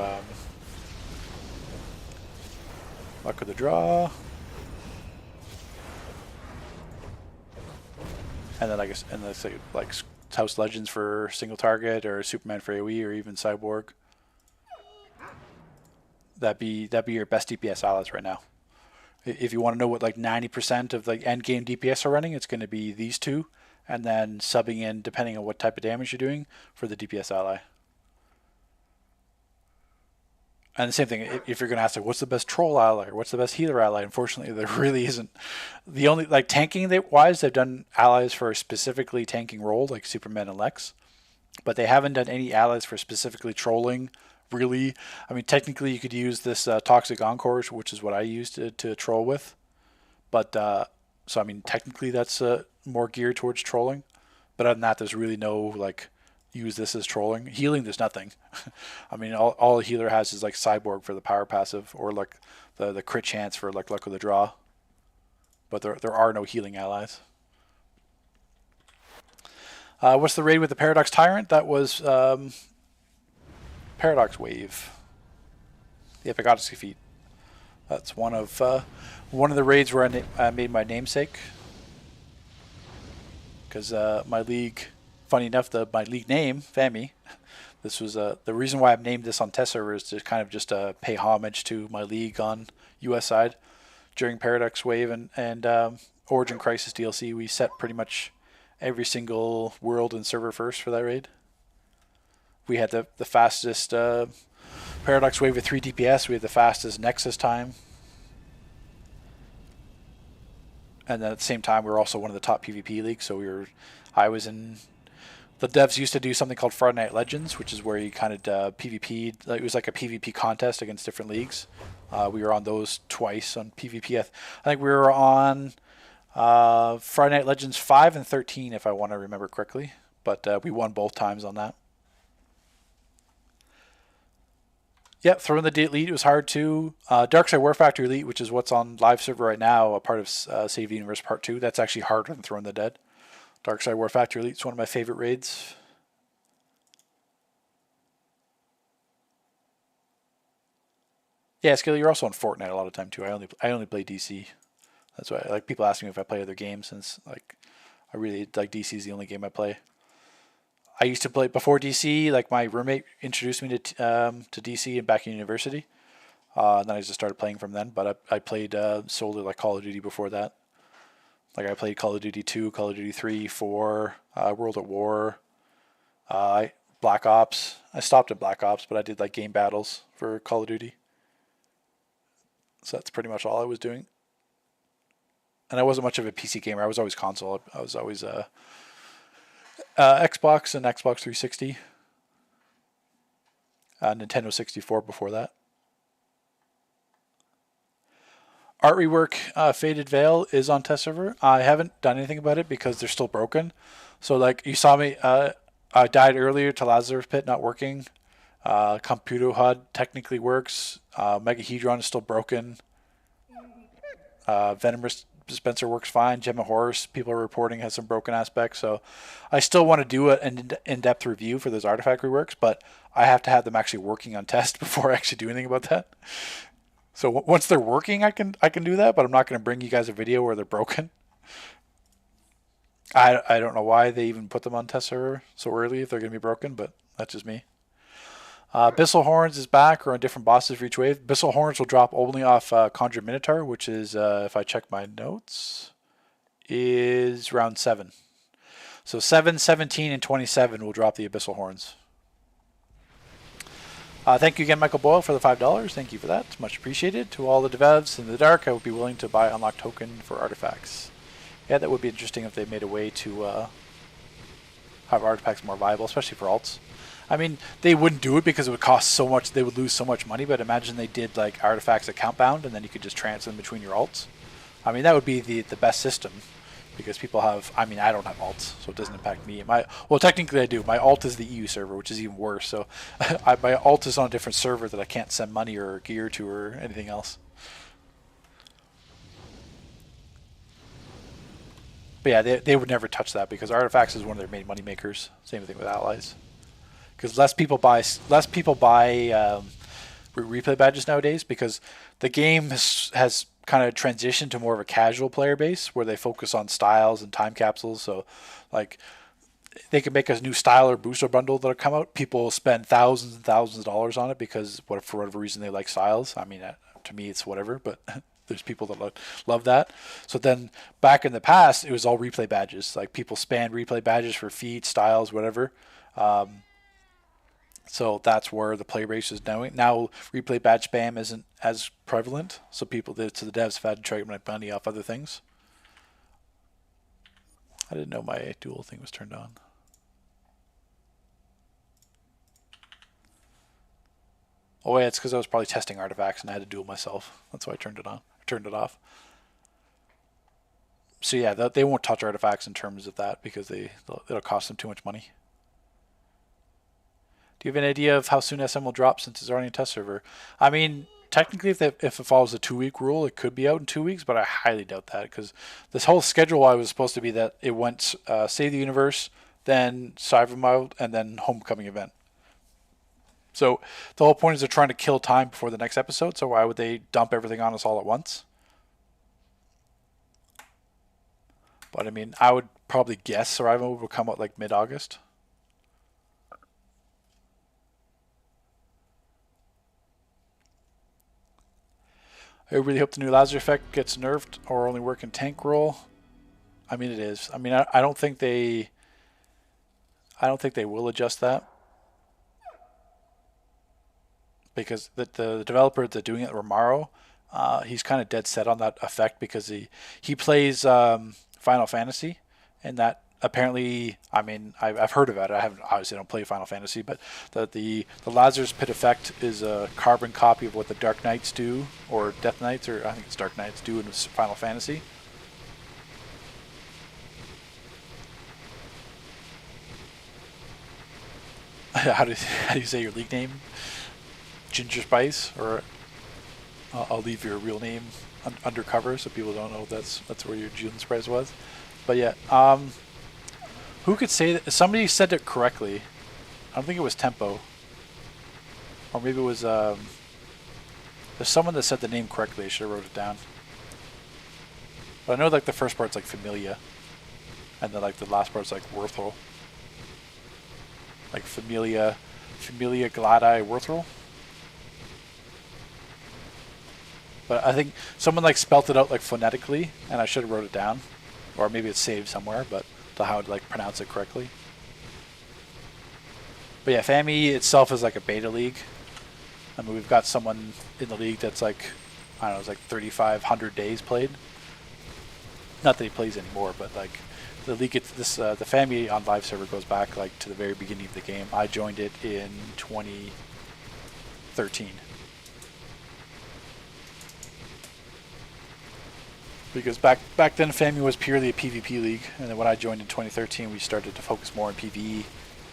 Luck of the Draw, and then I guess, and let's say like House Legends for single target, or Superman for AoE, or even Cyborg. That'd be your best DPS allies right now. If you want to know what like 90% of like end game DPS are running, it's going to be these two, and then subbing in depending on what type of damage you're doing for the DPS ally. And the same thing, if you're going to ask like, what's the best troll ally or what's the best healer ally? Unfortunately, there really isn't. The only like tanking wise, they've done allies for specifically tanking role like Superman and Lex, but they haven't done any allies for specifically trolling. Really, I mean, technically you could use this Toxic Encore, which is what I used to troll with. But so I mean, technically that's more geared towards trolling. But other than that, there's really no like use this as trolling. Healing, there's nothing. I mean, all a healer has is like Cyborg for the power passive, or like the crit chance for like Luck of the Draw. But there are no healing allies. What's the raid with the Paradox Tyrant? That was Paradox Wave, the Epic Odyssey feat. That's one of the raids where I made my namesake, because my league, funny enough, my league name Fami. This was the reason why I've named this on test server is to kind of just pay homage to my league on US side. During Paradox Wave and Origin Crisis DLC, we set pretty much every single world and server first for that raid. We had the fastest Paradox Wave with 3 DPS. We had the fastest Nexus time. And then at the same time, we were also one of the top PvP leagues. So I was in, the devs used to do something called Friday Night Legends, which is where you kind of PvP'd. It was like a PvP contest against different leagues. We were on those twice on PvP. I think we were on Friday Night Legends 5 and 13, if I want to remember correctly. But we won both times on that. Yep, throwing the Elite was hard too. Darkside War Factory Elite, which is what's on live server right now, a part of Save the Universe Part 2. That's actually harder than Throwing the Dead. Darkside War Factory Elite is one of my favorite raids. Yeah, Skilly, you're also on Fortnite a lot of time too. I only play DC. That's why like people ask me if I play other games, since like I really like DC is the only game I play. I used to play before DC. Like my roommate introduced me to DC and back in university. And then I just started playing from then. But I played solely like Call of Duty before that. Like I played Call of Duty 2, Call of Duty 3, 4, World at War, Black Ops. I stopped at Black Ops, but I did like game battles for Call of Duty. So that's pretty much all I was doing. And I wasn't much of a PC gamer. I was always console. I was always Xbox and Xbox 360. Nintendo 64 before that. Art Rework Faded Veil is on test server. I haven't done anything about it because they're still broken. So like you saw me, I died earlier to Lazarus Pit not working. Computer HUD technically works. Megahedron is still broken. Venomous Dispenser works fine. Gemma Horse, people are reporting, has some broken aspects. So I still want to do an in-depth review for those artifact reworks, but I have to have them actually working on test before I actually do anything about that. So once they're working, I can do that, but I'm not going to bring you guys a video where they're broken. I don't know why they even put them on test server so early if they're going to be broken, but that's just me. Abyssal Horns is back, or on different bosses for each wave. Abyssal Horns will drop only off Conjure Minotaur, which is, if I check my notes, is round 7. So 7, 17, and 27 will drop the Abyssal Horns. Thank you again, Michael Boyle, for the $5. Thank you for that. It's much appreciated. To all the devs in the dark, I would be willing to buy unlock token for artifacts. Yeah, that would be interesting if they made a way to have artifacts more viable, especially for alts. I mean, they wouldn't do it because it would cost so much. They would lose so much money. But imagine they did like artifacts account bound, and then you could just transfer them between your alts. I mean, that would be the best system, because people have. I mean, I don't have alts, so it doesn't impact me. Well, technically I do. My alt is the EU server, which is even worse. So my alt is on a different server that I can't send money or gear to or anything else. But yeah, they would never touch that because artifacts is one of their main money makers. Same thing with allies. Because less people buy replay badges nowadays, because the game has kind of transitioned to more of a casual player base where they focus on styles and time capsules. So like they can make a new style or booster bundle that'll come out. People spend thousands and thousands of dollars on it because for whatever reason they like styles. I mean, to me it's whatever, but there's people that love that. So then back in the past, it was all replay badges. Like people spanned replay badges for feet, styles, whatever. So that's where the play base is going. Now replay badge spam isn't as prevalent, so the devs have had to try to make money off other things. I didn't know my dual thing was turned on. Oh yeah, it's because I was probably testing artifacts and I had to duel myself. That's why I turned it on. Turned it off. So yeah, they won't touch artifacts in terms of that because it'll cost them too much money. Do you have an idea of how soon SM will drop since it's already in test server? I mean, technically, if it follows the 2-week rule, it could be out in 2 weeks, but I highly doubt that because this whole schedule was supposed to be that it went Save the Universe, then Cybermild, and then Homecoming event. So the whole point is they're trying to kill time before the next episode, so why would they dump everything on us all at once? But I mean, I would probably guess Survival will come out like mid-August. I really hope the new laser effect gets nerfed or only work in tank role. I mean, it is. I mean, I don't think they will adjust that, because the developer that's doing it, Romaro, he's kind of dead set on that effect because he plays Final Fantasy, and that apparently, I mean, I've heard about it. I obviously don't play Final Fantasy, but the Lazarus Pit effect is a carbon copy of what the Dark Knights do, or Death Knights, or I think it's Dark Knights do in Final Fantasy. how do you say your league name? Ginger Spice, or I'll leave your real name undercover so people don't know that's where your June Spice was. But yeah, who could say that? Somebody said it correctly. I don't think it was Tempo, or maybe it was there's someone that said the name correctly. I should have wrote it down. But I know like the first part's like Familia, and then like the last part's like Worthel. Like Familia Gladi Worthel. But I think someone like spelt it out like phonetically, and I should have wrote it down, or maybe it's saved somewhere, but to how to like pronounce it correctly. But yeah, FAMI itself is like a beta league. I mean, we've got someone in the league that's like, I don't know, it's like 3,500 days played. Not that he plays anymore, but like the league, the FAMI on live server goes back like to the very beginning of the game. I joined it in 2013. Because back then FAMI was purely a PvP league, and then when I joined in 2013, we started to focus more on PvE,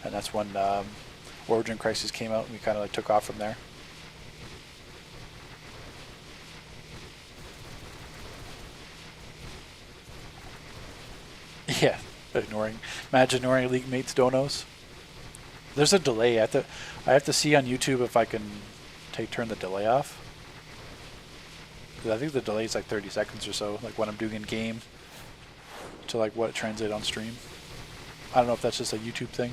and that's when Origin Crisis came out, and we kind of like took off from there. Yeah, imagine ignoring league mates' donos. There's a delay. I have to see on YouTube if I can turn the delay off. I think the delay is like 30 seconds or so, like when I'm doing in game to like what it translates on stream. I don't know if that's just a YouTube thing.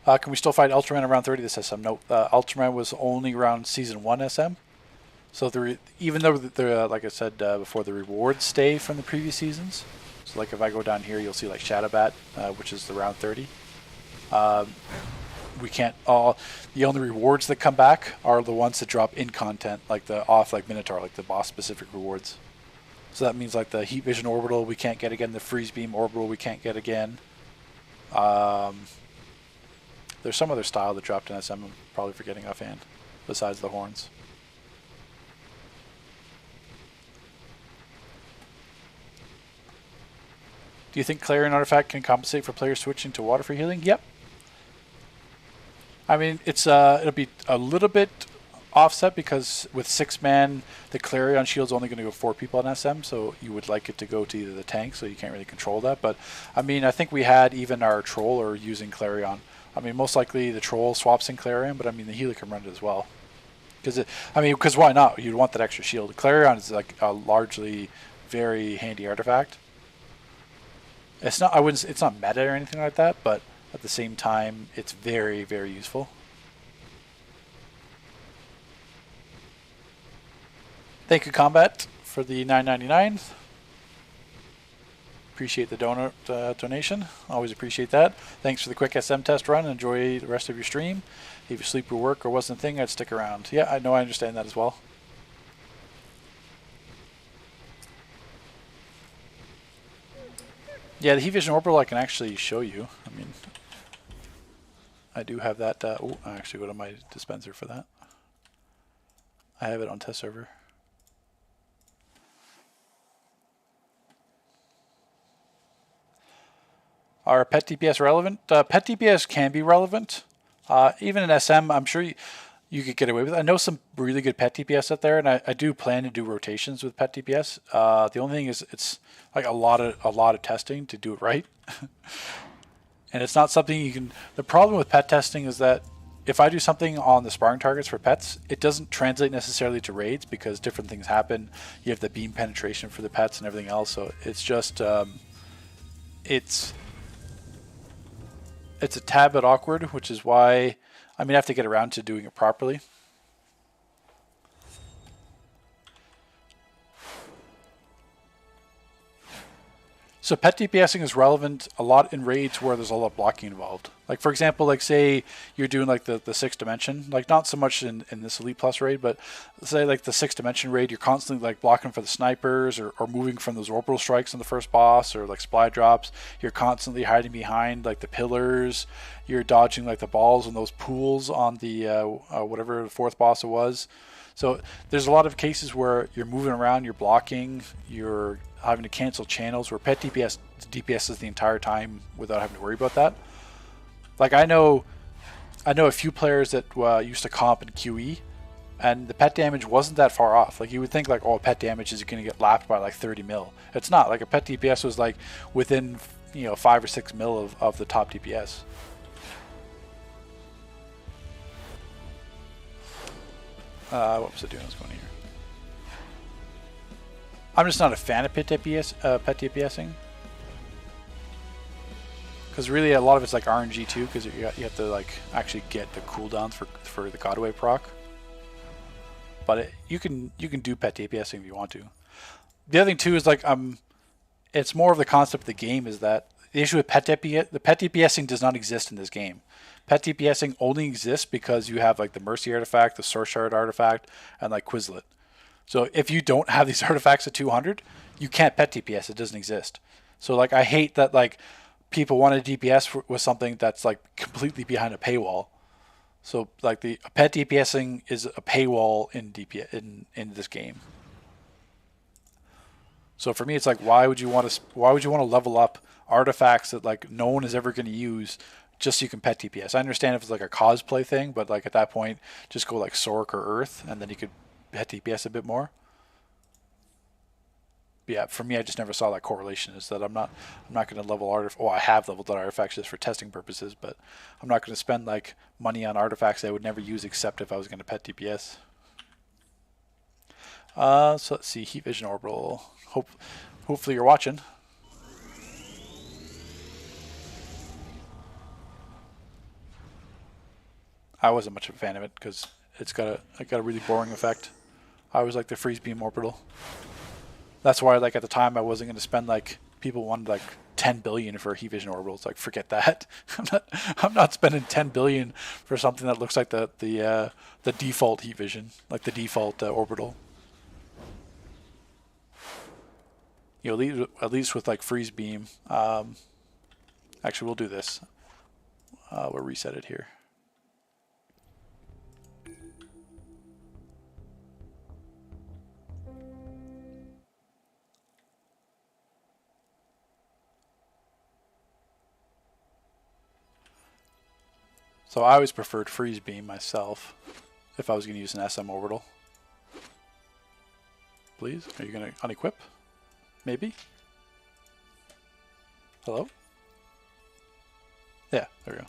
Can we still fight Ultraman around 30 this SM? No, Ultraman was only around Season 1 SM. So even though, like I said before, the rewards stay from the previous seasons. So like if I go down here, you'll see like Shadowbat, which is the round 30. We can't the only rewards that come back are the ones that drop in content, like the like Minotaur, like the boss specific rewards. So that means like the Heat Vision Orbital we can't get again, the Freeze Beam Orbital we can't get again. There's some other style that dropped in SM I'm probably forgetting offhand, besides the horns. Do you think Clarion Artifact can compensate for players switching to water-free healing? Yep. I mean, it's it'll be a little bit offset because with 6-man, the Clarion shield's only going to go 4 people on SM, so you would like it to go to either the tank, so you can't really control that. But I mean, I think we had even our Troller using Clarion. I mean, most likely the Troll swaps in Clarion, but I mean the healer can run it as well. Because why not? You'd want that extra shield. Clarion is like a largely very handy artifact. It's not. It's not meta or anything like that, but at the same time, it's very, very useful. Thank you, Combat, for the $9.99. Appreciate the donation. Always appreciate that. Thanks for the quick SM test run. Enjoy the rest of your stream. If you sleep or work or wasn't a thing, I'd stick around. Yeah, I know. I understand that as well. Yeah, the Heat Vision Orbital I can actually show you. I mean, I do have that. I actually go to my dispenser for that. I have it on test server. Are pet DPS relevant? Pet DPS can be relevant. Even in SM, I'm sure you could get away with it. I know some really good pet DPS out there, and I do plan to do rotations with pet DPS. The only thing is it's like a lot of testing to do it right. And it's not something you can... The problem with pet testing is that if I do something on the sparring targets for pets, it doesn't translate necessarily to raids because different things happen. You have the beam penetration for the pets and everything else, so it's just... It's a tad bit awkward, which is why I have to get around to doing it properly. So pet DPSing is relevant a lot in raids where there's a lot of blocking involved. Like for example, like say you're doing like the 6th dimension, like not so much in this Elite Plus raid, but say like the 6th dimension raid, you're constantly like blocking for the snipers or moving from those orbital strikes on the first boss or like supply drops. You're constantly hiding behind like the pillars. You're dodging like the balls in those pools on the whatever the 4th boss it was. So there's a lot of cases where you're moving around, you're blocking, you're having to cancel channels where pet DPS DPSs the entire time without having to worry about that. Like I know a few players that used to comp in QE, and the pet damage wasn't that far off. Like you would think like, oh, pet damage is going to get lapped by like 30 mil. It's not. Like a pet DPS was like within 5 or 6 mil of the top DPS. What was I doing? I was going here. I'm just not a fan of pet DPSing. Because really a lot of it's like RNG too, because you have to like actually get the cooldowns for the Godway proc. But you can do pet DPSing if you want to. The other thing too is like it's more of the concept of the game is that the issue with pet DPSing does not exist in this game. Pet DPSing only exists because you have like the Mercy artifact, the Source Shard artifact, and like Quizlet. So if you don't have these artifacts at 200, you can't pet DPS. It doesn't exist. So like I hate that like people want to DPS with something that's like completely behind a paywall. So like the pet DPSing is a paywall in this game. So for me, it's like why would you want to level up artifacts that like no one is ever going to use just so you can pet DPS? I understand if it's like a cosplay thing, but like at that point, just go like Sork or Earth, and then you could pet DPS a bit more. But yeah, for me, I just never saw that correlation. Is that I'm not going to level artifacts. Well, I have leveled out artifacts just for testing purposes, but I'm not going to spend like money on artifacts I would never use except if I was going to pet DPS. So let's see, Heat Vision Orbital. Hopefully you're watching. I wasn't much of a fan of it because it got a really boring effect. I was like the Freeze Beam Orbital. That's why like at the time I wasn't going to spend like people wanted like 10 billion for Heat Vision Orbital. It's like forget that. I'm not spending 10 billion for something that looks like the default Heat Vision, like the default orbital. At least with like Freeze Beam. Actually, we'll do this. We'll reset it here. So I always preferred Freeze Beam myself if I was going to use an SM orbital. Please? Are you going to unequip? Maybe? Hello? Yeah, there we go.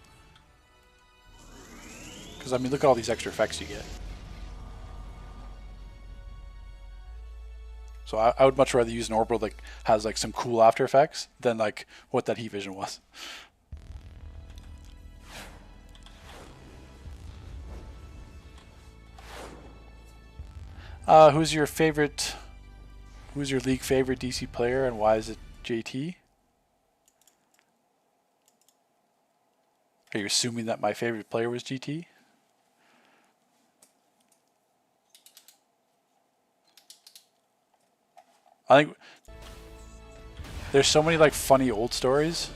Because, I mean, look at all these extra effects you get. So I would much rather use an orbital that has, like, some cool after effects than, like, what that Heat Vision was. Who's your league favorite DC player and why is it JT? Are you assuming that my favorite player was GT? I think there's so many like funny old stories.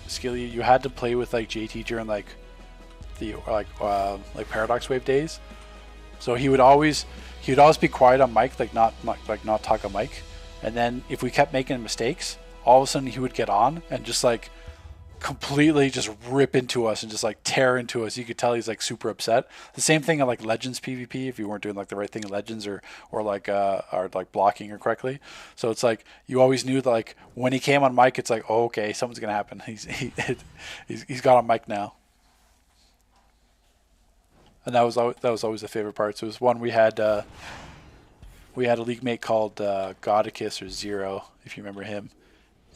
Skilly, you had to play with like JT during like the like Paradox Wave days. So he would always be quiet on mic, like not talk on mic. And then if we kept making mistakes, all of a sudden he would get on and just like completely just rip into us and just like tear into us. You could tell he's like super upset. The same thing on like Legends PvP if you weren't doing like the right thing in Legends or like blocking her correctly. So it's like you always knew that like when he came on mic, it's like, oh, okay, something's gonna happen. He's got on mic now. And that was always the favorite part. So it was one we had a league mate called Godicus or Zero, if you remember him.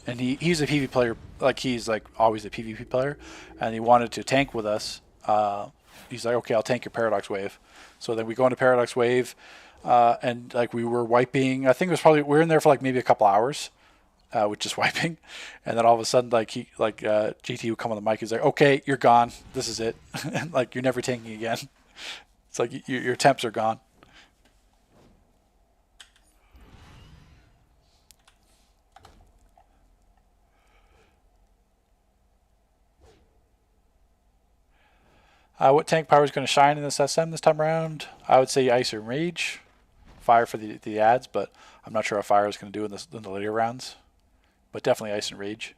And he's a PvP player, like he's like always a PvP player, and he wanted to tank with us. He's like, okay, I'll tank your Paradox Wave. So then we go into Paradox Wave, and like we were wiping. I think it was probably we were in there for like maybe a couple hours, with just wiping, and then all of a sudden like GT would come on the mic. He's like, okay, you're gone. This is it. And like you're never tanking again. It's like your temps are gone. What tank power is going to shine in this SM this time around? I would say Ice and Rage. Fire for the ads, but I'm not sure how Fire is going to do in the later rounds. But definitely Ice and Rage.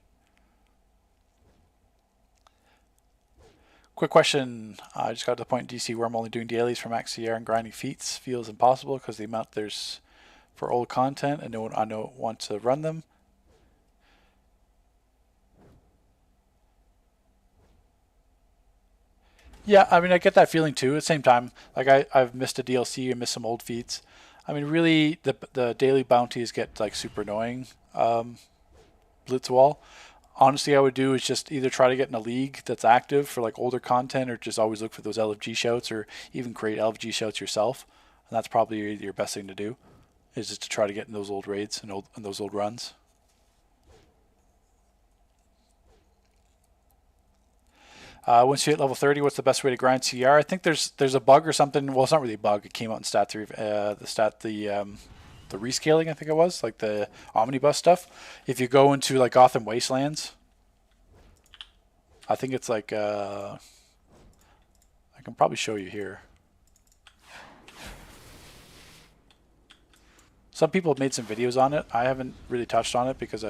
Quick question. I just got to the point in DC where I'm only doing dailies for max CR and grinding feats feels impossible because the amount there's for old content and I don't want to run them. Yeah, I mean, I get that feeling too. At the same time, like I've missed a DLC and missed some old feats. I mean, really, the daily bounties get like super annoying. Blitzwall. Honestly, I would do is just either try to get in a league that's active for like older content, or just always look for those LFG shouts, or even create LFG shouts yourself. And that's probably your best thing to do, is just to try to get in those old raids and those old runs. Once you hit level 30, what's the best way to grind CR? I think there's a bug or something. Well, it's not really a bug. It came out in stat 3. The rescaling, I think it was, like the omnibus stuff. If you go into like Gotham Wastelands, I think it's like I can probably show you here. Some people have made some videos on it. I haven't really touched on it because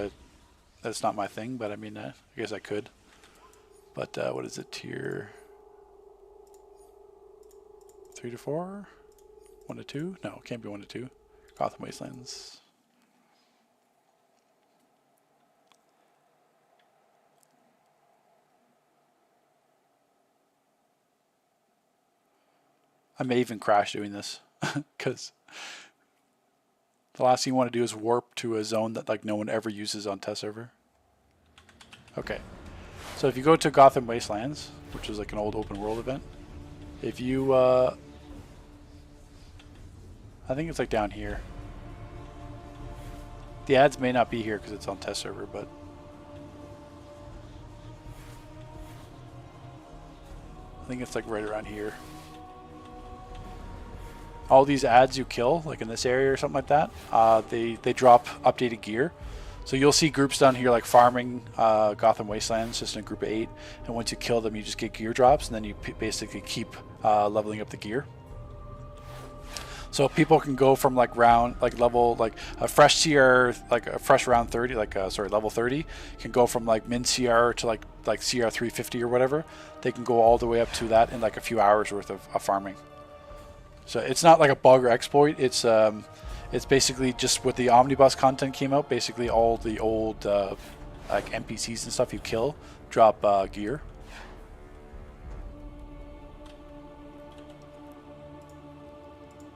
that's not my thing. But I mean, I guess I could. But what is it, tier 3 to 4? 1 to 2? No, it can't be 1 to 2. Gotham Wastelands. I may even crash doing this because the last thing you want to do is warp to a zone that like no one ever uses on test server. Okay. So if you go to Gotham Wastelands, which is like an old open world event, if you, I think it's like down here. The ads may not be here because it's on test server, but I think it's like right around here. All these ads you kill, like in this area or something like that, they drop updated gear. So you'll see groups down here like farming Gotham Wastelands, just in a group of 8. And once you kill them, you just get gear drops, and then you basically keep leveling up the gear. So people can go from like level, like a fresh CR, like a fresh round 30, level 30, can go from like min CR to like CR 350 or whatever. They can go all the way up to that in like a few hours worth of farming. So it's not like a bug or exploit. It's basically just with the omnibus content came out. Basically, all the old like NPCs and stuff you kill drop gear.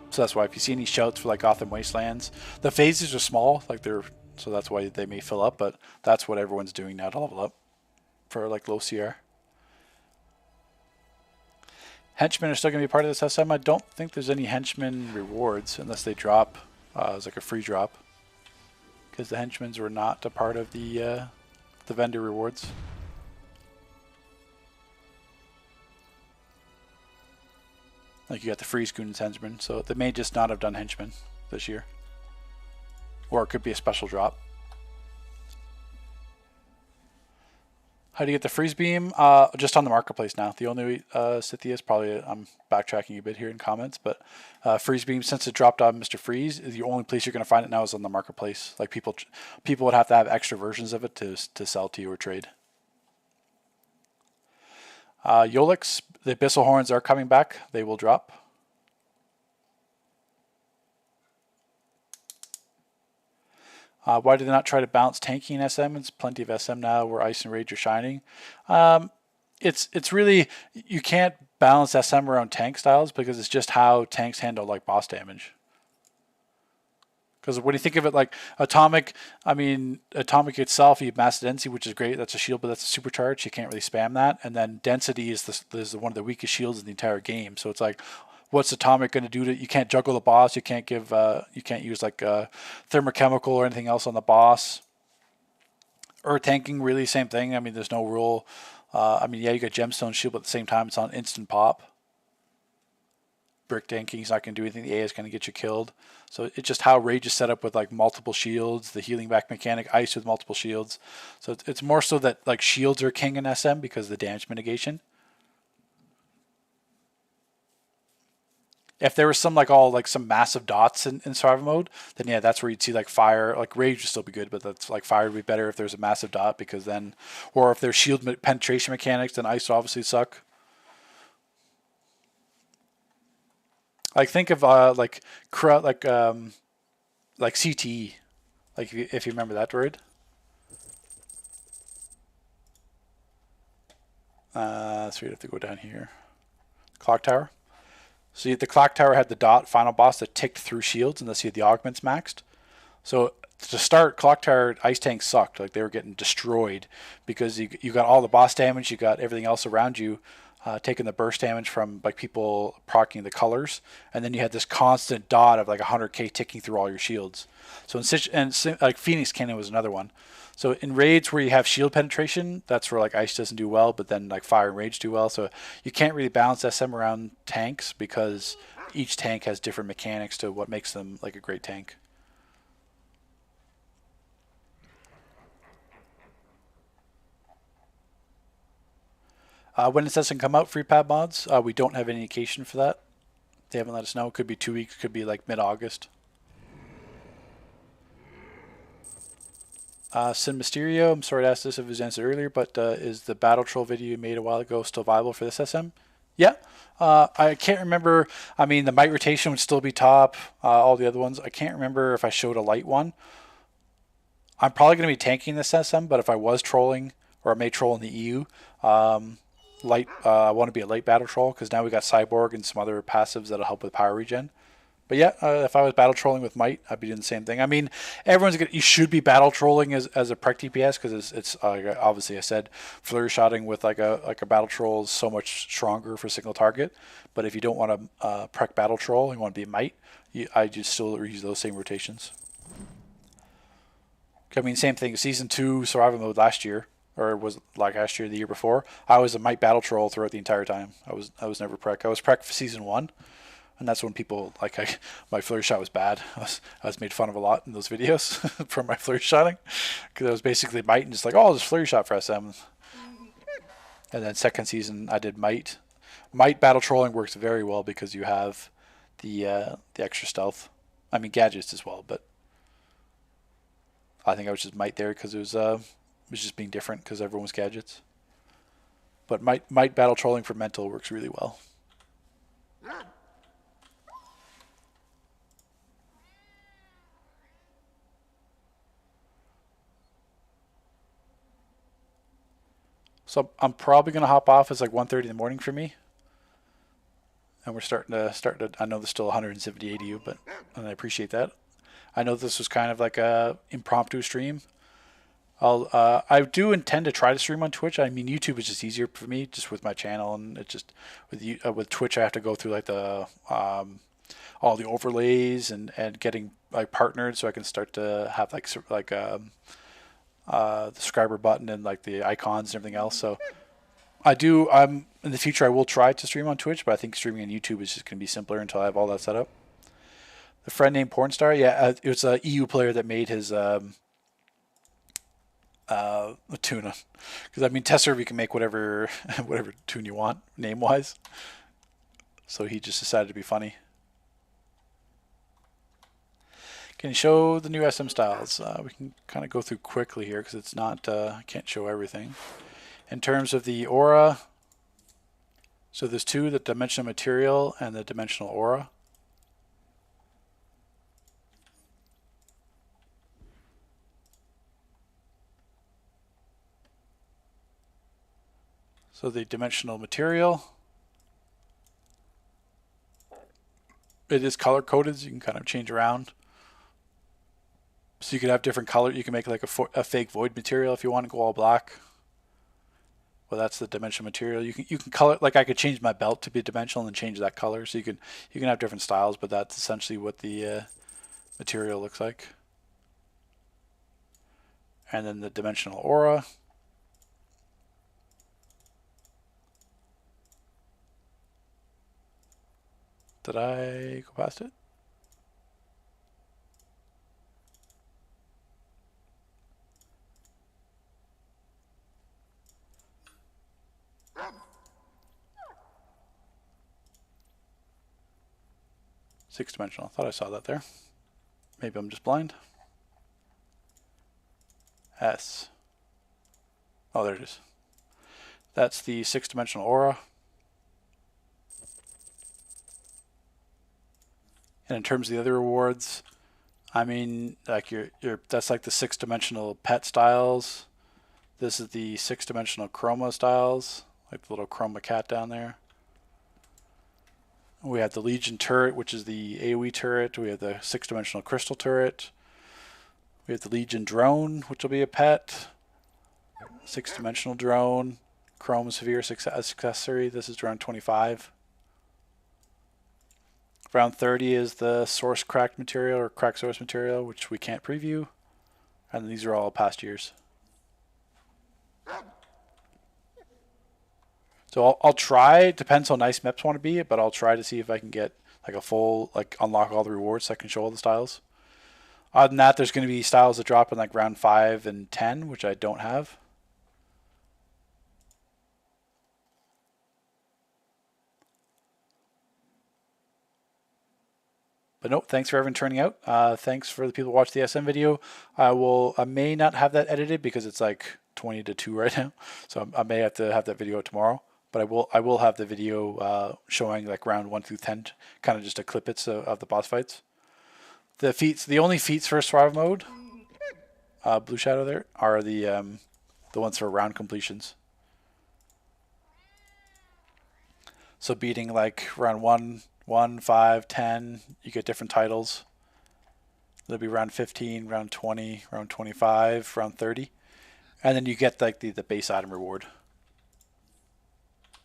So that's why if you see any shouts for like Gotham Wastelands, the phases are small, so that's why they may fill up. But that's what everyone's doing now to level up for like low CR. Henchmen are still going to be part of this SM. I don't think there's any henchman rewards unless they drop as like a free drop, because the henchmen were not a part of the vendor rewards. Like you got the Freeze Goons henchmen, so they may just not have done henchmen this year, or it could be a special drop. How do you get the freeze beam? Just on the marketplace now. The only Scythia is probably, I'm backtracking a bit here in comments, but freeze beam, since it dropped on Mr. Freeze, the only place you're going to find it now is on the marketplace. Like people would have to have extra versions of it to sell to you or trade. Yolix, the Abyssal Horns are coming back. They will drop. Why did they not try to balance tanking SM? It's plenty of SM now where Ice and Rage are shining. It's really, you can't balance SM around tank styles because it's just how tanks handle like boss damage. Because when you think of it like Atomic, I mean, Atomic itself, you have Mass Density, which is great. That's a shield, but that's a supercharge. You can't really spam that. And then Density is one of the weakest shields in the entire game. So it's like, what's Atomic going to do? You can't juggle the boss. You can't give. You can't use like thermochemical or anything else on the boss. Earth tanking, really same thing. I mean, there's no rule. I mean, yeah, you got Gemstone Shield, but at the same time, it's on instant pop. Brick tanking, he's not going to do anything. The A is going to get you killed. So it's just how Rage is set up with like multiple shields, the healing back mechanic, Ice with multiple shields. So it's more so that like shields are king in SM because of the damage mitigation. If there was some like some massive dots in survival mode, then yeah, that's where you'd see like fire. Like rage would still be good, but that's like fire would be better if there's a massive dot, because then, or if there's shield penetration mechanics, then ice would obviously suck. Like think of like CTE, like if you remember that droid. So you'd have to go down here. Clock tower. So the clock tower had the dot final boss that ticked through shields, and thus you had the augments maxed. So to start, clock tower ice tanks sucked. Like they were getting destroyed because you got all the boss damage, you got everything else around you, taking the burst damage from like people proccing the colors, and then you had this constant dot of like 100k ticking through all your shields. So like Phoenix Cannon was another one. So in raids where you have shield penetration, that's where like ice doesn't do well, but then like fire and rage do well. So you can't really balance SM around tanks because each tank has different mechanics to what makes them like a great tank. When it doesn't come out, free pad mods, we don't have any indication for that. They haven't let us know. It could be 2 weeks, could be like mid-August. Sin Mysterio, I'm sorry to ask this if it was answered earlier, but is the Battle Troll video you made a while ago still viable for this SM? Yeah. I can't remember. I mean, the Might Rotation would still be top. All the other ones. I can't remember if I showed a light one. I'm probably going to be tanking this SM, but if I was trolling, or I may troll in the EU, light. I want to be a light Battle Troll, because now we got Cyborg and some other passives that'll help with power regen. But yeah, if I was battle trolling with Might, I'd be doing the same thing. I mean, you should be battle trolling as a prec DPS, because it's obviously I said flurry shotting with like a battle troll is so much stronger for single target. But if you don't want to prec battle troll, you want to be Might, I just still use those same rotations. I mean, same thing. Season 2 survival mode last year, or was like last year, the year before, I was a Might battle troll throughout the entire time. I was never prec. I was prec for season 1. And that's when people, like, my flurry shot was bad. I was made fun of a lot in those videos for my flurry shotting. Because I was basically Might and just like, oh, just flurry shot for SM. And then second season, I did Might. Might battle trolling works very well because you have the extra stealth. I mean, gadgets as well, but I think I was just Might there because it was just being different because everyone was gadgets. But Might battle trolling for mental works really well. So I'm probably going to hop off. It's like 1:30 in the morning for me. And we're starting to I know there's still 170 ADU, and I appreciate that. I know this was kind of like a impromptu stream. I do intend to try to stream on Twitch. I mean, YouTube is just easier for me, just with my channel, and it just with Twitch I have to go through like the all the overlays and getting like partnered, so I can start to have the subscriber button and like the icons and everything else. So I'm in the future I will try to stream on Twitch, but I think streaming on YouTube is just going to be simpler until I have all that set up. The friend named Pornstar, yeah, it was a EU player that made his tuna, because I mean test server you can make whatever tune you want name wise, so he just decided to be funny. Can you show the new SM styles? We can kind of go through quickly here because it's not, I can't show everything. In terms of the aura, so there's two, the dimensional material and the dimensional aura. So the dimensional material, it is color coded, so you can kind of change around. So you can have different color. You can make like a fake void material if you want to go all black. Well, that's the dimensional material. You can color, like I could change my belt to be dimensional and change that color. So you can have different styles, but that's essentially what the material looks like. And then the dimensional aura. Did I go past it? 6-dimensional. I thought I saw that there. Maybe I'm just blind. S. Oh, there it is. That's the 6-dimensional aura. And in terms of the other rewards, I mean, like that's like the 6-dimensional pet styles. This is the 6-dimensional chroma styles, like the little chroma cat down there. We have the Legion turret, which is the AoE turret. We have the 6-dimensional crystal turret. We have the Legion drone, which will be a pet. 6-dimensional drone. Chrome Severe accessory. This is round 25. Round 30 is the source cracked material or cracked source material, which we can't preview. And these are all past years. So I'll try, it depends how nice maps want to be, but I'll try to see if I can get like a full, like unlock all the rewards so I can show all the styles. Other than that, there's going to be styles that drop in like round 5 and 10, which I don't have. But no, thanks for everyone turning out. Thanks for the people who watched the SM video. I may not have that edited because it's like 20 to 2 right now. So I may have to have that video tomorrow. But I will have the video showing like round 1 through 10, kind of just a clip of the boss fights. The feats, the only feats for survival mode, Blue Shadow there, are the ones for round completions. So beating like round 1, 5, 10, you get different titles. There'll be round 15, round 20, round 25, round 30. And then you get like the base item reward.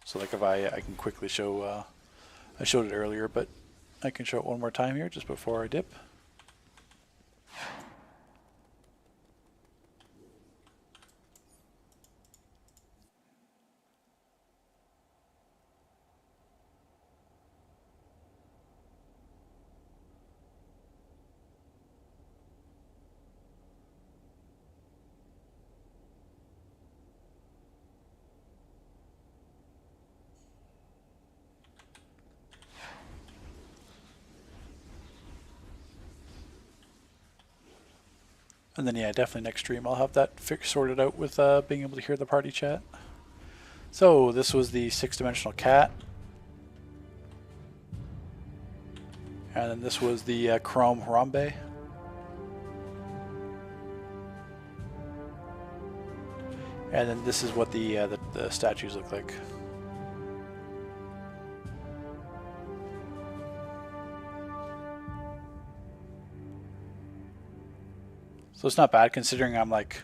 So like if I can quickly show, I showed it earlier, but I can show it one more time here just before I dip. And then yeah, definitely next stream I'll have that sorted out with being able to hear the party chat. So this was the 6-dimensional cat. And then this was the Chrome Harambe. And then this is what the statues look like. So it's not bad considering I'm like,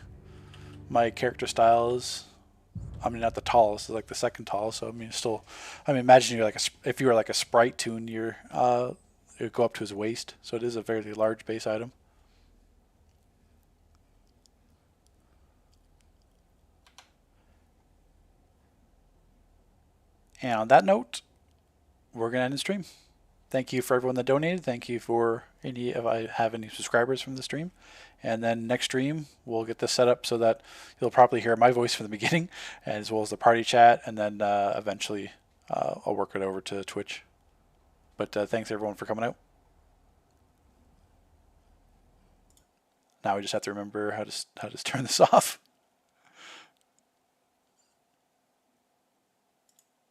my character style is, I mean, not the tallest, it's like the second tallest. So I mean, still, I mean, imagine you're like if you were like a sprite toon, it would go up to his waist. So it is a very large base item. And on that note, we're gonna end the stream. Thank you for everyone that donated. Thank you for if I have any subscribers from the stream. And then next stream, we'll get this set up so that you'll probably hear my voice from the beginning, as well as the party chat, and then eventually I'll work it over to Twitch. But thanks everyone for coming out. Now we just have to remember how to turn this off.